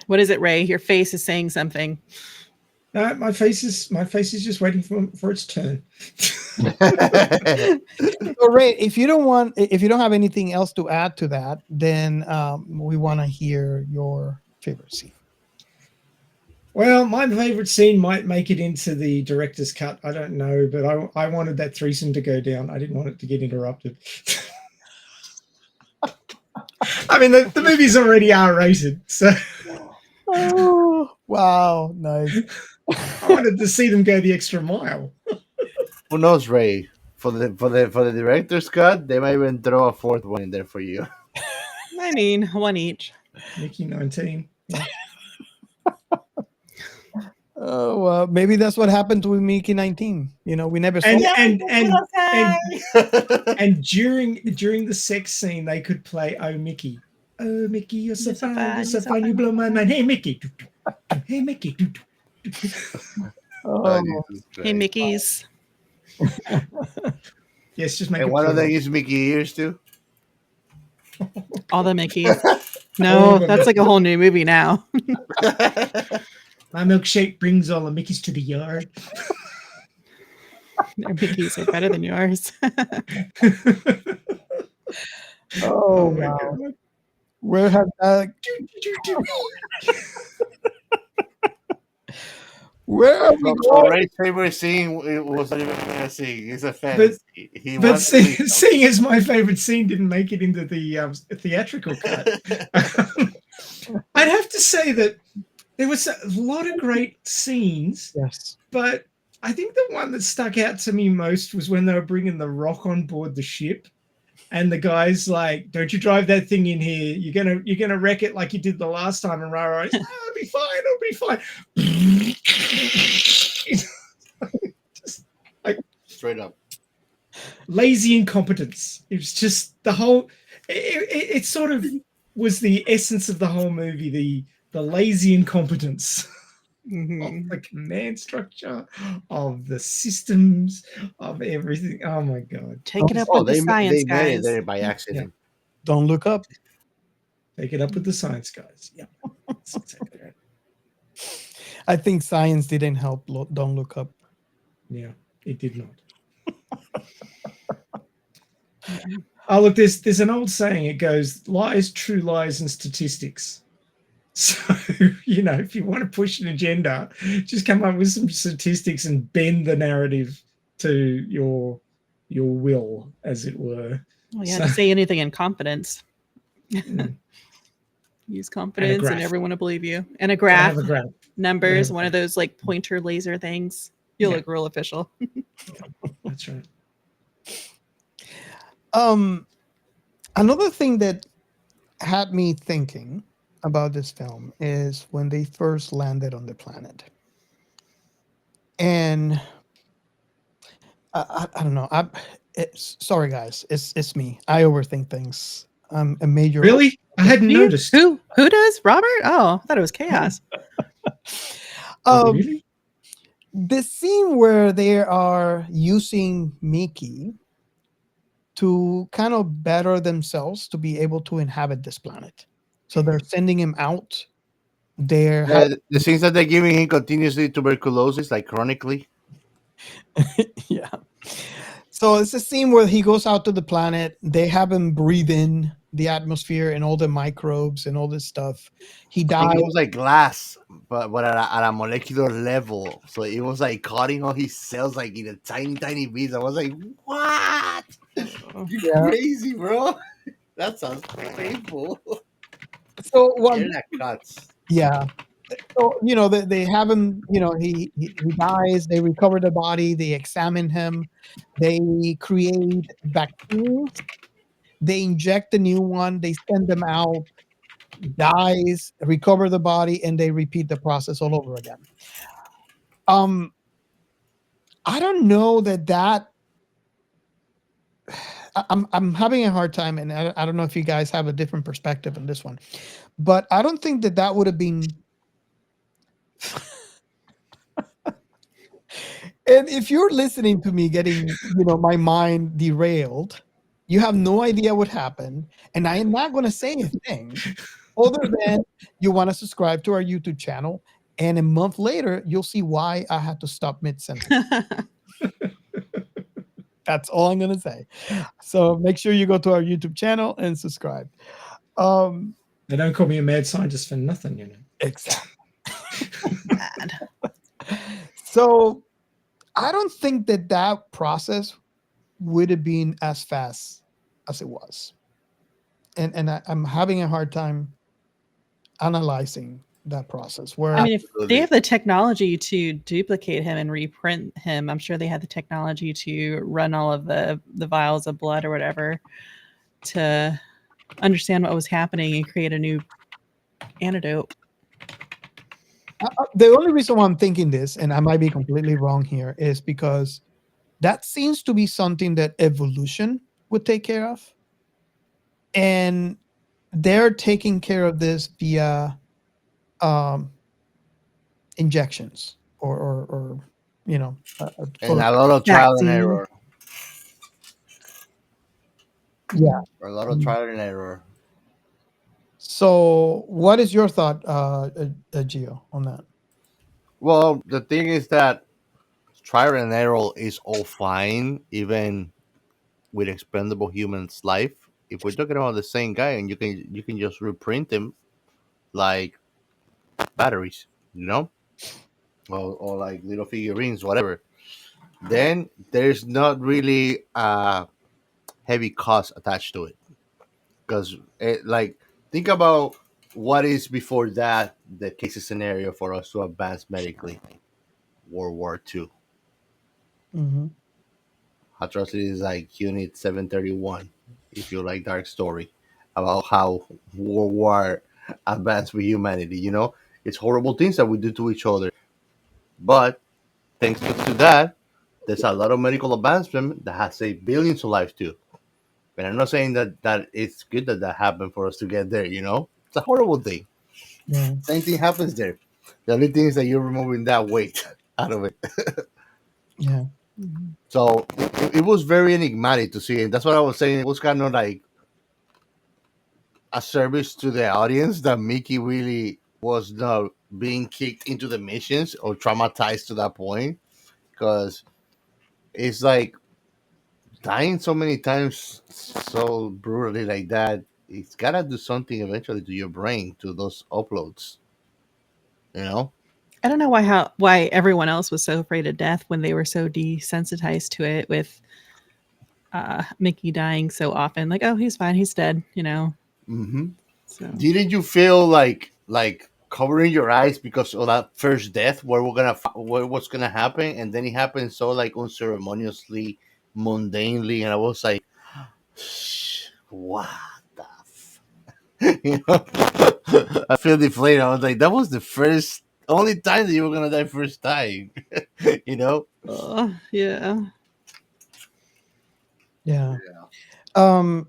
Speaker 4: What is it, Ray? Your face is saying something.
Speaker 1: No, my face is just waiting for its turn.
Speaker 2: So Ray, if you don't have anything else to add to that, then we want to hear your favorite scene.
Speaker 1: Well, my favorite scene might make it into the director's cut. I don't know, but I wanted that threesome to go down. I didn't want it to get interrupted. I mean, the movie's already R-rated, so
Speaker 2: Oh, wow, nice.
Speaker 1: I wanted to see them go the extra mile.
Speaker 3: Who knows, Ray? For the director's cut, they might even throw a fourth one in there for you.
Speaker 4: I mean, one each.
Speaker 1: Nikky 19. Yeah.
Speaker 2: Oh, well, maybe that's what happened to Mickey 19. You know, we never saw.
Speaker 1: And during the sex scene, they could play "Oh Mickey, oh Mickey, you're so fine, you're so fine, you blow my mind. Hey Mickey, hey Mickey."
Speaker 3: Oh,
Speaker 2: Oh,
Speaker 3: Jesus
Speaker 4: Hey,
Speaker 3: Christ.
Speaker 4: Mickey's.
Speaker 1: Yes, just make
Speaker 3: And
Speaker 1: it
Speaker 3: one of them
Speaker 1: plural.
Speaker 3: is Mickey Ears too.
Speaker 4: All the Mickeys. No, that's like a whole new movie now.
Speaker 1: My milkshake brings all the Mickeys to the yard.
Speaker 4: Their Mickeys are better than yours.
Speaker 2: Oh,
Speaker 1: my
Speaker 2: wow.
Speaker 1: God.
Speaker 2: Where have where are we
Speaker 3: So
Speaker 2: going?
Speaker 3: Ray's favorite scene it was not even a scene. It's a fantasy. He
Speaker 1: But
Speaker 3: wants to see
Speaker 1: seeing as my favorite scene didn't make it into the theatrical cut, I'd have to say that there was a lot of great scenes,
Speaker 2: Yes.
Speaker 1: but I think the one that stuck out to me most was when they were bringing the rock on board the ship, and the guy's like, "Don't you drive that thing in here? You're gonna wreck it like you did the last time." And Rara's, "It'll be fine. It'll be fine." Just like
Speaker 3: straight up.
Speaker 1: lazy incompetence. It was just the whole. It sort of was the essence of the whole movie. The lazy incompetence. Of the command structure, of the systems, of everything. Oh my God.
Speaker 4: Take it up with the science,
Speaker 3: they made
Speaker 4: guys.
Speaker 3: it there by accident.
Speaker 2: Don't look up.
Speaker 1: Take it up with the science guys. Yeah. That's exactly right.
Speaker 2: I think science didn't help. Don't look up.
Speaker 1: Yeah, it did not. Oh, look, there's an old saying. It goes, lies, true lies, and statistics. So, if you want to push an agenda, just come up with some statistics and bend the narrative to your will, as it were.
Speaker 4: Well, you have to say anything in confidence.
Speaker 1: Mm.
Speaker 4: Use confidence and everyone will believe you. And a graph, numbers, one of those like pointer laser things. You'll look real official.
Speaker 1: That's right.
Speaker 2: Another thing that had me thinking about this film is when they first landed on the planet. And I don't know. Sorry, guys. It's me. I overthink things. I'm a major.
Speaker 1: Really? I hadn't noticed.
Speaker 4: Who does? Robert? Oh, I thought it was Chaos.
Speaker 1: Really?
Speaker 2: The scene where they are using Mickey to kind of better themselves to be able to inhabit this planet. So they're sending him out.
Speaker 3: The things that they're giving him continuously tuberculosis, like chronically.
Speaker 2: Yeah. So it's a scene where he goes out to the planet. They have him breathe in the atmosphere and all the microbes and all this stuff. He dies.
Speaker 3: It was like glass, but at a molecular level. So it was like cutting all his cells like in a tiny bits. I was like, what? You're crazy, bro. That sounds painful.
Speaker 2: So one
Speaker 3: cuts.
Speaker 2: Yeah. So, they have him, he dies, they recover the body, they examine him, they create vaccines, they inject a new one, they send them out, dies, recover the body, and they repeat the process all over again. I don't know that I'm having a hard time, and I don't know if you guys have a different perspective on this one, but I don't think that would have been. And if you're listening to me getting, my mind derailed, you have no idea what happened, and I am not going to say a thing other than you want to subscribe to our YouTube channel, and a month later, you'll see why I had to stop mid-sentence. That's all I'm going to say. So make sure you go to our YouTube channel and subscribe.
Speaker 1: They don't call me a mad scientist for nothing,
Speaker 2: Exactly. So I don't think that process would have been as fast as it was. And I'm having a hard time analyzing that process. Where
Speaker 4: if they have the technology to duplicate him and reprint him, I'm sure they had the technology to run all of the vials of blood or whatever to understand what was happening and create a new antidote.
Speaker 2: The only reason why I'm thinking this, and I might be completely wrong here, is because that seems to be something that evolution would take care of. And they're taking care of this via injections or
Speaker 3: and a lot of trial and error.
Speaker 2: Yeah.
Speaker 3: A lot of trial and error.
Speaker 2: So, what is your thought, Gio, on that?
Speaker 3: Well, the thing is that trial and error is all fine, even with expendable humans' life. If we're talking about the same guy, and you can just reprint them like batteries, or like little figurines, whatever. Then there's not really a heavy cost attached to it, because like think about what is before that the case scenario for us to advance medically. World War II.
Speaker 2: Mm-hmm.
Speaker 3: Atrocity is like Unit 731, if you like dark story about how World War advanced with humanity. It's horrible things that we do to each other. But thanks to that, there's a lot of medical advancement that has saved billions of lives too. And I'm not saying that it's good that happened for us to get there. It's a horrible thing.
Speaker 2: Yeah.
Speaker 3: Same thing happens there. The only thing is that you're removing that weight out of it.
Speaker 2: Yeah.
Speaker 3: So it was very enigmatic to see it. That's what I was saying. It was kind of like a service to the audience that Mickey really was not being kicked into the missions or traumatized to that point, because it's like dying so many times so brutally like that. It's gotta do something eventually to your brain, to those uploads. You know?
Speaker 4: I don't know why everyone else was so afraid of death when they were so desensitized to it with Mickey dying so often. Like, oh, he's fine, he's dead,
Speaker 3: Mm-hmm.
Speaker 4: So
Speaker 3: Didn't you feel like covering your eyes because of that first death, where what's gonna happen, and then it happened so like unceremoniously, mundanely, and I was like, what the I feel deflated. I was like, that was the only time that you were gonna die first time. you know?
Speaker 4: yeah.
Speaker 2: Yeah. Um,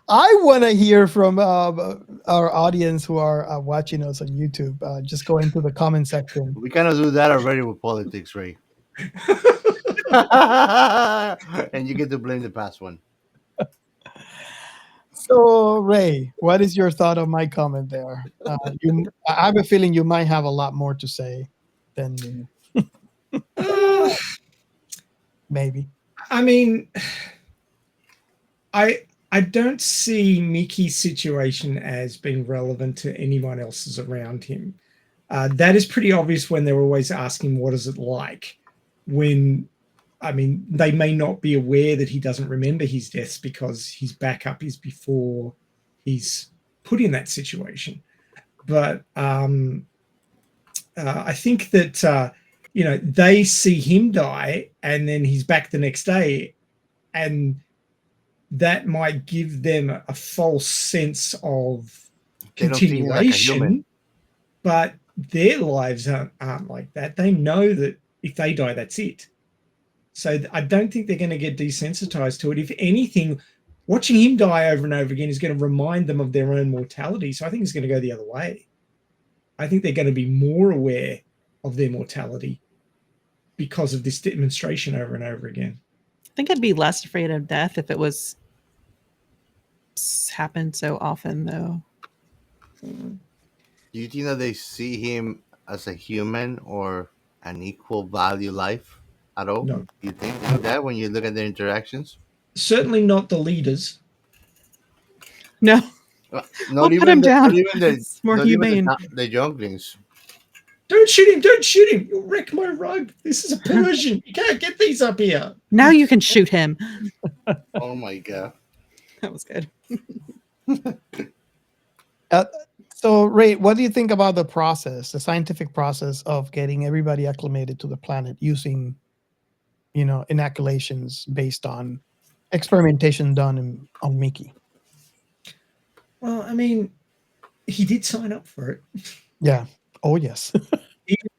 Speaker 2: I want to hear from our audience who are watching us on YouTube. Just go into the comment section.
Speaker 3: We kind of do that already with politics, Ray. And you get to blame the past one.
Speaker 2: So, Ray, what is your thought on my comment there? I have a feeling you might have a lot more to say than me. Maybe.
Speaker 1: I mean, I don't see Mickey's situation as being relevant to anyone else's around him. That is pretty obvious when they're always asking, what is it like? When, I mean, they may not be aware that he doesn't remember his deaths because his backup is before he's put in that situation. But I think that, they see him die and then he's back the next day, and that might give them a false sense of continuation, but their lives aren't like that. They know that if they die, that's it. So I don't think they're going to get desensitized to it. If anything, watching him die over and over again is going to remind them of their own mortality. So I think it's going to go the other way. I think they're going to be more aware of their mortality because of this demonstration over and over again.
Speaker 4: I think I'd be less afraid of death if it was happened so often, though.
Speaker 3: Do you think that they see him as a human or an equal value life at all?
Speaker 1: No.
Speaker 3: Do you think that when you look at their interactions?
Speaker 1: Certainly not the leaders.
Speaker 4: No.
Speaker 3: Not even the younglings.
Speaker 1: Don't shoot him! Don't shoot him! You'll wreck my rug. This is a Persian. You can't get these up here.
Speaker 4: Now you can shoot him.
Speaker 3: Oh my god.
Speaker 4: That was good.
Speaker 2: So, Ray, what do you think about the process, the scientific process of getting everybody acclimated to the planet using, inoculations based on experimentation done on Mickey?
Speaker 1: Well, I mean, he did sign up for it.
Speaker 2: Yeah. Oh, yes.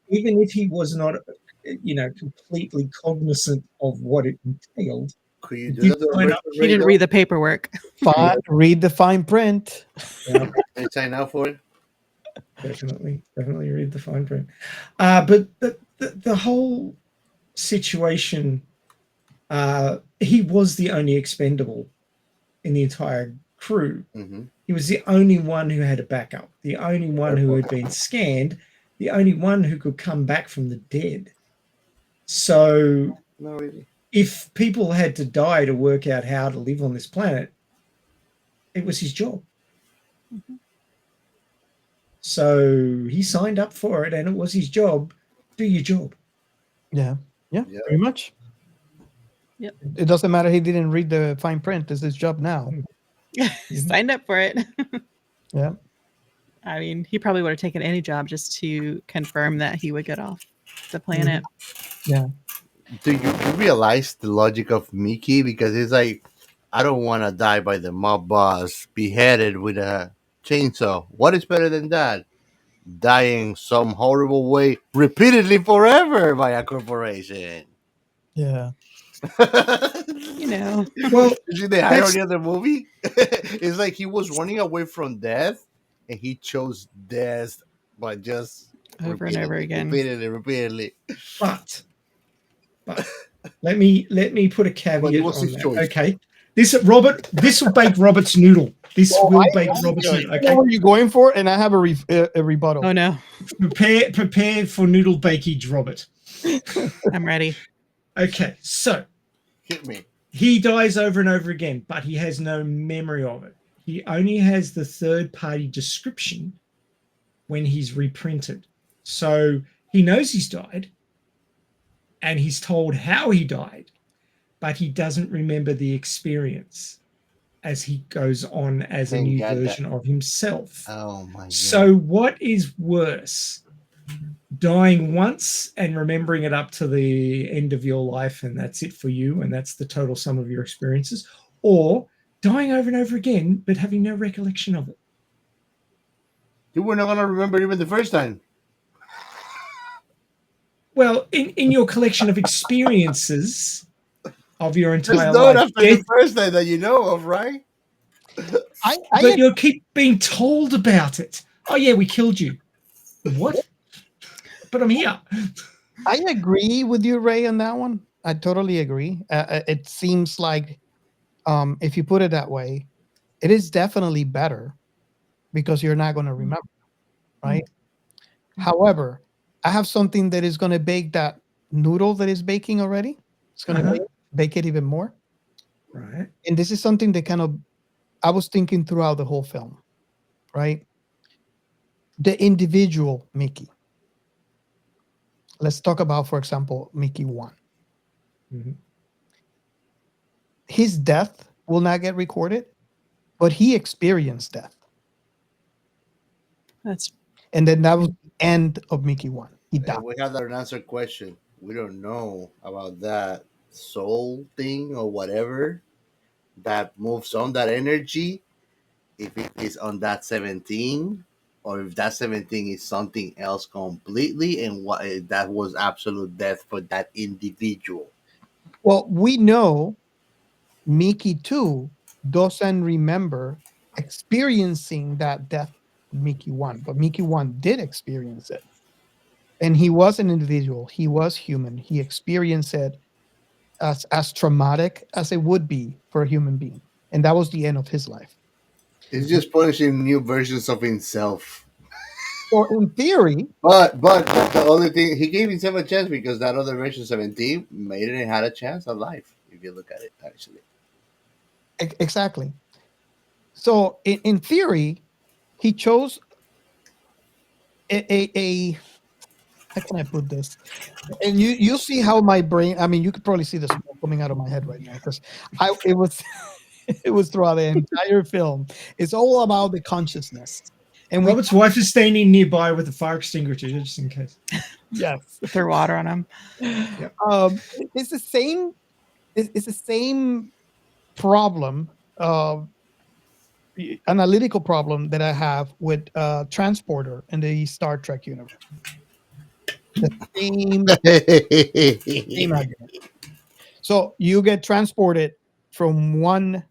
Speaker 1: even if he was not, completely cognizant of what it entailed.
Speaker 4: He didn't read the paperwork.
Speaker 2: Read the fine print.
Speaker 1: Yeah.
Speaker 3: And sign out for it.
Speaker 1: Definitely read the fine print. But the whole situation he was the only expendable in the entire crew.
Speaker 3: Mm-hmm.
Speaker 1: He was the only one who had a backup, the only one who had been scanned, the only one who could come back from the dead. So
Speaker 3: Not really.
Speaker 1: if people had to die to work out how to live on this planet, it was his job.
Speaker 4: Mhm.
Speaker 1: So he signed up for it, and it was his job. Do your job.
Speaker 2: Yeah,
Speaker 3: Yeah.
Speaker 2: pretty much.
Speaker 4: Yep.
Speaker 2: It doesn't matter. He didn't read the fine print. It's his job now.
Speaker 4: Signed up for it.
Speaker 2: Yeah.
Speaker 4: I mean, he probably would have taken any job just to confirm that he would get off the planet.
Speaker 2: Yeah.
Speaker 3: Do you realize the logic of Mickey? Because it's like, I don't want to die by the mob boss, beheaded with a chainsaw. What is better than that? Dying some horrible way, repeatedly forever by a corporation.
Speaker 2: Yeah.
Speaker 4: You know,
Speaker 1: Well,
Speaker 3: You see the irony of the movie? It's like he was running away from death, and he chose death, but just
Speaker 4: over and over again.
Speaker 3: repeatedly.
Speaker 1: but let me put a
Speaker 3: But it
Speaker 1: caveat
Speaker 3: was
Speaker 1: on
Speaker 3: his
Speaker 1: that.
Speaker 3: choice.
Speaker 1: Okay, this will bake Robert's noodle. This will bake Robert's noodle.
Speaker 2: I know
Speaker 1: Okay,
Speaker 2: what you're going for, and I have a rebuttal.
Speaker 4: Oh no,
Speaker 1: prepare for noodle bakage, Robert.
Speaker 4: I'm ready.
Speaker 1: Okay, so
Speaker 3: Hit me.
Speaker 1: he dies over and over again, but he has no memory of it. He only has the third-party description when he's reprinted. So he knows he's died, and he's told how he died, but he doesn't remember the experience as he goes on as a
Speaker 3: Thank
Speaker 1: new
Speaker 3: God
Speaker 1: version of himself.
Speaker 3: Oh my god.
Speaker 1: So what is worse? Dying once and remembering it up to the end of your life, and that's it for you, and that's the total sum of your experiences, or dying over and over again but having no recollection of it.
Speaker 3: You were not gonna remember even the first time.
Speaker 1: Well, in your collection of experiences of your
Speaker 3: Just
Speaker 1: entire
Speaker 3: not
Speaker 1: life,
Speaker 3: after the first time that you know of, right?
Speaker 1: but you'll keep being told about it. Oh yeah, we killed you. What? But I'm here.
Speaker 2: I agree with you, Ray, on that one. I totally agree. It seems like, if you put it that way, it is definitely better because you're not going to remember, right? However, I have something that is going to bake that noodle that is baking already. It's going to bake it even more.
Speaker 1: Right.
Speaker 2: And this is something that kind of I was thinking throughout the whole film, right? The individual Mickey. Let's talk about, for example, Mickey 1.
Speaker 1: Mm-hmm.
Speaker 2: His death will not get recorded, but he experienced death. And then that was the end of Mickey 1. He died.
Speaker 3: We have that unanswered question. We don't know about that soul thing or whatever that moves on that energy. If it is on that 17, or if that 17 is something else completely, and what that was absolute death for that individual.
Speaker 2: Well, we know Mickey 2 doesn't remember experiencing that death with Mickey 1, but Mickey 1 did experience it. And he was an individual. He was human. He experienced it as traumatic as it would be for a human being. And that was the end of his life.
Speaker 3: He's just punishing new versions of himself.
Speaker 2: So in theory,
Speaker 3: but the only thing, he gave himself a chance because that other version 17 made it and had a chance of life. If you look at it, actually.
Speaker 2: Exactly. So in theory, he chose a how can I put this? And you see how my brain. I mean, you could probably see the smoke coming out of my head right now because it was it was throughout the entire film. It's all about the consciousness. And
Speaker 1: Robert's wife is standing nearby with a fire extinguisher, just in case.
Speaker 2: Yes,
Speaker 4: throw water on him.
Speaker 1: Yep.
Speaker 2: It's the same. It's the same problem, analytical problem that I have with Transporter in the Star Trek universe. The same argument. So you get transported from one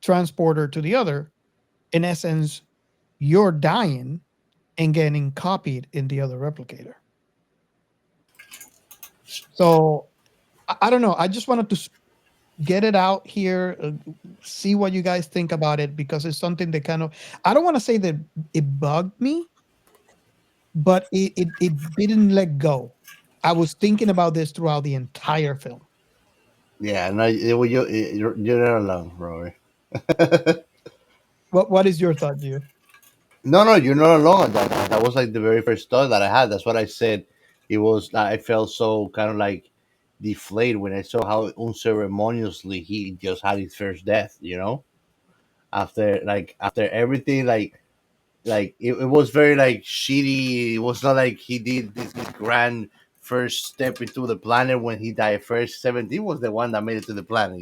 Speaker 2: transporter to the other. In essence, you're dying and getting copied in the other replicator. So I don't know. I just wanted to get it out here, see what you guys think about it, because it's something that kind of, I don't want to say that it bugged me, but it didn't let go. I was thinking about this throughout the entire film.
Speaker 3: Yeah, no, you're not alone, Rory.
Speaker 2: What is your thought, you?
Speaker 3: No, you're not alone. That was like the very first thought that I had. That's what I said. It was I felt so kind of like deflated when I saw how unceremoniously he just had his first death. After everything, it was very like shitty. It was not like he did this grand first step into the planet when he died first. 17 was the one that made it to the planet.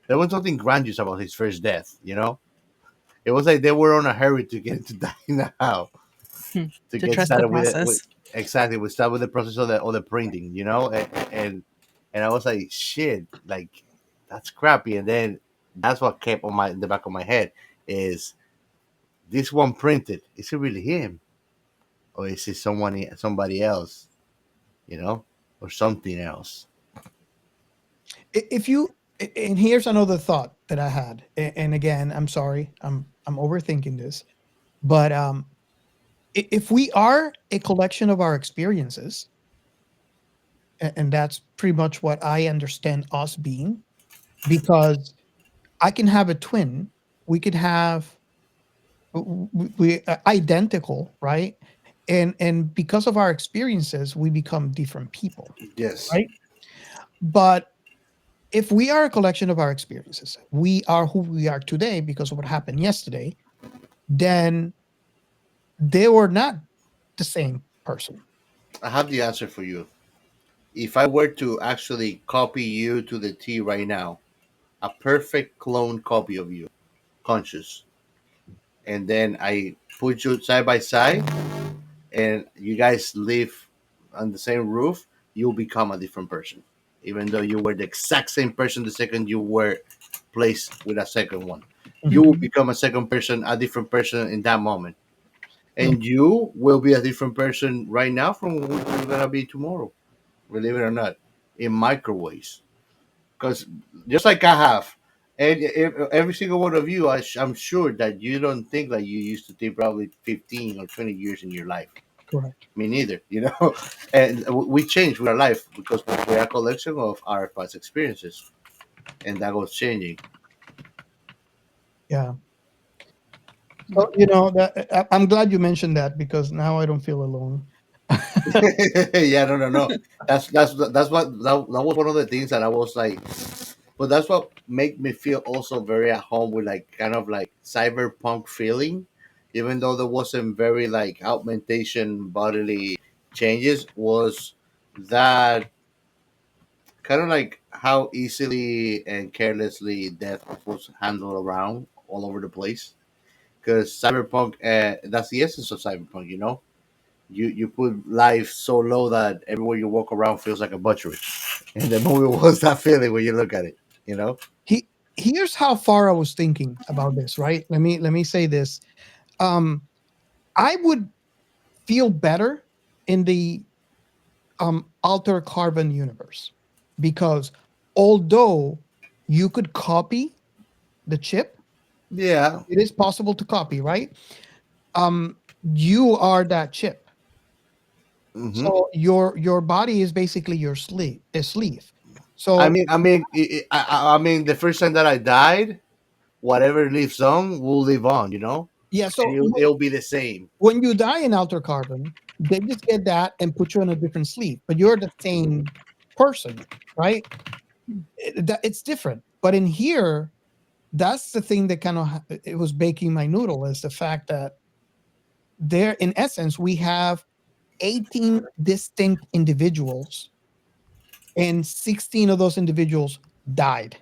Speaker 3: There was something grandiose about his first death. It was like they were on a hurry to get to die now, to
Speaker 4: To
Speaker 3: get
Speaker 4: trust the
Speaker 3: started with it.
Speaker 4: process.
Speaker 3: Exactly, we start with the process of the printing. And I was like, shit, like that's crappy. And then that's what kept on in the back of my head is this one printed. Is it really him, or is it somebody else? Or something else?
Speaker 2: If you, and here's another thought that I had, and again, I'm sorry, I'm overthinking this, but if we are a collection of our experiences, and that's pretty much what I understand us being, because I can have a twin, we could have we identical, right? And because of our experiences, we become different people,
Speaker 3: Yes.
Speaker 2: right? But if we are a collection of our experiences, we are who we are today because of what happened yesterday, then they were not the same person.
Speaker 3: I have the answer for you. If I were to actually copy you to the T right now, a perfect clone copy of you, conscious, and then I put you side by side, and you guys live on the same roof, you'll become a different person, even though you were the exact same person the second you were placed with a second one. You will become a second person, a different person in that moment, and you will be a different person right now from what you're gonna be tomorrow, believe it or not, in microwaves. Because just like I have, and every single one of you, I'm sure that you don't think like you used to think probably 15 or 20 years in your life.
Speaker 2: Correct.
Speaker 3: Me neither. And we change with our life because we're a collection of our past experiences, and that was changing.
Speaker 2: Yeah. So that I'm glad you mentioned that, because now I don't feel alone.
Speaker 3: Yeah, no. That was one of the things that I was like, but that's what made me feel also very at home with like kind of like cyberpunk feeling, even though there wasn't very like augmentation bodily changes, was that kind of like how easily and carelessly death was handled around all over the place. Because cyberpunk, that's the essence of cyberpunk. You put life so low that everywhere you walk around feels like a butchery. And the movie was that feeling when you look at it.
Speaker 2: Here's how far I was thinking about this, right? Let me say this. I would feel better in the alter carbon universe, because although you could copy the chip,
Speaker 3: Yeah.
Speaker 2: it is possible to copy, right? You are that chip.
Speaker 3: Hmm.
Speaker 2: So your body is basically your sleeve.
Speaker 3: I
Speaker 2: So
Speaker 3: mean, I mean, the first time that I died, whatever lives on will live on,
Speaker 2: yeah,
Speaker 3: and
Speaker 2: so
Speaker 3: it'll be the same.
Speaker 2: when you die in alter carbon, they just get that and put you on a different sleeve, but you're the same person, right? It's different. But in here, that's the thing that kind of it was baking my noodle, is the fact that there, in essence, we have 18 distinct individuals, and 16 of those individuals died.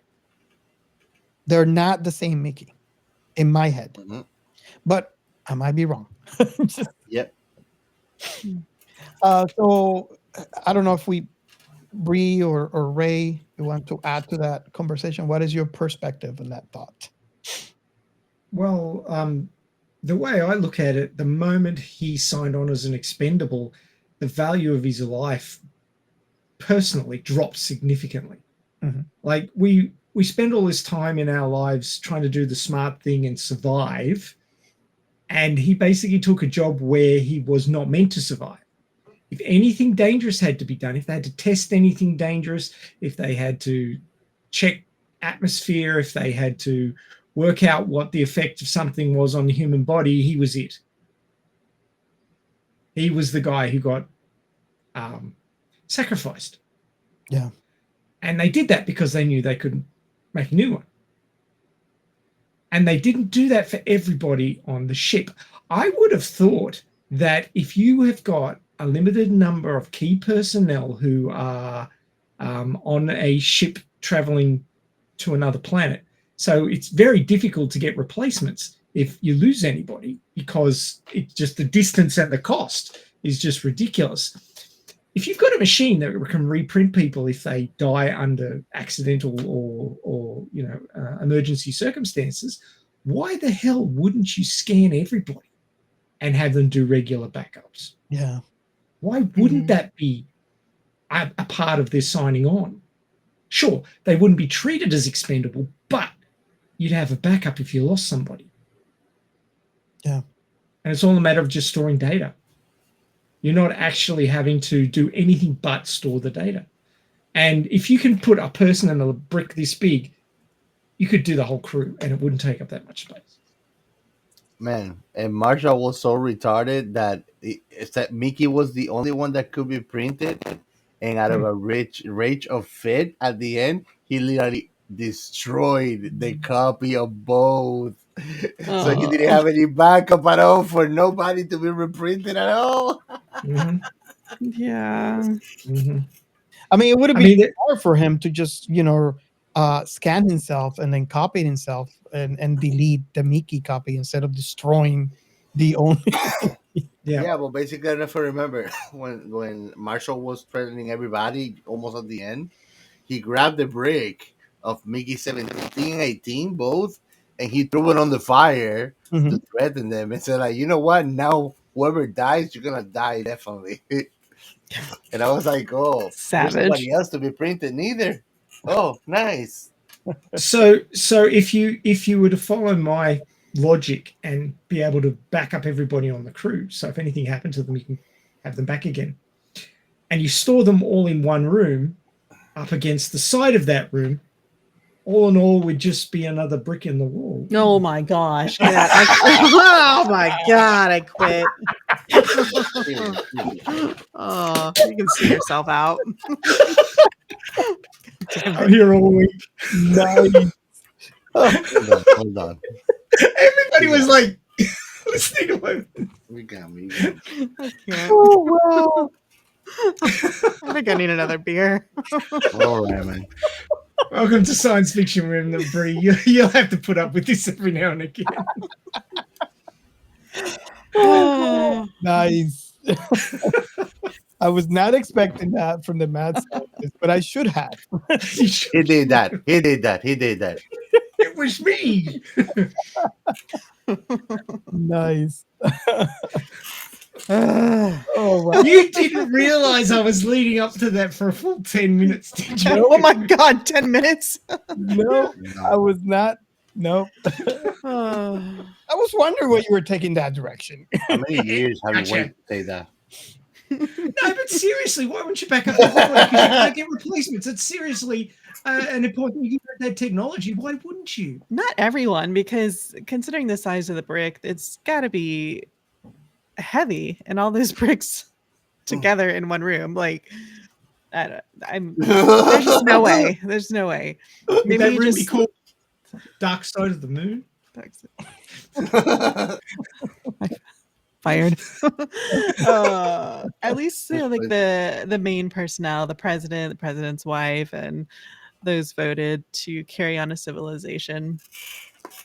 Speaker 2: They're not the same Mickey in my head,
Speaker 3: Hmm.
Speaker 2: but I might be wrong.
Speaker 3: Yep.
Speaker 2: So I don't know if Bree or Ray, you want to add to that conversation. What is your perspective on that thought?
Speaker 1: Well, the way I look at it, the moment he signed on as an expendable, the value of his life personally dropped significantly.
Speaker 2: Mhm.
Speaker 1: Like we spend all this time in our lives trying to do the smart thing and survive, and he basically took a job where he was not meant to survive. If anything dangerous had to be done, if they had to test anything dangerous, if they had to check atmosphere, if they had to work out what the effect of something was on the human body, he was it. He was the guy who got sacrificed.
Speaker 2: Yeah.
Speaker 1: And they did that because they knew they couldn't make a new one. And they didn't do that for everybody on the ship. I would have thought that if you have got a limited number of key personnel who are on a ship traveling to another planet, so it's very difficult to get replacements if you lose anybody, because it's just the distance and the cost is just ridiculous. If you've got a machine that can reprint people if they die under accidental or emergency circumstances, why the hell wouldn't you scan everybody and have them do regular backups?
Speaker 2: Yeah.
Speaker 1: Why wouldn't that be a part of their signing on? Sure, they wouldn't be treated as expendable, but you'd have a backup if you lost somebody.
Speaker 2: Yeah.
Speaker 1: And it's all a matter of just storing data. You're not actually having to do anything but store the data. And if you can put a person in a brick this big, you could do the whole crew and it wouldn't take up that much space.
Speaker 3: Man, and Marshall was so retarded that Mickey was the only one that could be printed, and out of a rage of fit at the end, he literally destroyed the copy of both. So he didn't have any backup at all for nobody to be reprinted at all.
Speaker 1: Mm-hmm.
Speaker 4: Yeah.
Speaker 1: Mm-hmm.
Speaker 2: I mean, it would have been hard for him to just, scan himself and then copy it himself and delete the Mickey copy instead of destroying the only.
Speaker 3: Yeah, but basically, I never remember when Marshall was threatening everybody almost at the end, he grabbed the brick of Mickey 17 and 18, both, and he threw it on the fire to threaten them and said, like, you know what? Now, whoever dies, you're going to die definitely. And I was like, oh,
Speaker 4: savage.
Speaker 3: There's nobody else to be printed neither. Oh, nice.
Speaker 1: So if you were to follow my logic and be able to back up everybody on the crew, so if anything happened to them, you can have them back again, and you store them all in one room up against the side of that room, all in all would just be another brick in the wall.
Speaker 4: Oh my gosh. Yeah, oh my God, I quit. Oh, you can see yourself out.
Speaker 1: I'm here all week.
Speaker 2: Nice.
Speaker 3: Hold on.
Speaker 1: Everybody was like listening to him.
Speaker 3: We got me.
Speaker 2: Oh, wow.
Speaker 4: I think I need another beer.
Speaker 3: All right, man.
Speaker 1: Welcome to Science Fiction Room, Bree. You'll have to put up with this every now and again.
Speaker 4: Oh,
Speaker 2: Nice. I was not expecting that from the mad scientist, but I should have.
Speaker 3: He did that.
Speaker 1: It was me.
Speaker 2: Nice. Oh, wow.
Speaker 1: You didn't realize I was leading up to that for a full 10 minutes, did you?
Speaker 4: oh my God, 10 minutes?
Speaker 2: No, I was not. No.
Speaker 4: Oh.
Speaker 2: I was wondering why you were taking that direction.
Speaker 3: How many years have
Speaker 1: Gotcha.
Speaker 3: you waited to say that?
Speaker 1: No, but seriously, why wouldn't you back up everybody? Because you can't get replacements. It's seriously an important you have that technology. Why wouldn't you?
Speaker 4: Not everyone, because considering the size of the brick, it's got to be heavy, and all those bricks together in one room. Like, there's just no way. There's no way.
Speaker 1: Maybe that
Speaker 4: you
Speaker 1: really
Speaker 4: just
Speaker 1: cool Dark Side of the Moon.
Speaker 4: Fired. At least like the main personnel, the president's wife, and those voted to carry on a civilization.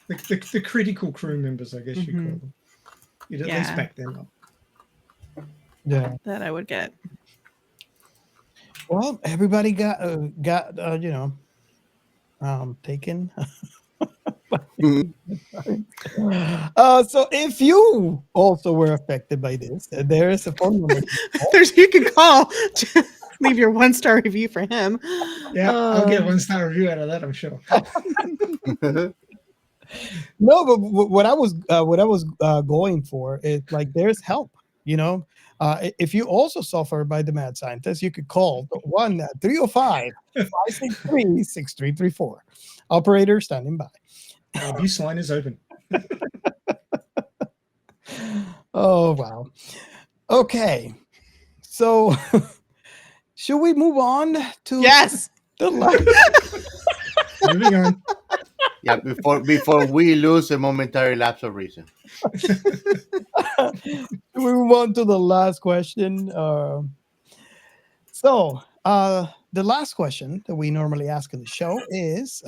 Speaker 1: The critical crew members, I guess you call them. You'd at least back them up.
Speaker 2: Yeah,
Speaker 4: that I would get.
Speaker 2: Well, everybody got taken. So if you also were affected by this, there is a phone number.
Speaker 4: You can call Leave your 1-star review for him.
Speaker 1: Yeah, I'll get a 1-star review out of that, I'm sure.
Speaker 2: No, but what I was going for is like there's help. If you also suffer by the mad scientist, you could call 1-305-563-6334. Operator standing by.
Speaker 1: Our abuse line is open.
Speaker 2: Oh wow. Okay, so should we move on to
Speaker 4: Yes.
Speaker 2: the last?
Speaker 1: Moving on.
Speaker 3: Yeah, before we lose a momentary lapse of reason.
Speaker 2: We move on to the last question. The last question that we normally ask in the show is,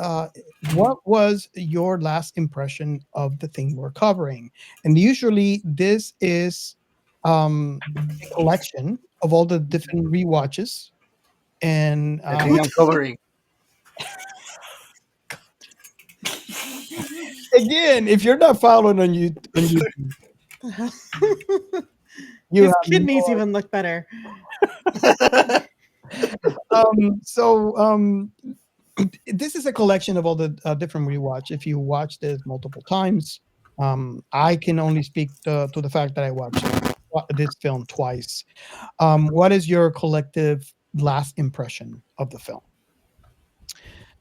Speaker 2: what was your last impression of the thing we're covering? And usually this is a collection of all the different rewatches. And
Speaker 3: I think I'm covering.
Speaker 2: again, if you're not following on YouTube, you
Speaker 4: His
Speaker 2: have
Speaker 4: kidneys
Speaker 2: no
Speaker 4: even look better.
Speaker 2: This is a collection of all the different rewatch. If you watch this multiple times, I can only speak to the fact that I watched this film twice. What is your collective last impression of the film?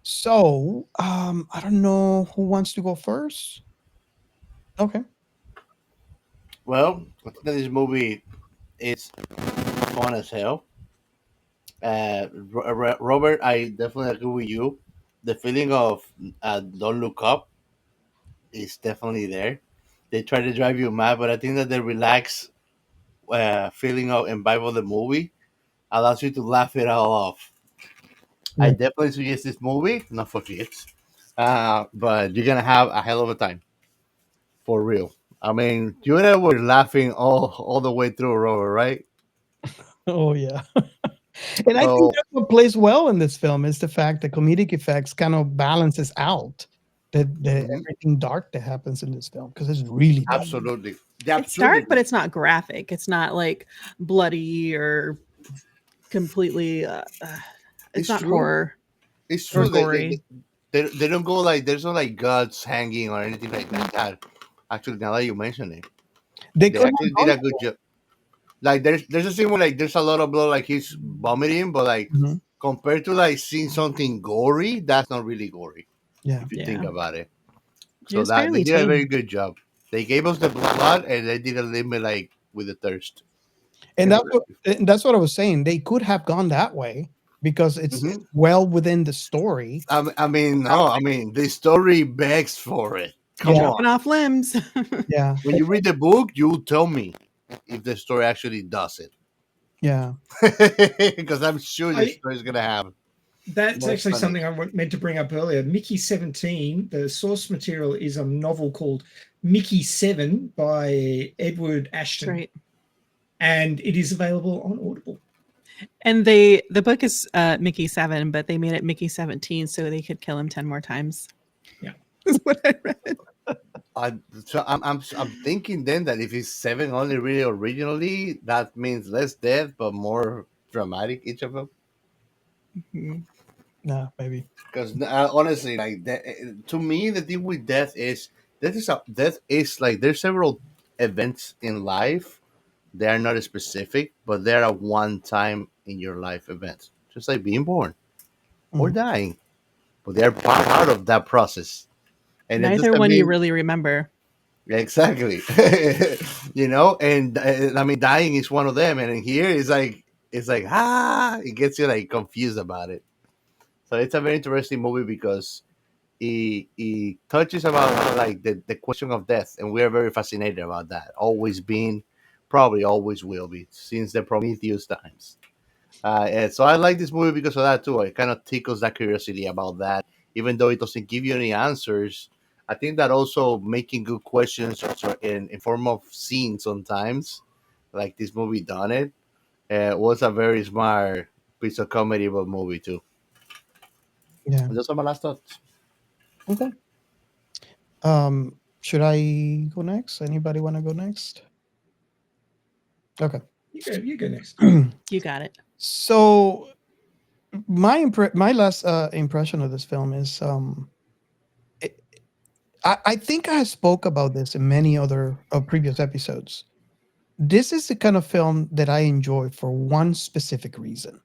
Speaker 2: So I don't know who wants to go first. Okay.
Speaker 3: Well, I think that this movie is fun as hell. Robert, I definitely agree with you. The feeling of don't look up is definitely there. They try to drive you mad, but I think that the relaxed feeling of and vibe of the movie allows you to laugh it all off. I definitely suggest this movie, not for kids, but you're gonna have a hell of a time, for real. I mean, you and I were laughing all the way through, Robert, right?
Speaker 2: Oh yeah. And I think
Speaker 3: So
Speaker 2: that's what plays well in this film is the fact that comedic effects kind of balances out the everything dark that happens in this film because it's really dark.
Speaker 3: absolutely,
Speaker 4: It's dark, but it's not graphic. It's not like bloody or completely. It's not
Speaker 3: true.
Speaker 4: horror.
Speaker 3: It's
Speaker 4: or
Speaker 3: true.
Speaker 4: gory.
Speaker 3: They don't go like there's no like guts hanging or anything like that. Actually, now that you mention it,
Speaker 2: They
Speaker 3: they
Speaker 2: could
Speaker 3: actually
Speaker 2: have
Speaker 3: did a
Speaker 2: gone
Speaker 3: good job. Like there's a scene where like there's a lot of blood, like he's vomiting, but like
Speaker 2: Mhm.
Speaker 3: compared to like seeing something gory, that's not really gory
Speaker 2: Yeah.
Speaker 3: if you think about it.
Speaker 4: It
Speaker 3: So
Speaker 4: was
Speaker 3: that they
Speaker 4: fairly
Speaker 3: did a very
Speaker 4: tame.
Speaker 3: good job. They gave us the blood and they did a little bit like with the thirst.
Speaker 2: And
Speaker 3: Yeah.
Speaker 2: that's what I was saying. They could have gone that way because it's
Speaker 3: Mhm.
Speaker 2: well within the story.
Speaker 3: I mean, no, I mean the story begs for it. Come
Speaker 2: Yeah.
Speaker 4: Chopping
Speaker 3: on.
Speaker 4: off limbs.
Speaker 2: Yeah.
Speaker 3: When you read the book, you tell me if the story actually does it.
Speaker 2: Yeah.
Speaker 3: Because I'm sure the story is gonna have.
Speaker 1: That's
Speaker 3: more
Speaker 1: actually
Speaker 3: funny.
Speaker 1: something I meant to bring up earlier. Mickey 17, the source material is a novel called Mickey 7 by Edward Ashton.
Speaker 4: That's right.
Speaker 1: And it is available on Audible.
Speaker 4: And the book is Mickey 7, but they made it Mickey 17 so they could kill him 10 more times.
Speaker 1: Yeah.
Speaker 4: Is what I read.
Speaker 3: I'm thinking then that if it's 7 only really originally, that means less death but more dramatic each of them.
Speaker 4: Mhm.
Speaker 2: No, maybe.
Speaker 3: Because honestly, like to me, the thing with death is like there's several events in life. They are not specific, but they're a one time in your life event, just like being born or dying. But they're part of that process, and it
Speaker 4: Neither
Speaker 3: doesn't
Speaker 4: one you
Speaker 3: mean
Speaker 4: really remember.
Speaker 3: exactly. And I mean, dying is one of them, and in here it's like it gets you like confused about it. So it's a very interesting movie because it touches about like the question of death, and we are very fascinated about that. Always been, probably always will be since the Prometheus times. And so I like this movie because of that too. It kind of tickles that curiosity about that, even though it doesn't give you any answers. I think that also making good questions in form of scenes sometimes, like this movie done it, was a very smart piece of comedy but movie too.
Speaker 2: Yeah.
Speaker 3: And those are my last thoughts.
Speaker 2: Okay. Should I go next? Anybody want to go next? Okay.
Speaker 1: You go next.
Speaker 4: You got it.
Speaker 2: So my last impression of this film is I think I spoke about this in many other previous episodes. This is the kind of film that I enjoy for one specific reason.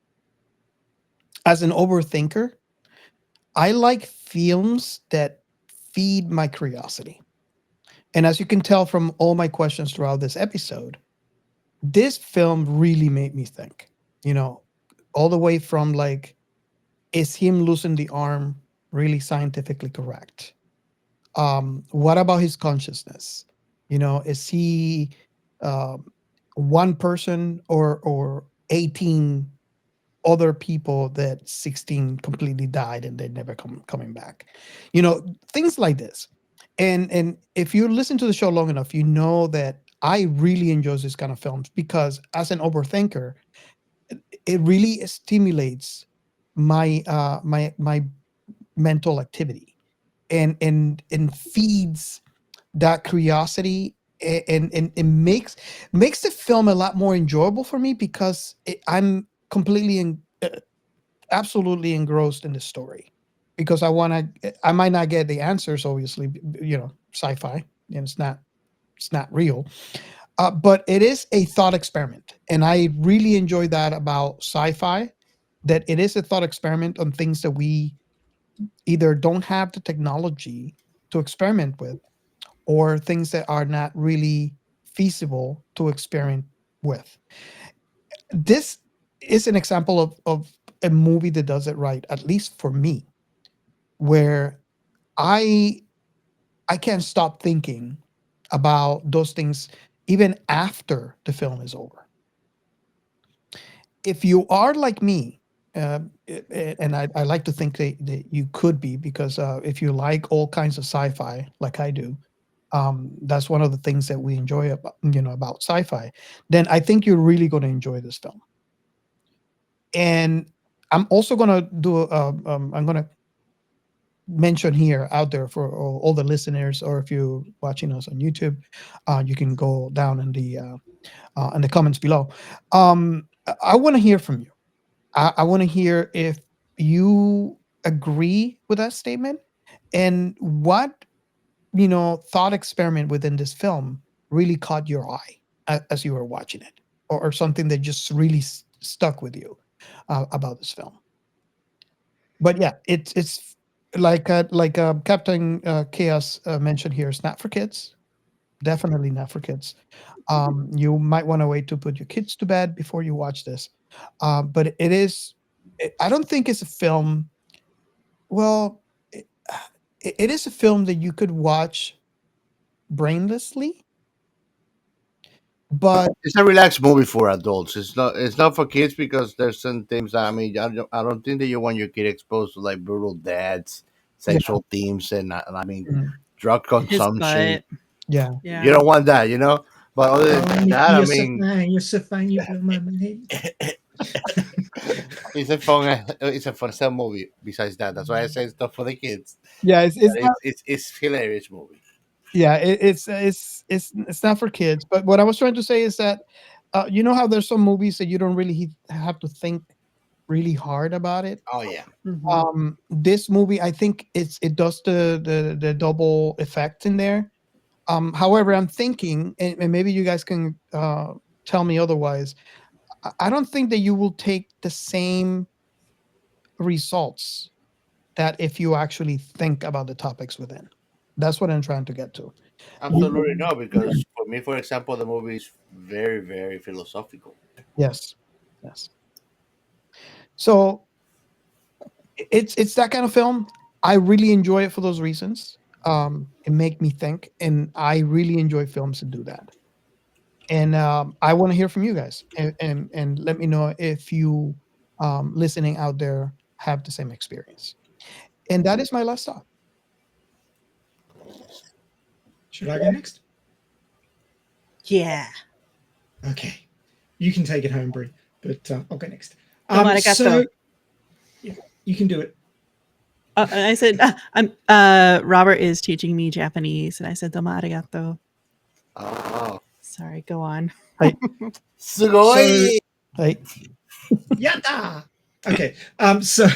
Speaker 2: As an overthinker, I like films that feed my curiosity. And as you can tell from all my questions throughout this episode, this film really made me think, all the way from like, is him losing the arm really scientifically correct? What about his consciousness? Is he one person or 18 other people that 16 completely died and they never coming back? Things like this. And if you listen to the show long enough, you know that I really enjoy this kind of films because as an overthinker, it really stimulates my my mental activity and feeds that curiosity and makes the film a lot more enjoyable for me because I'm completely absolutely engrossed in the story because I might not get the answers, obviously, sci-fi, and it's not real, but it is a thought experiment, and I really enjoy that about sci-fi, that it is a thought experiment on things that we either don't have the technology to experiment with or things that are not really feasible to experiment with. This is an example of a movie that does it right, at least for me, where I can't stop thinking about those things even after the film is over. If you are like me, and I like to think that you could be, because if you like all kinds of sci-fi like I do, that's one of the things that we enjoy about sci-fi, then I think you're really going to enjoy this film. And I'm also going to do I'm going to mention here out there for all the listeners, or if you're watching us on YouTube, you can go down in the comments below. I want to hear from you. I want to hear if you agree with that statement and what thought experiment within this film really caught your eye as you were watching it, or something that just really stuck with you about this film. But yeah, it's like Captain Chaos mentioned here. It's not for kids. Definitely not for kids. You might want to wait to put your kids to bed before you watch this. But it is. I don't think it's a film. Well, it is a film that you could watch brainlessly, but
Speaker 3: It's a relaxed movie for adults. It's not for kids because there's some things that, I mean, I don't think that you want your kid exposed to like brutal deaths, sexual themes, and I mean
Speaker 2: Mhm.
Speaker 3: drug
Speaker 4: His
Speaker 3: consumption.
Speaker 4: butt.
Speaker 2: yeah,
Speaker 4: Yeah.
Speaker 3: You don't want that, But other
Speaker 1: Oh,
Speaker 3: than
Speaker 1: Nikky,
Speaker 3: that, I
Speaker 1: you're so
Speaker 3: mean,
Speaker 1: fine. You're so fine. You blow my mind.
Speaker 3: it's a fun movie. Besides that, that's why I say it's not for the kids.
Speaker 2: yeah. It's
Speaker 3: But
Speaker 2: not.
Speaker 3: it's hilarious movie.
Speaker 2: Yeah, it's not for kids. But what I was trying to say is that you know how there's some movies that you don't really have to think really hard about it.
Speaker 3: Oh yeah.
Speaker 4: Mhm.
Speaker 2: This movie, I think it does the double effect in there. However, I'm thinking, and maybe you guys can tell me otherwise. I don't think that you will take the same results that if you actually think about the topics within. That's what I'm trying to get to.
Speaker 3: Absolutely no, because for me, for example, the movie is very, very philosophical.
Speaker 2: Yes, yes. So it's that kind of film. I really enjoy it for those reasons. It make me think, and I really enjoy films that do that. And I want to hear from you guys, and let me know if you listening out there have the same experience. And that is my last thought.
Speaker 1: Should I go next?
Speaker 4: Yeah.
Speaker 1: Okay. You can take it home, Brie, but I'll go next.
Speaker 4: Tomo arigato.
Speaker 1: So, yeah, you can do it.
Speaker 4: I said, Robert is teaching me Japanese, and I said, "Domo arigato."
Speaker 3: Oh,
Speaker 4: Sorry, go on.
Speaker 3: Sugoi!
Speaker 2: Hey,
Speaker 1: Yada. Okay. So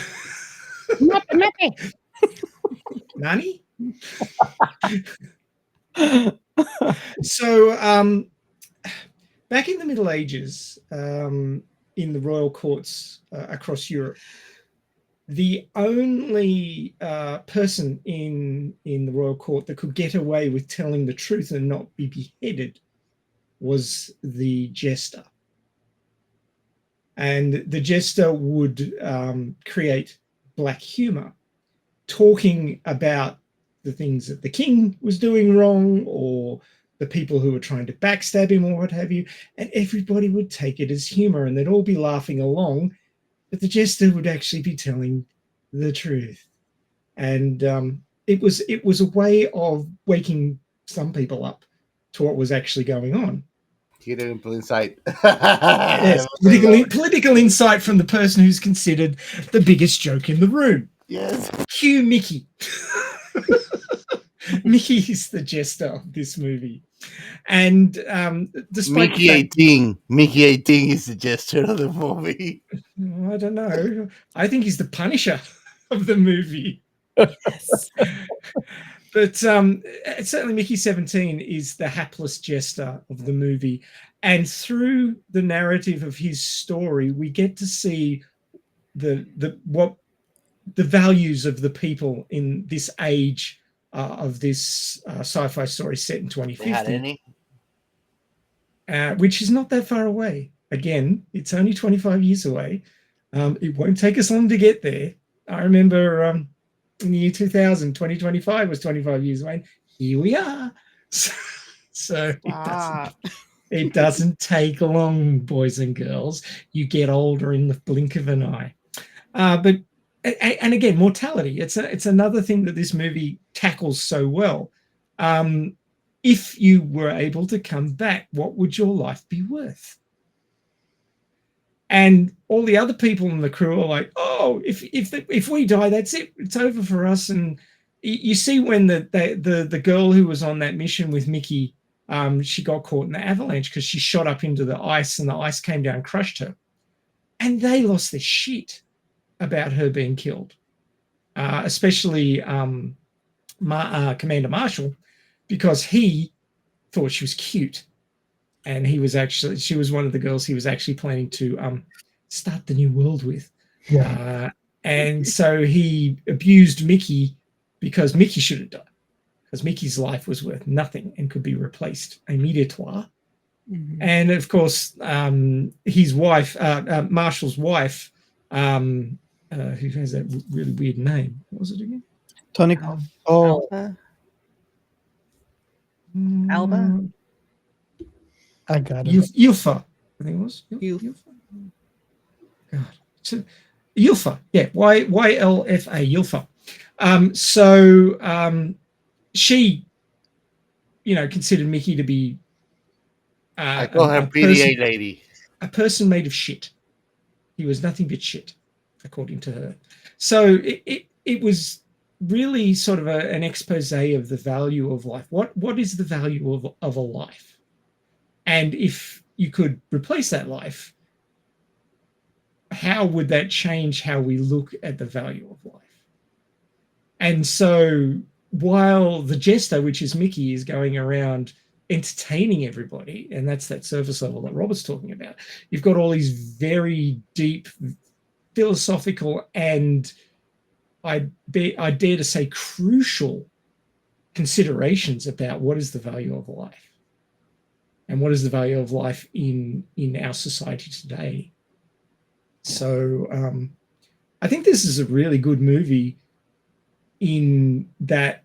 Speaker 1: Nani? So back in the Middle Ages, in the royal courts across Europe, the only person in the royal court that could get away with telling the truth and not be beheaded was the jester. And the jester would create black humor, talking about the things that the king was doing wrong or the people who were trying to backstab him or what have you. And everybody would take it as humor and they'd all be laughing along, but the jester would actually be telling the truth. And it was a way of waking some people up to what was actually going on.
Speaker 3: Hidden in plain sight.
Speaker 1: Yes, political insight from the person who's considered the biggest joke in the room.
Speaker 3: Yes.
Speaker 1: Cue Mickey. Mickey is the jester of this movie. And despite
Speaker 3: Mickey 18. Mickey 18 is the jester of the movie.
Speaker 1: I don't know. I think he's the Punisher of the movie.
Speaker 4: Yes.
Speaker 1: But certainly Mickey 17 is the hapless jester of the movie. And through the narrative of his story, we get to see the values of the people in this age of this sci-fi story set in 2050. Which is not that far away. Again, it's only 25 years away. It won't take us long to get there. I remember in the year 2000, 2025 was 25 years away. Here we are. So it doesn't take long, boys and girls. You get older in the blink of an eye. But again, mortality. It's another thing that this movie tackles so well. If you were able to come back, what would your life be worth? And all the other people in the crew are like, "Oh, if we die, that's it. It's over for us." And you see when the girl who was on that mission with Mickey, she got caught in the avalanche because she shot up into the ice, and the ice came down and crushed her. And they lost their shit about her being killed, especially Commander Marshall, because he thought she was cute, and she was one of the girls he was actually planning to start the new world with.
Speaker 2: yeah.
Speaker 1: And so he abused Mickey because Mickey should have died, because Mickey's life was worth nothing and could be replaced immediately. Mm-hmm. And of course, his wife, Marshall's wife, who has that really weird name. What was it again?
Speaker 2: Tony.
Speaker 4: Alba.
Speaker 2: I got it.
Speaker 1: Yulfa, I think it was. Yulfa. God. So, Yulfa, yeah, Ylfa, Yulfa. She, considered Mickey to be
Speaker 3: I call her PDA lady.
Speaker 1: A person made of shit. He was nothing but shit, according to her. So it was really sort of an expose of the value of life. What is the value of a life? And if you could replace that life, how would that change how we look at the value of life? And so while the jester, which is Mickey, is going around entertaining everybody, and that's that surface level that Robert's talking about, you've got all these very deep philosophical and I dare to say crucial considerations about what is the value of life and what is the value of life in our society today. So I think this is a really good movie in that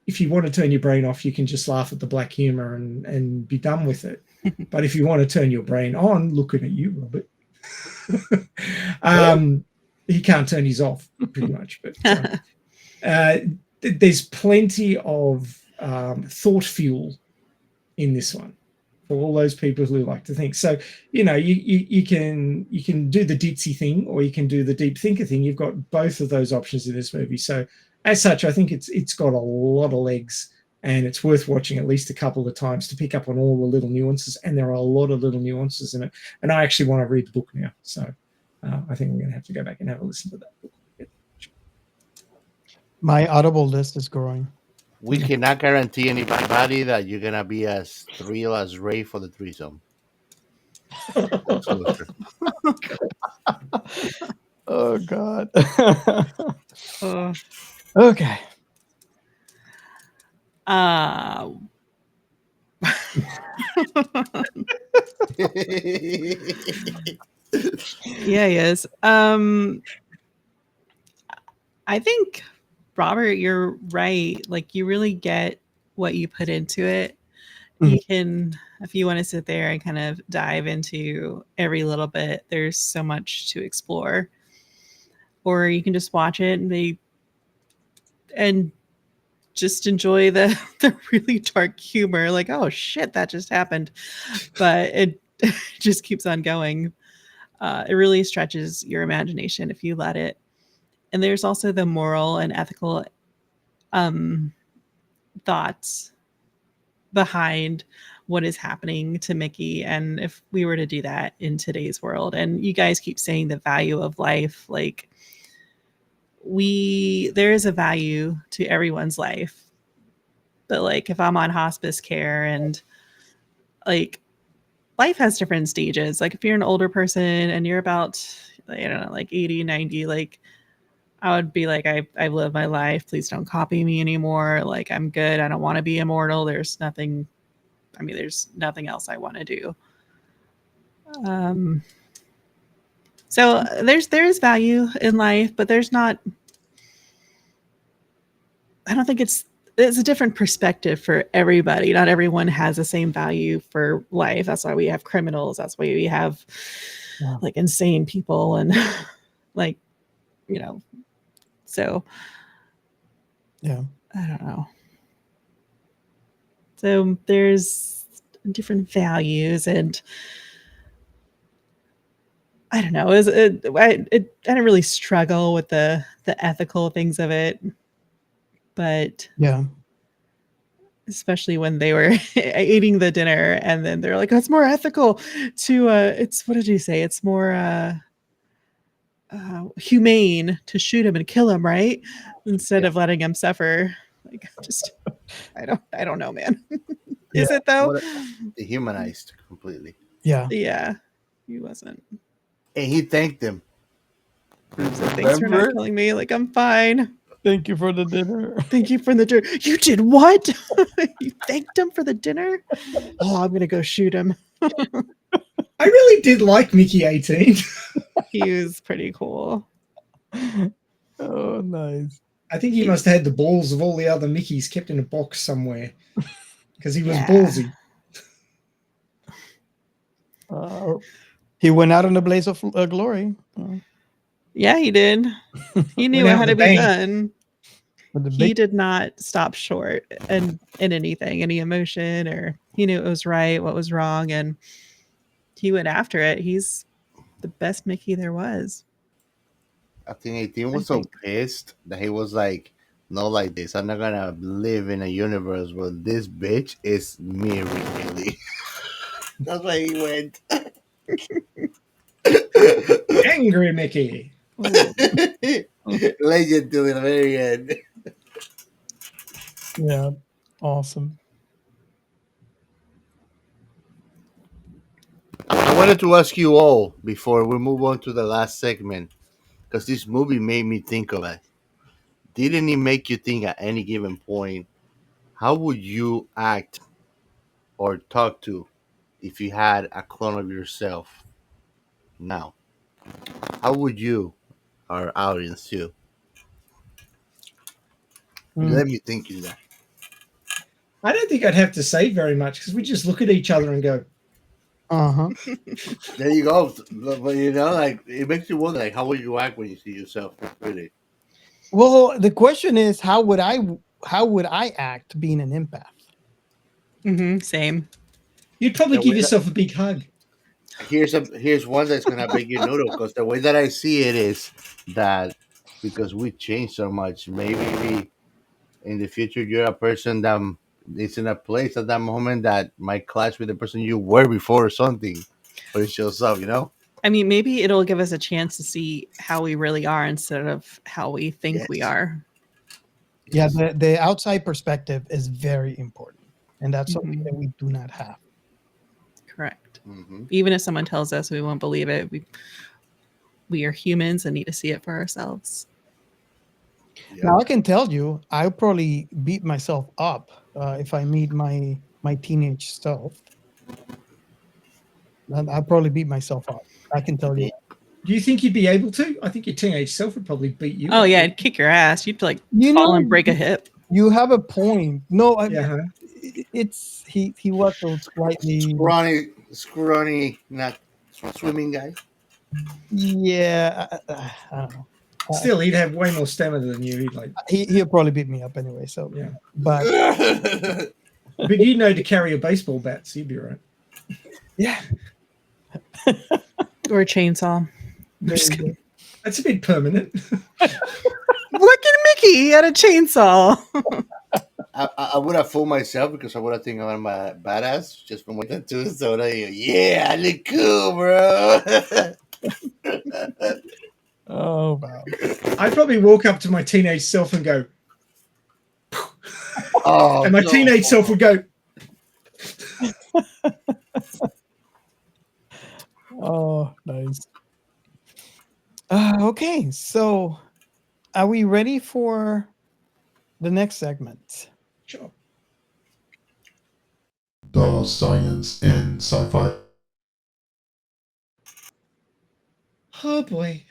Speaker 1: if you want to turn your brain off, you can just laugh at the black humor and be done with it. But if you want to turn your brain on, looking at you, Robert, he can't turn his off pretty much. But there's plenty of thought fuel in this one for all those people who like to think. So, you can do the ditzy thing or you can do the deep thinker thing. You've got both of those options in this movie. So as such, I think it's got a lot of legs and it's worth watching at least a couple of times to pick up on all the little nuances. And there are a lot of little nuances in it. And I actually want to read the book now, so I think we're going to have to go back and have a listen to that book.
Speaker 2: My Audible list is growing.
Speaker 3: We cannot guarantee anybody that you're gonna be as thrilled as Ray for the threesome. Disclosure.
Speaker 2: Oh God.
Speaker 4: Oh.
Speaker 2: Okay.
Speaker 4: Yeah, he is. I think, Robert, you're right. Like, you really get what you put into it. You can, if you want to sit there and kind of dive into every little bit, there's so much to explore. Or you can just watch it and just enjoy the really dark humor. Like, oh shit, that just happened. But it just keeps on going. It really stretches your imagination if you let it. And there's also the moral and ethical thoughts behind what is happening to Mickey, and if we were to do that in today's world. And you guys keep saying the value of life. Like, there is a value to everyone's life. But like, if I'm on hospice care, and like, life has different stages. Like, if you're an older person and you're about, I don't know, like 80, 90, like, I would be like, I've lived my life. Please don't copy me anymore. Like, I'm good. I don't want to be immortal. There's nothing else I want to do. So there is value in life, but there's not, I don't think it's a different perspective for everybody. Not everyone has the same value for life. That's why we have criminals. That's why we have like insane people and like, you know, so
Speaker 2: yeah,
Speaker 4: I don't know. So there's different values, and I don't know. I didn't really struggle with the ethical things of it, but
Speaker 2: yeah,
Speaker 4: especially when they were eating the dinner, and then they're like, "Oh, it's more ethical to it's, what did you say? It's more humane to shoot him and kill him, right? Instead of letting him suffer." Like, just I don't know, man. Is it though?
Speaker 3: Dehumanized completely.
Speaker 2: Yeah.
Speaker 4: Yeah. He wasn't.
Speaker 3: And he thanked them.
Speaker 4: So thanks for not killing me. Like, I'm fine.
Speaker 2: Thank you for the dinner.
Speaker 4: Thank you for the dinner. You did what? You thanked him for the dinner? Oh, I'm gonna go shoot him.
Speaker 1: I really did like Mickey 18.
Speaker 4: He was pretty cool.
Speaker 2: Oh, nice.
Speaker 1: I think he must have had the balls of all the other Mickeys kept in a box somewhere, because he was ballsy.
Speaker 2: He went out in a blaze of glory.
Speaker 4: Yeah, he did. He knew it had to be done. He did not stop short in anything, any emotion, or he knew it was right, what was wrong, and he went after it. He's the best Mickey there was.
Speaker 3: I think 18 was so pissed that he was like, "No, like this. I'm not gonna live in a universe where this bitch is me, really." That's why he went.
Speaker 1: Angry Mickey.
Speaker 3: Legend to the very end.
Speaker 2: Yeah, awesome.
Speaker 3: I wanted to ask you all before we move on to the last segment, because this movie made me think of it. Didn't it make you think at any given point, how would you act or talk to if you had a clone of yourself now? How would you, our audience, too? Let me think in that.
Speaker 1: I don't think I'd have to say very much, because we just look at each other and go,
Speaker 3: There you go. But you know, like, it makes you wonder, like, how would you act when you see yourself? Really?
Speaker 2: Well, the question is, how would I act being an empath?
Speaker 4: Same.
Speaker 1: You'd probably give yourself a big hug.
Speaker 3: Here's one that's gonna make you noodle, because the way that I see it is that because we change so much, maybe in the future you're a person that it's in a place at that moment that might clash with the person you were before or something, or it shows up, you know.
Speaker 4: I mean, maybe it'll give us a chance to see how we really are instead of how we think we
Speaker 3: Yes.
Speaker 4: are.
Speaker 2: Yeah, the outside perspective is very important, and that's something
Speaker 4: Mhm.
Speaker 2: that we do not have.
Speaker 4: Correct.
Speaker 3: Mm-hmm.
Speaker 4: Even if someone tells us, we won't believe it. We are humans and need to see it for ourselves.
Speaker 2: Now I can tell you, I'll probably beat myself up if I meet my teenage self. I'll probably beat myself up. I can tell you.
Speaker 1: Do you think you'd be able to? I think your teenage self would probably beat you.
Speaker 4: Oh
Speaker 1: up.
Speaker 4: yeah, I'd kick your ass. You'd like
Speaker 2: You
Speaker 4: fall
Speaker 2: know,
Speaker 4: and break a hip.
Speaker 2: You have a point. No,
Speaker 1: Yeah.
Speaker 2: it's he was so slightly.
Speaker 3: Scrawny, not swimming guy.
Speaker 2: Yeah, I don't know.
Speaker 1: Still, he'd have way more stamina than you. He'd like
Speaker 2: He'll probably beat me up anyway. So
Speaker 1: yeah.
Speaker 2: but
Speaker 1: But you know to carry a baseball bat, so you'd be right.
Speaker 2: yeah,
Speaker 4: Or a chainsaw.
Speaker 1: That's a bit permanent.
Speaker 4: Look at Mickey. He had a chainsaw.
Speaker 3: I would have fooled myself because I would have think I'm a badass just from what that too. So yeah, I look cool, bro.
Speaker 2: Oh wow.
Speaker 1: I'd probably walk up to my teenage self and go,
Speaker 3: Oh,
Speaker 1: and my
Speaker 3: no.
Speaker 1: teenage self would go,
Speaker 2: Oh, nice. Okay, so are we ready for the next segment?
Speaker 1: sure.
Speaker 7: The science in sci-fi.
Speaker 1: Oh boy.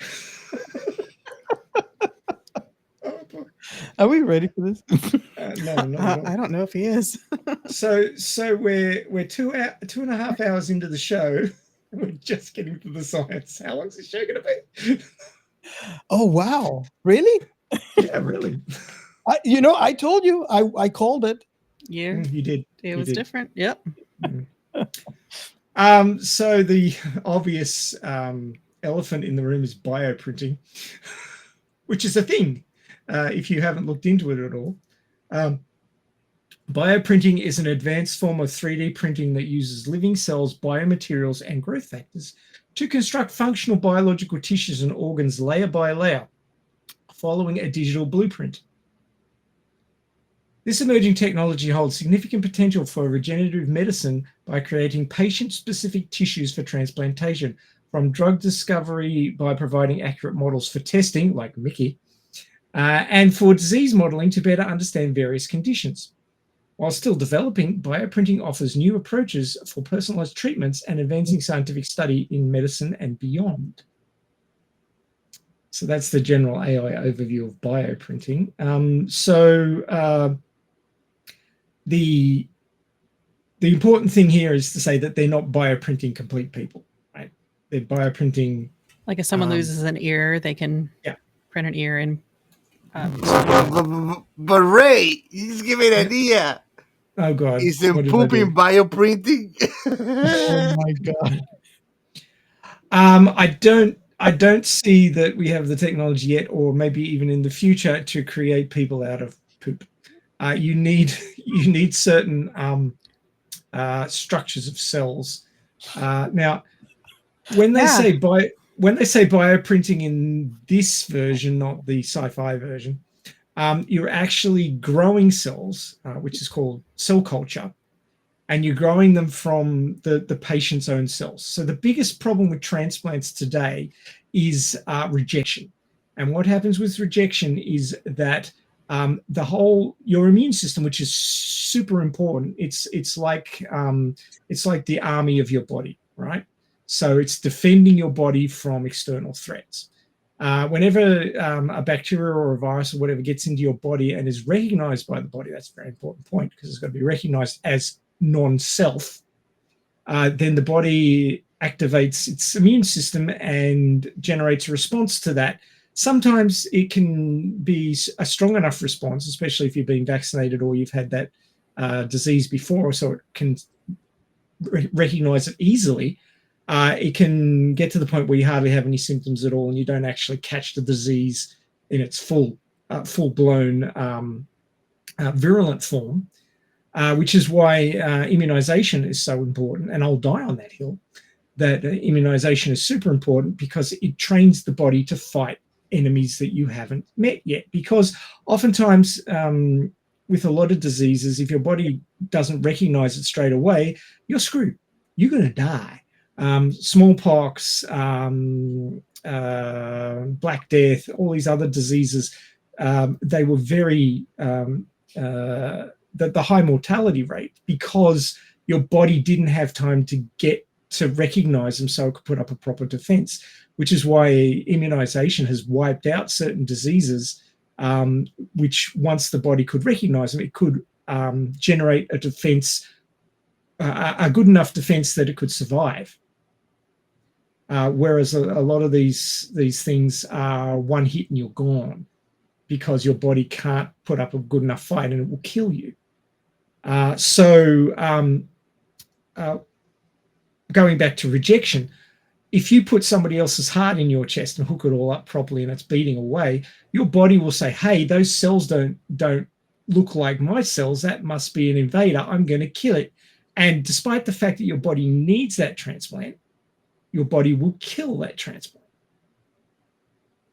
Speaker 2: Are we ready for this?
Speaker 1: No, not at all.
Speaker 4: I don't know if he is.
Speaker 1: So we're 2.5 hours into the show. We're just getting to the science. How long is this show going to be?
Speaker 2: Oh wow, really?
Speaker 1: Yeah, really.
Speaker 2: I told you, I called it.
Speaker 4: Yeah,
Speaker 1: You did.
Speaker 4: it was different. Yep.
Speaker 1: So the obvious elephant in the room is bioprinting, which is a thing. If you haven't looked into it at all, bioprinting is an advanced form of 3D printing that uses living cells, biomaterials, and growth factors to construct functional biological tissues and organs layer by layer, following a digital blueprint. This emerging technology holds significant potential for regenerative medicine by creating patient-specific tissues for transplantation, from drug discovery by providing accurate models for testing, like Mickey, and for disease modeling to better understand various conditions. While still developing, bioprinting offers new approaches for personalized treatments and advancing scientific study in medicine and beyond. So that's the general AI overview of bioprinting. The important thing here is to say that they're not bioprinting complete people, right? They're bioprinting.
Speaker 4: Like if someone loses an ear, they can print an ear and.
Speaker 3: But Ray, he's giving an idea.
Speaker 1: Oh God!
Speaker 3: Is it pooping bioprinting?
Speaker 2: Oh my God!
Speaker 1: I don't see that we have the technology yet, or maybe even in the future, to create people out of poop. You need certain structures of cells. Now, when they say bioprinting in this version, not the sci-fi version, you're actually growing cells, which is called cell culture, and you're growing them from the patient's own cells. So the biggest problem with transplants today is rejection. And what happens with rejection is that your immune system, which is super important, it's like the army of your body, right? So it's defending your body from external threats. Whenever a bacteria or a virus or whatever gets into your body and is recognized by the body, that's a very important point, because it's got to be recognized as non-self, then the body activates its immune system and generates a response to that. Sometimes it can be a strong enough response, especially if you've been vaccinated or you've had that disease before, so it can recognize it easily. It can get to the point where you hardly have any symptoms at all and you don't actually catch the disease in its full-blown virulent form. which is why immunization is so important. And I'll die on that hill, that immunization is super important because it trains the body to fight enemies that you haven't met yet. Because oftentimes with a lot of diseases, if your body doesn't recognize it straight away, you're screwed. You're going to die. Smallpox, Black Death, all these other diseases, they were very the high mortality rate because your body didn't have time to get to recognize them so it could put up a proper defense, which is why immunization has wiped out certain diseases, which once the body could recognize them, it could generate a defense, a good enough defense that it could survive. Whereas a lot of these things are one hit and you're gone because your body can't put up a good enough fight and it will kill you. Going back to rejection, if you put somebody else's heart in your chest and hook it all up properly and it's beating away, your body will say, hey, those cells don't look like my cells. That must be an invader. I'm going to kill it. And despite the fact that your body needs that transplant, your body will kill that transplant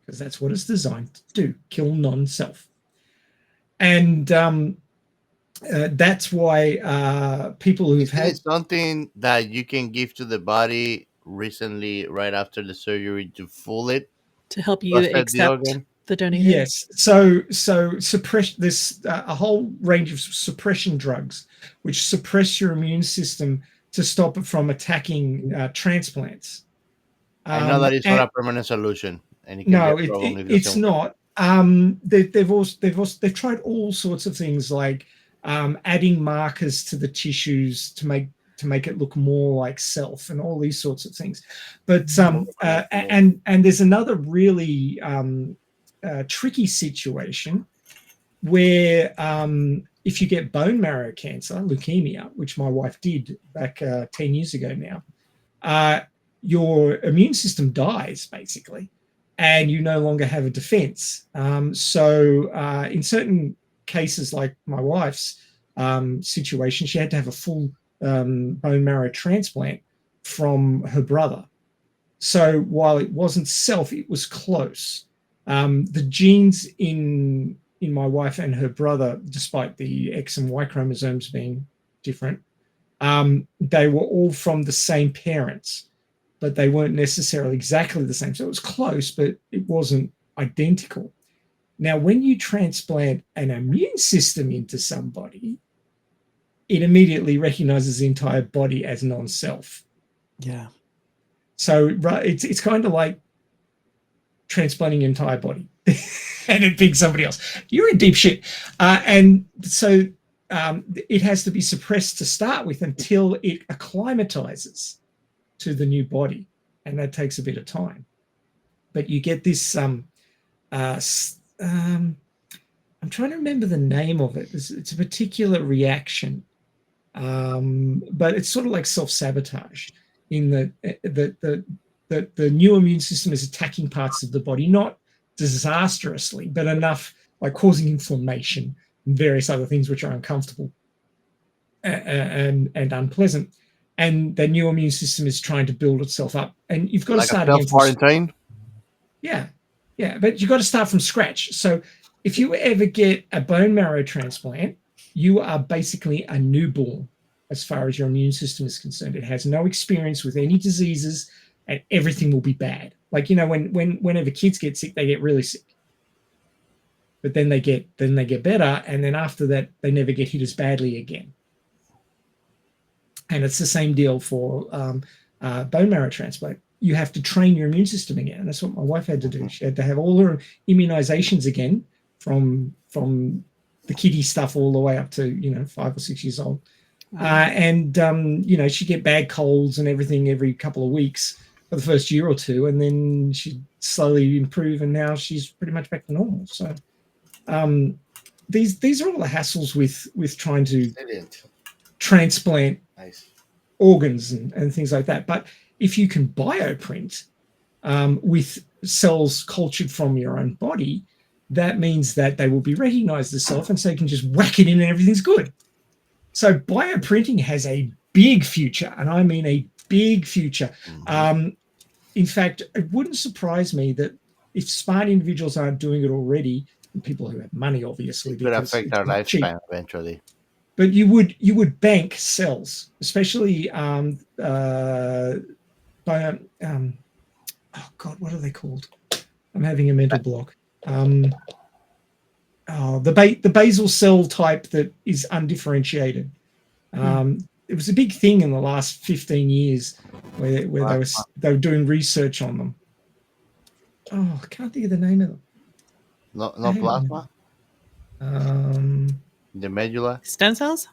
Speaker 1: because that's what it's designed to do, kill non-self. And that's why people who've had
Speaker 10: something that you can give to the body recently, right after the surgery, to fool it,
Speaker 4: to help you accept the donation.
Speaker 1: Yes. So suppress this a whole range of suppression drugs, which suppress your immune system to stop it from attacking transplants.
Speaker 10: I know that it's not a permanent solution, and it can
Speaker 1: no,
Speaker 10: be a problem
Speaker 1: it's not. They've tried all sorts of things like adding markers to the tissues to make it look more like self and all these sorts of things. But and there's another really tricky situation where if you get bone marrow cancer, leukemia, which my wife did back 10 years ago now, your immune system dies basically, and you no longer have a defense. So in certain cases, like my wife's situation, she had to have a full bone marrow transplant from her brother. So while it wasn't self, it was close. The genes in my wife and her brother, despite the X and Y chromosomes being different, they were all from the same parents, but they weren't necessarily exactly the same. So it was close, but it wasn't identical. Now, when you transplant an immune system into somebody, it immediately recognizes the entire body as non-self.
Speaker 2: Yeah.
Speaker 1: So it's kind of like transplanting your entire body and it being somebody else. You're in deep shit. And so it has to be suppressed to start with until it acclimatizes to the new body. And that takes a bit of time. But you get this, I'm trying to remember the name of it. It's a particular reaction, but it's sort of like self-sabotage in the new immune system is attacking parts of the body, not disastrously, but enough like causing inflammation and various other things which are uncomfortable and unpleasant. And the new immune system is trying to build itself up. And you've got to start again.
Speaker 10: Quarantine?
Speaker 1: Yeah, but you've got to start from scratch. So if you ever get a bone marrow transplant, you are basically a newborn as far as your immune system is concerned. It has no experience with any diseases, and everything will be bad. Like, you know, whenever kids get sick, they get really sick. But then they get better, and then after that, they never get hit as badly again. And it's the same deal for bone marrow transplant. You have to train your immune system again, and that's what my wife had to do. She had to have all her immunizations again from the kiddie stuff all the way up to 5 or 6 years old. And she'd get bad colds and everything every couple of weeks for the first year or two, and then she'd slowly improve, and now she's pretty much back to normal. So these are all the hassles with trying to transplant organs and things like that. But if you can bioprint with cells cultured from your own body, that means that they will be recognized as self, and so you can just whack it in and everything's good. So bioprinting has a big future, and I mean a big future. In fact, it wouldn't surprise me that if smart individuals aren't doing it already, and people who have money, obviously,
Speaker 10: It could
Speaker 1: because
Speaker 10: affect
Speaker 1: it's
Speaker 10: our
Speaker 1: not cheap.
Speaker 10: lifespan eventually.
Speaker 1: But you would bank cells, especially by oh god, what are they called? I'm having a mental block. The basal cell type that is undifferentiated. It was a big thing in the last 15 years where they were doing research on them. Oh, I can't think of the name of them.
Speaker 10: No plasma? The medulla?
Speaker 4: Stem cells?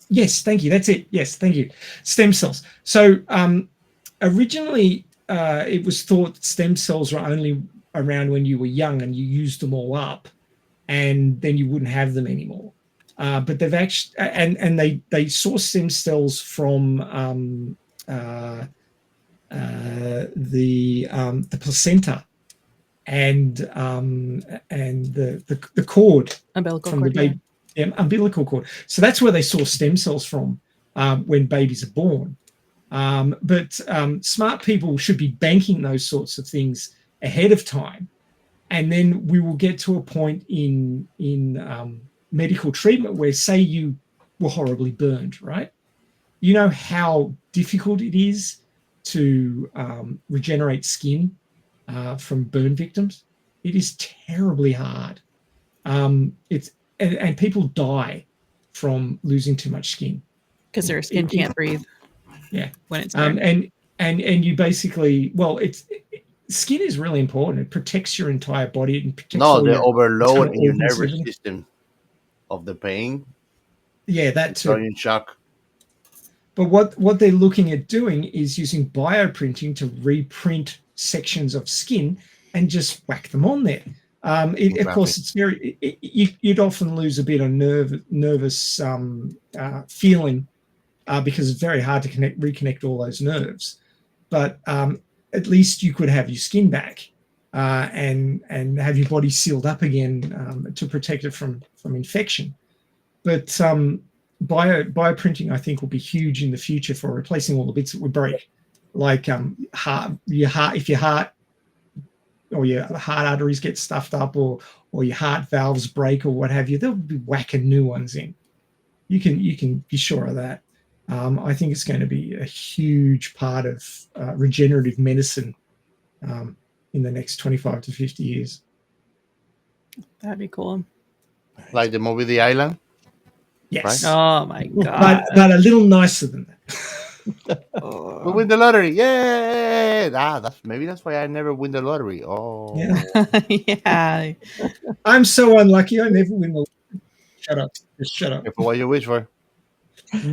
Speaker 1: Yes, thank you. That's it. Yes, thank you. Stem cells. So originally it was thought that stem cells were only around when you were young and you used them all up, and then you wouldn't have them anymore. But they've actually and they source stem cells from the placenta and the cord
Speaker 4: Umbilical
Speaker 1: from
Speaker 4: cord,
Speaker 1: the baby, umbilical cord. So that's where they source stem cells from when babies are born. But smart people should be banking those sorts of things ahead of time, and then we will get to a point in medical treatment where, say, you were horribly burned, right? You know how difficult it is to regenerate skin from burn victims. It is terribly hard. And people die from losing too much skin
Speaker 4: because their skin can't breathe.
Speaker 1: Yeah,
Speaker 4: when it's burned.
Speaker 1: And you basically, well, skin is really important. It protects your entire body. It protects
Speaker 10: the overload in your
Speaker 1: organs,
Speaker 10: nervous
Speaker 1: everything.
Speaker 10: system of the pain.
Speaker 1: Yeah, that too.
Speaker 10: In shock.
Speaker 1: But what they're looking at doing is using bioprinting to reprint sections of skin and just whack them on there. Of course, it's very. You'd often lose a bit of nervous feeling because it's very hard to reconnect all those nerves. But at least you could have your skin back and have your body sealed up again to protect it from infection. But bioprinting, I think, will be huge in the future for replacing all the bits that we break, like your heart. If your heart or your heart arteries get stuffed up, or your heart valves break, or what have you, they'll be whacking new ones in. You can be sure of that. I think it's going to be a huge part of regenerative medicine in the next 25 to 50 years.
Speaker 4: That'd be cool.
Speaker 10: Like the movie The Island?
Speaker 1: Yes.
Speaker 4: Right? Oh my god.
Speaker 1: But a little nicer than that.
Speaker 10: We win the lottery. Yay! Maybe that's why I never win the lottery. Oh.
Speaker 4: Yeah.
Speaker 1: I'm so unlucky. I never win the lottery. Shut up. Just shut up.
Speaker 10: For what you wish for.
Speaker 1: Were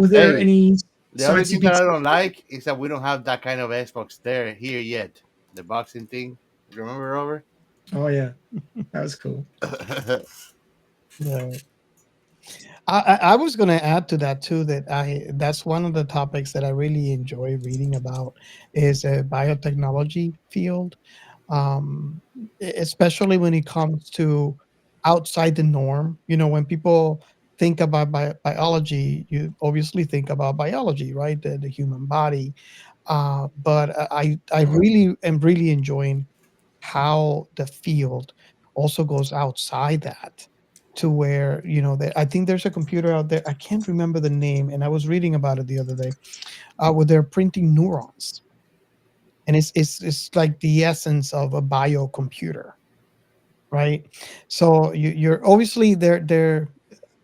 Speaker 1: there any?
Speaker 10: The only thing that I don't like is that we don't have that kind of Xbox here yet. The boxing thing. You remember, Robert?
Speaker 1: Oh yeah, that was cool.
Speaker 2: Yeah. I was going to add to that too, that's one of the topics that I really enjoy reading about is a biotechnology field, especially when it comes to outside the norm. You know, when people think about biology, you obviously think about biology, right? The human body. But I really am really enjoying how the field also goes outside that, to where, you know, I think there's a computer out there, I can't remember the name, and I was reading about it the other day, where they're printing neurons, and it's like the essence of a biocomputer, right? So you're obviously they're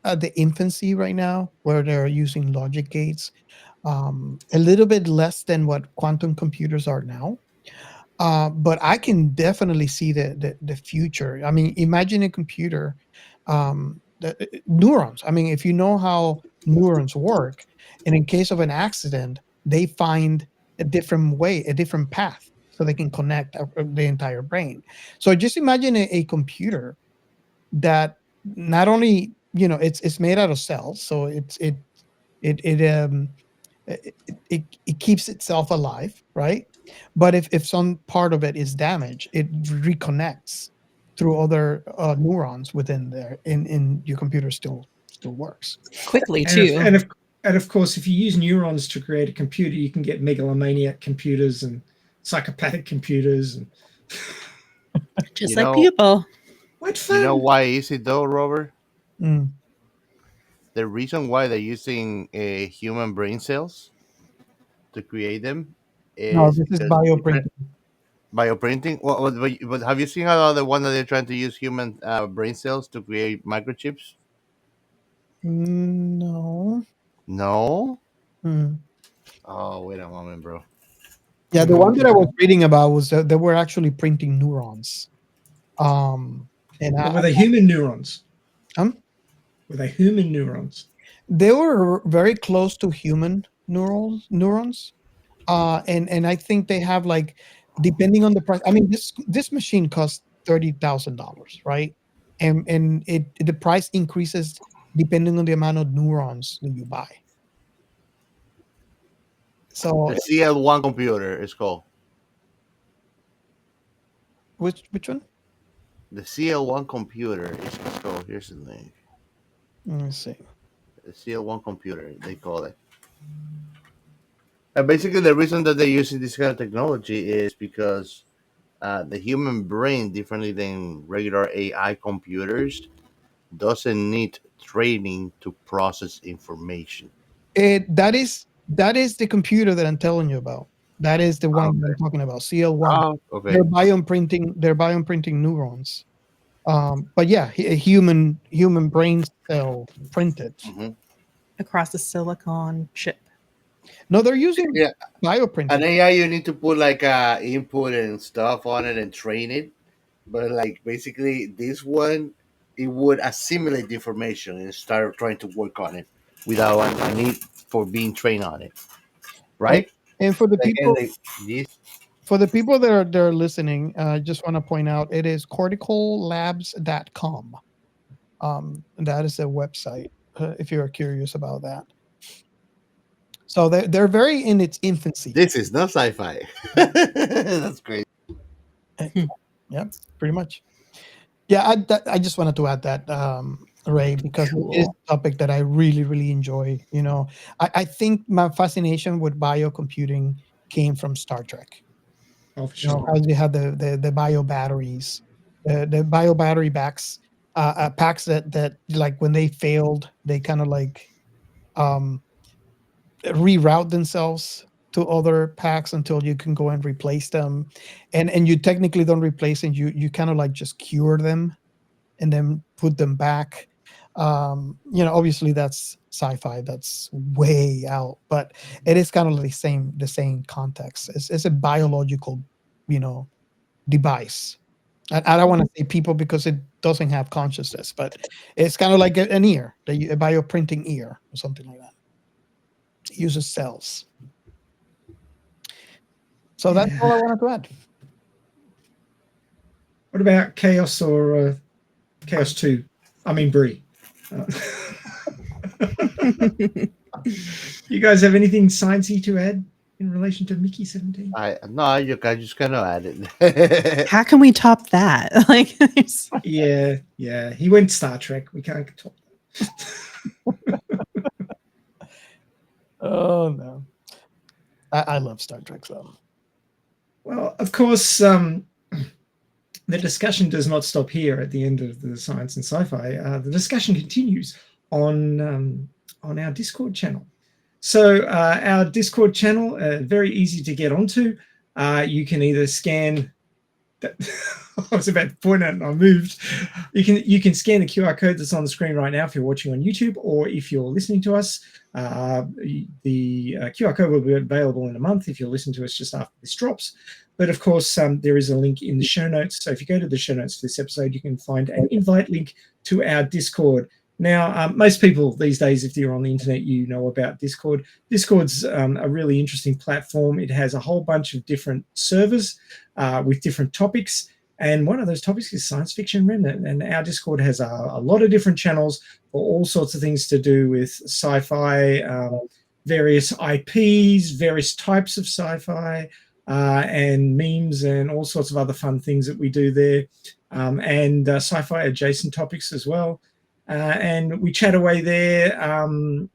Speaker 2: at the infancy right now, where they're using logic gates, a little bit less than what quantum computers are now. But I can definitely see the future. I mean, imagine a computer, neurons. I mean, if you know how neurons work, and in case of an accident, they find a different way, a different path, so they can connect the entire brain. So just imagine a computer that not only, you know, it's made out of cells, so it keeps itself alive, right? But if some part of it is damaged, it reconnects through other neurons within there, in your computer still works
Speaker 11: quickly
Speaker 1: And
Speaker 11: too.
Speaker 1: of course, if you use neurons to create a computer, you can get megalomaniac computers and psychopathic computers, and
Speaker 4: Just
Speaker 10: You
Speaker 4: like
Speaker 10: know,
Speaker 4: people.
Speaker 1: what
Speaker 10: you know
Speaker 1: fun!
Speaker 10: why is it though, Robert?
Speaker 2: Mm.
Speaker 10: The reason why they're using human brain cells to create them
Speaker 2: No,
Speaker 10: is
Speaker 2: this is
Speaker 10: because different
Speaker 2: bioprinting.
Speaker 10: bioprinting. Well, but have you seen how the one that they're trying to use human brain cells to create microchips?
Speaker 2: No.
Speaker 10: No.
Speaker 2: Mm.
Speaker 10: Oh, wait a moment, bro.
Speaker 2: Yeah,
Speaker 1: I'm
Speaker 2: the
Speaker 1: gonna
Speaker 2: one
Speaker 1: look
Speaker 2: that
Speaker 1: it
Speaker 2: I
Speaker 1: up.
Speaker 2: was reading about was that they were actually printing neurons. And
Speaker 1: But were they human neurons?
Speaker 2: um,
Speaker 1: Were they human neurons?
Speaker 2: they were very close to human neurons. And I think they have, like, depending on the price. I mean, this machine costs $30,000, right? And the price increases depending on the amount of neurons that you buy. So
Speaker 10: The CL1 computer is called.
Speaker 2: which one?
Speaker 10: The CL1 computer is called. Here's the link.
Speaker 2: Let me see.
Speaker 10: The CL1 computer, they call it. And basically, the reason that they're using this kind of technology is because the human brain, differently than regular AI computers, doesn't need training to process information.
Speaker 2: That is the computer that I'm telling you about. That is the one that I'm talking about. CL1.
Speaker 10: Oh, okay.
Speaker 2: They're bioimprinting neurons. But yeah, a human brain cell printed.
Speaker 10: Mhm.
Speaker 4: Across a silicon chip.
Speaker 2: No, they're using
Speaker 10: Yeah,
Speaker 2: bioprinting.
Speaker 10: an AI you need to put like input and stuff on it and train it, but like basically this one, it would assimilate the information and start trying to work on it without a need for being trained on it,
Speaker 2: And,
Speaker 10: right?
Speaker 2: and for the
Speaker 10: Like,
Speaker 2: people
Speaker 10: this
Speaker 2: that are listening, I just want to point out it is corticallabs.com. That is a website, if you're curious about that. So they're very in its infancy.
Speaker 10: this is not sci-fi. That's great.
Speaker 2: Yeah, pretty much. Yeah, I just wanted to add that, Ray, because it is a topic that I really, really enjoy. I think my fascination with biocomputing came from Star Trek.
Speaker 1: Oh, for sure.
Speaker 2: How they have the bio batteries, the bio battery packs that like when they failed, they kind of like reroute themselves to other packs until you can go and replace them, and you technically don't replace them. You kind of like just cure them and then put them back. Obviously that's sci-fi, that's way out, but it is kind of the same context. It's a biological, device. I don't want to say people because it doesn't have consciousness, but it's kind of like an ear, a bioprinting ear or something like that. It uses cells. So that's all I wanted to add.
Speaker 1: What about Chaos or Chaos 2? I mean, Brie. You guys have anything sciencey to add in relation to Mickey 17?
Speaker 10: I just kind of added.
Speaker 4: How can we top that? Like,
Speaker 1: Yeah. He went Star Trek. We can't top that.
Speaker 2: Oh no, I love Star Trek though.
Speaker 1: Well, of course, the discussion does not stop here at the end of the Science and Sci-Fi. The discussion continues on our Discord channel. So our Discord channel, very easy to get onto. You can either scan. I was about to point out and I moved. You can scan the QR code that's on the screen right now if you're watching on YouTube, or if you're listening to us, the QR code will be available in a month if you're listening to us just after this drops. But of course, there is a link in the show notes. So if you go to the show notes for this episode, you can find an invite link to our Discord. Now, most people these days, if you're on the internet, you know about Discord. Discord's a really interesting platform. It has a whole bunch of different servers with different topics. And one of those topics is Science Fiction Remnant. And our Discord has a lot of different channels for all sorts of things to do with sci-fi, various IPs, various types of sci-fi, and memes and all sorts of other fun things that we do there. and sci-fi adjacent topics as well. And we chat away there, and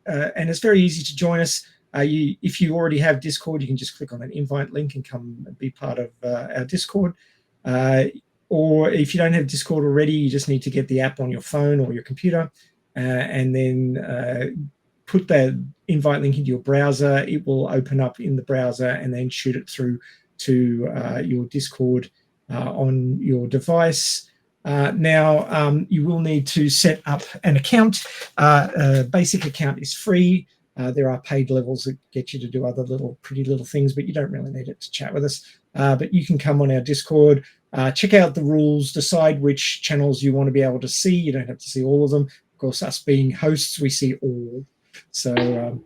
Speaker 1: it's very easy to join us. If you already have Discord, you can just click on that invite link and come and be part of our Discord. Or if you don't have Discord already, you just need to get the app on your phone or your computer, and then put that invite link into your browser. It will open up in the browser and then shoot it through to your Discord on your device. Now, you will need to set up an account. A basic account is free. There are paid levels that get you to do other pretty little things, but you don't really need it to chat with us. But you can come on our Discord, check out the rules, decide which channels you want to be able to see. You don't have to see all of them. Of course, us being hosts, we see all. So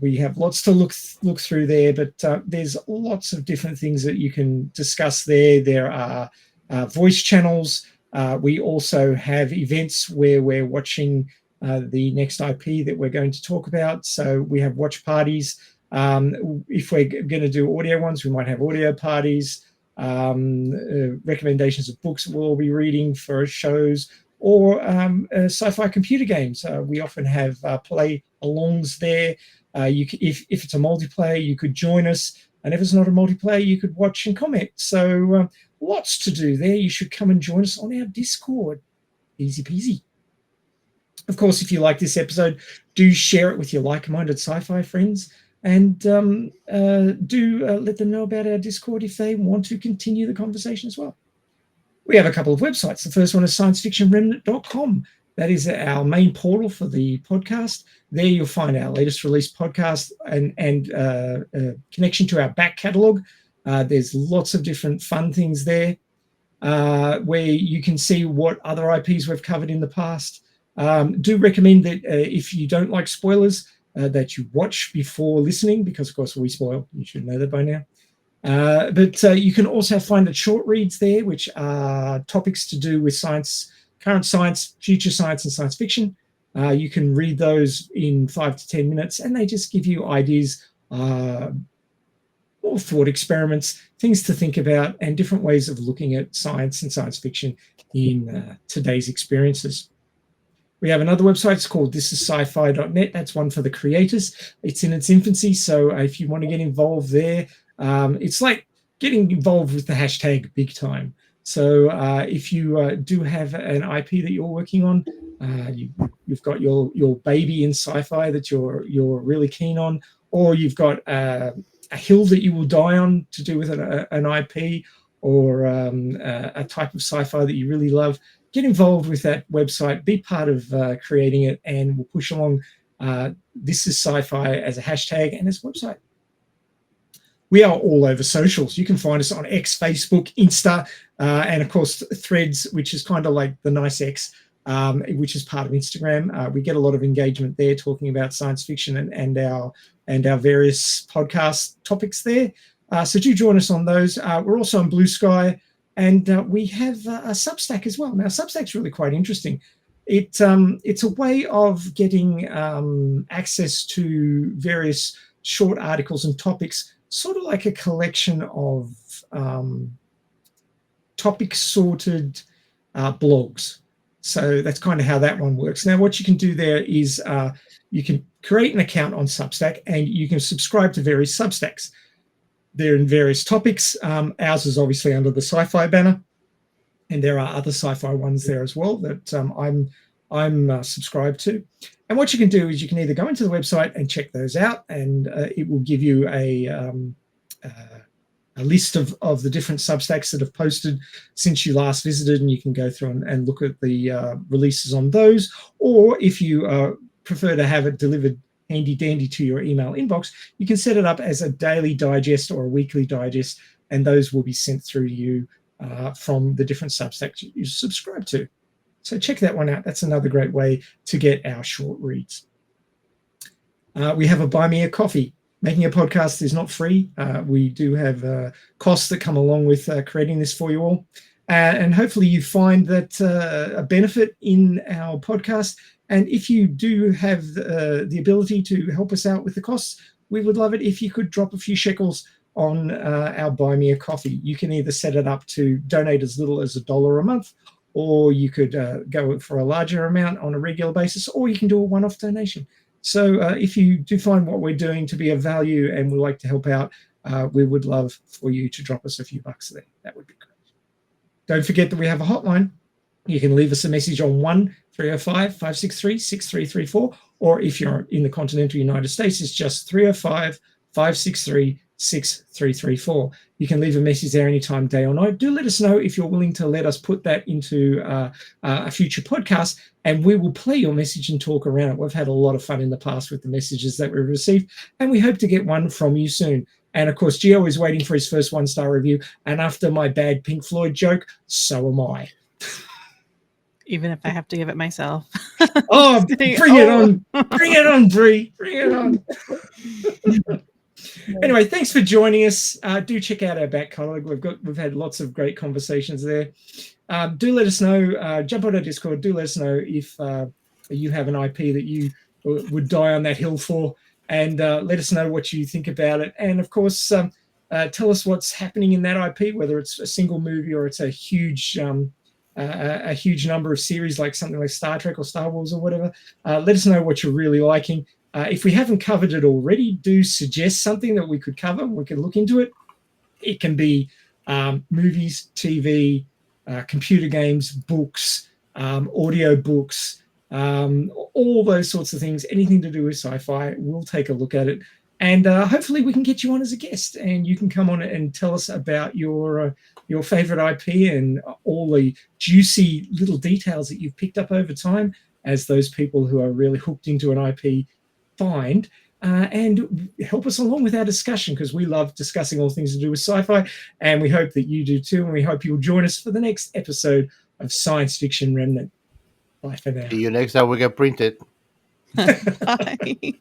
Speaker 1: we have lots to look through there, but there's lots of different things that you can discuss there. There are voice channels. We also have events where we're watching the next IP that we're going to talk about. So we have watch parties. If we're going to do audio ones, we might have audio parties, recommendations of books we'll all be reading for shows, or sci-fi computer games. We often have play alongs there. If it's a multiplayer, you could join us. And if it's not a multiplayer, you could watch and comment. So lots to do there. You should come and join us on our Discord. Easy peasy. Of course, if you like this episode, do share it with your like-minded sci-fi friends, and do let them know about our Discord if they want to continue the conversation as well. We have a couple of websites. The first one is sciencefictionremnant.com. That is our main portal for the podcast. There you'll find our latest release podcast and connection to our back catalogue. There's lots of different fun things there where you can see what other IPs we've covered in the past. Do recommend that if you don't like spoilers, that you watch before listening, because of course we spoil. You should know that by now. But you can also find the short reads there, which are topics to do with science, current science, future science, and science fiction. You can read those in 5 to 10 minutes, and they just give you ideas, or thought experiments, things to think about, and different ways of looking at science and science fiction in today's experiences. We have another website. It's called thisisscifi.net. That's one for the creators. It's in its infancy, so if you want to get involved there, it's like getting involved with the hashtag big time. So if you do have an IP that you're working on, you've got your baby in sci-fi that you're really keen on, or you've got a hill that you will die on to do with an IP, or a type of sci-fi that you really love, get involved with that website, be part of creating it, and we'll push along This Is Sci-Fi as a hashtag and as a website. We are all over socials. You can find us on X, Facebook, Insta, and of course Threads, which is kind of like the nice X, which is part of Instagram. We get a lot of engagement there, talking about science fiction and our various podcast topics there. So do join us on those. We're also on Blue Sky, and we have a Substack as well. Now, Substack's really quite interesting. It's a way of getting access to various short articles and topics, sort of like a collection of topic sorted blogs. So that's kind of how that one works. Now, what you can do there is you can create an account on Substack, and you can subscribe to various Substacks. They're in various topics. Ours is obviously under the sci-fi banner, and there are other sci-fi ones there as well that I'm subscribed to. And what you can do is you can either go into the website and check those out, and it will give you a list of the different Substacks that have posted since you last visited, and you can go through and look at the releases on those. Or if you prefer to have it delivered handy dandy to your email inbox, you can set it up as a daily digest or a weekly digest, and those will be sent through to you from the different Substacks you subscribe to. So check that one out. That's another great way to get our short reads. We have a Buy Me a Coffee. Making a podcast is not free. We do have costs that come along with creating this for you all. And hopefully you find that a benefit in our podcast. And if you do have the ability to help us out with the costs, we would love it if you could drop a few shekels on our Buy Me a Coffee. You can either set it up to donate as little as $1 a month, or you could go for a larger amount on a regular basis, or you can do a one-off donation. So if you do find what we're doing to be of value and would like to help out, we would love for you to drop us a few bucks there. That would be great. Don't forget that we have a hotline. You can leave us a message on 1-305-563-6334, or if you're in the continental United States, it's just 305-563-6334. You can leave a message there anytime, day or night. Do let us know if you're willing to let us put that into a future podcast, and we will play your message and talk around it. We've had a lot of fun in the past with the messages that we've received, and we hope to get one from you soon. And of course, Gio is waiting for his first 1-star review, and after my bad Pink Floyd joke, so am I.
Speaker 4: Even if I have to give it myself.
Speaker 1: Oh, bring it on. Bring it on, Bree. Bring it on. Anyway, thanks for joining us. Do check out our back catalog. We've had lots of great conversations there. Do let us know. Jump on our Discord. Do let us know if you have an IP that you would die on that hill for, and let us know what you think about it. And of course, tell us what's happening in that IP, whether it's a single movie or it's a huge number of series, like something like Star Trek or Star Wars or whatever. Let us know what you're really liking. If we haven't covered it already, do suggest something that we could cover. We can look into it. It can be movies, TV, computer games, books, audio books, all those sorts of things. Anything to do with sci-fi, we'll take a look at it. And hopefully we can get you on as a guest, and you can come on and tell us about your favorite IP and all the juicy little details that you've picked up over time, as those people who are really hooked into an IP find, and help us along with our discussion, because we love discussing all things to do with sci-fi, and we hope that you do too, and we hope you'll join us for the next episode of Science Fiction Remnant. Bye for now.
Speaker 10: See you next time we get printed.
Speaker 4: Bye.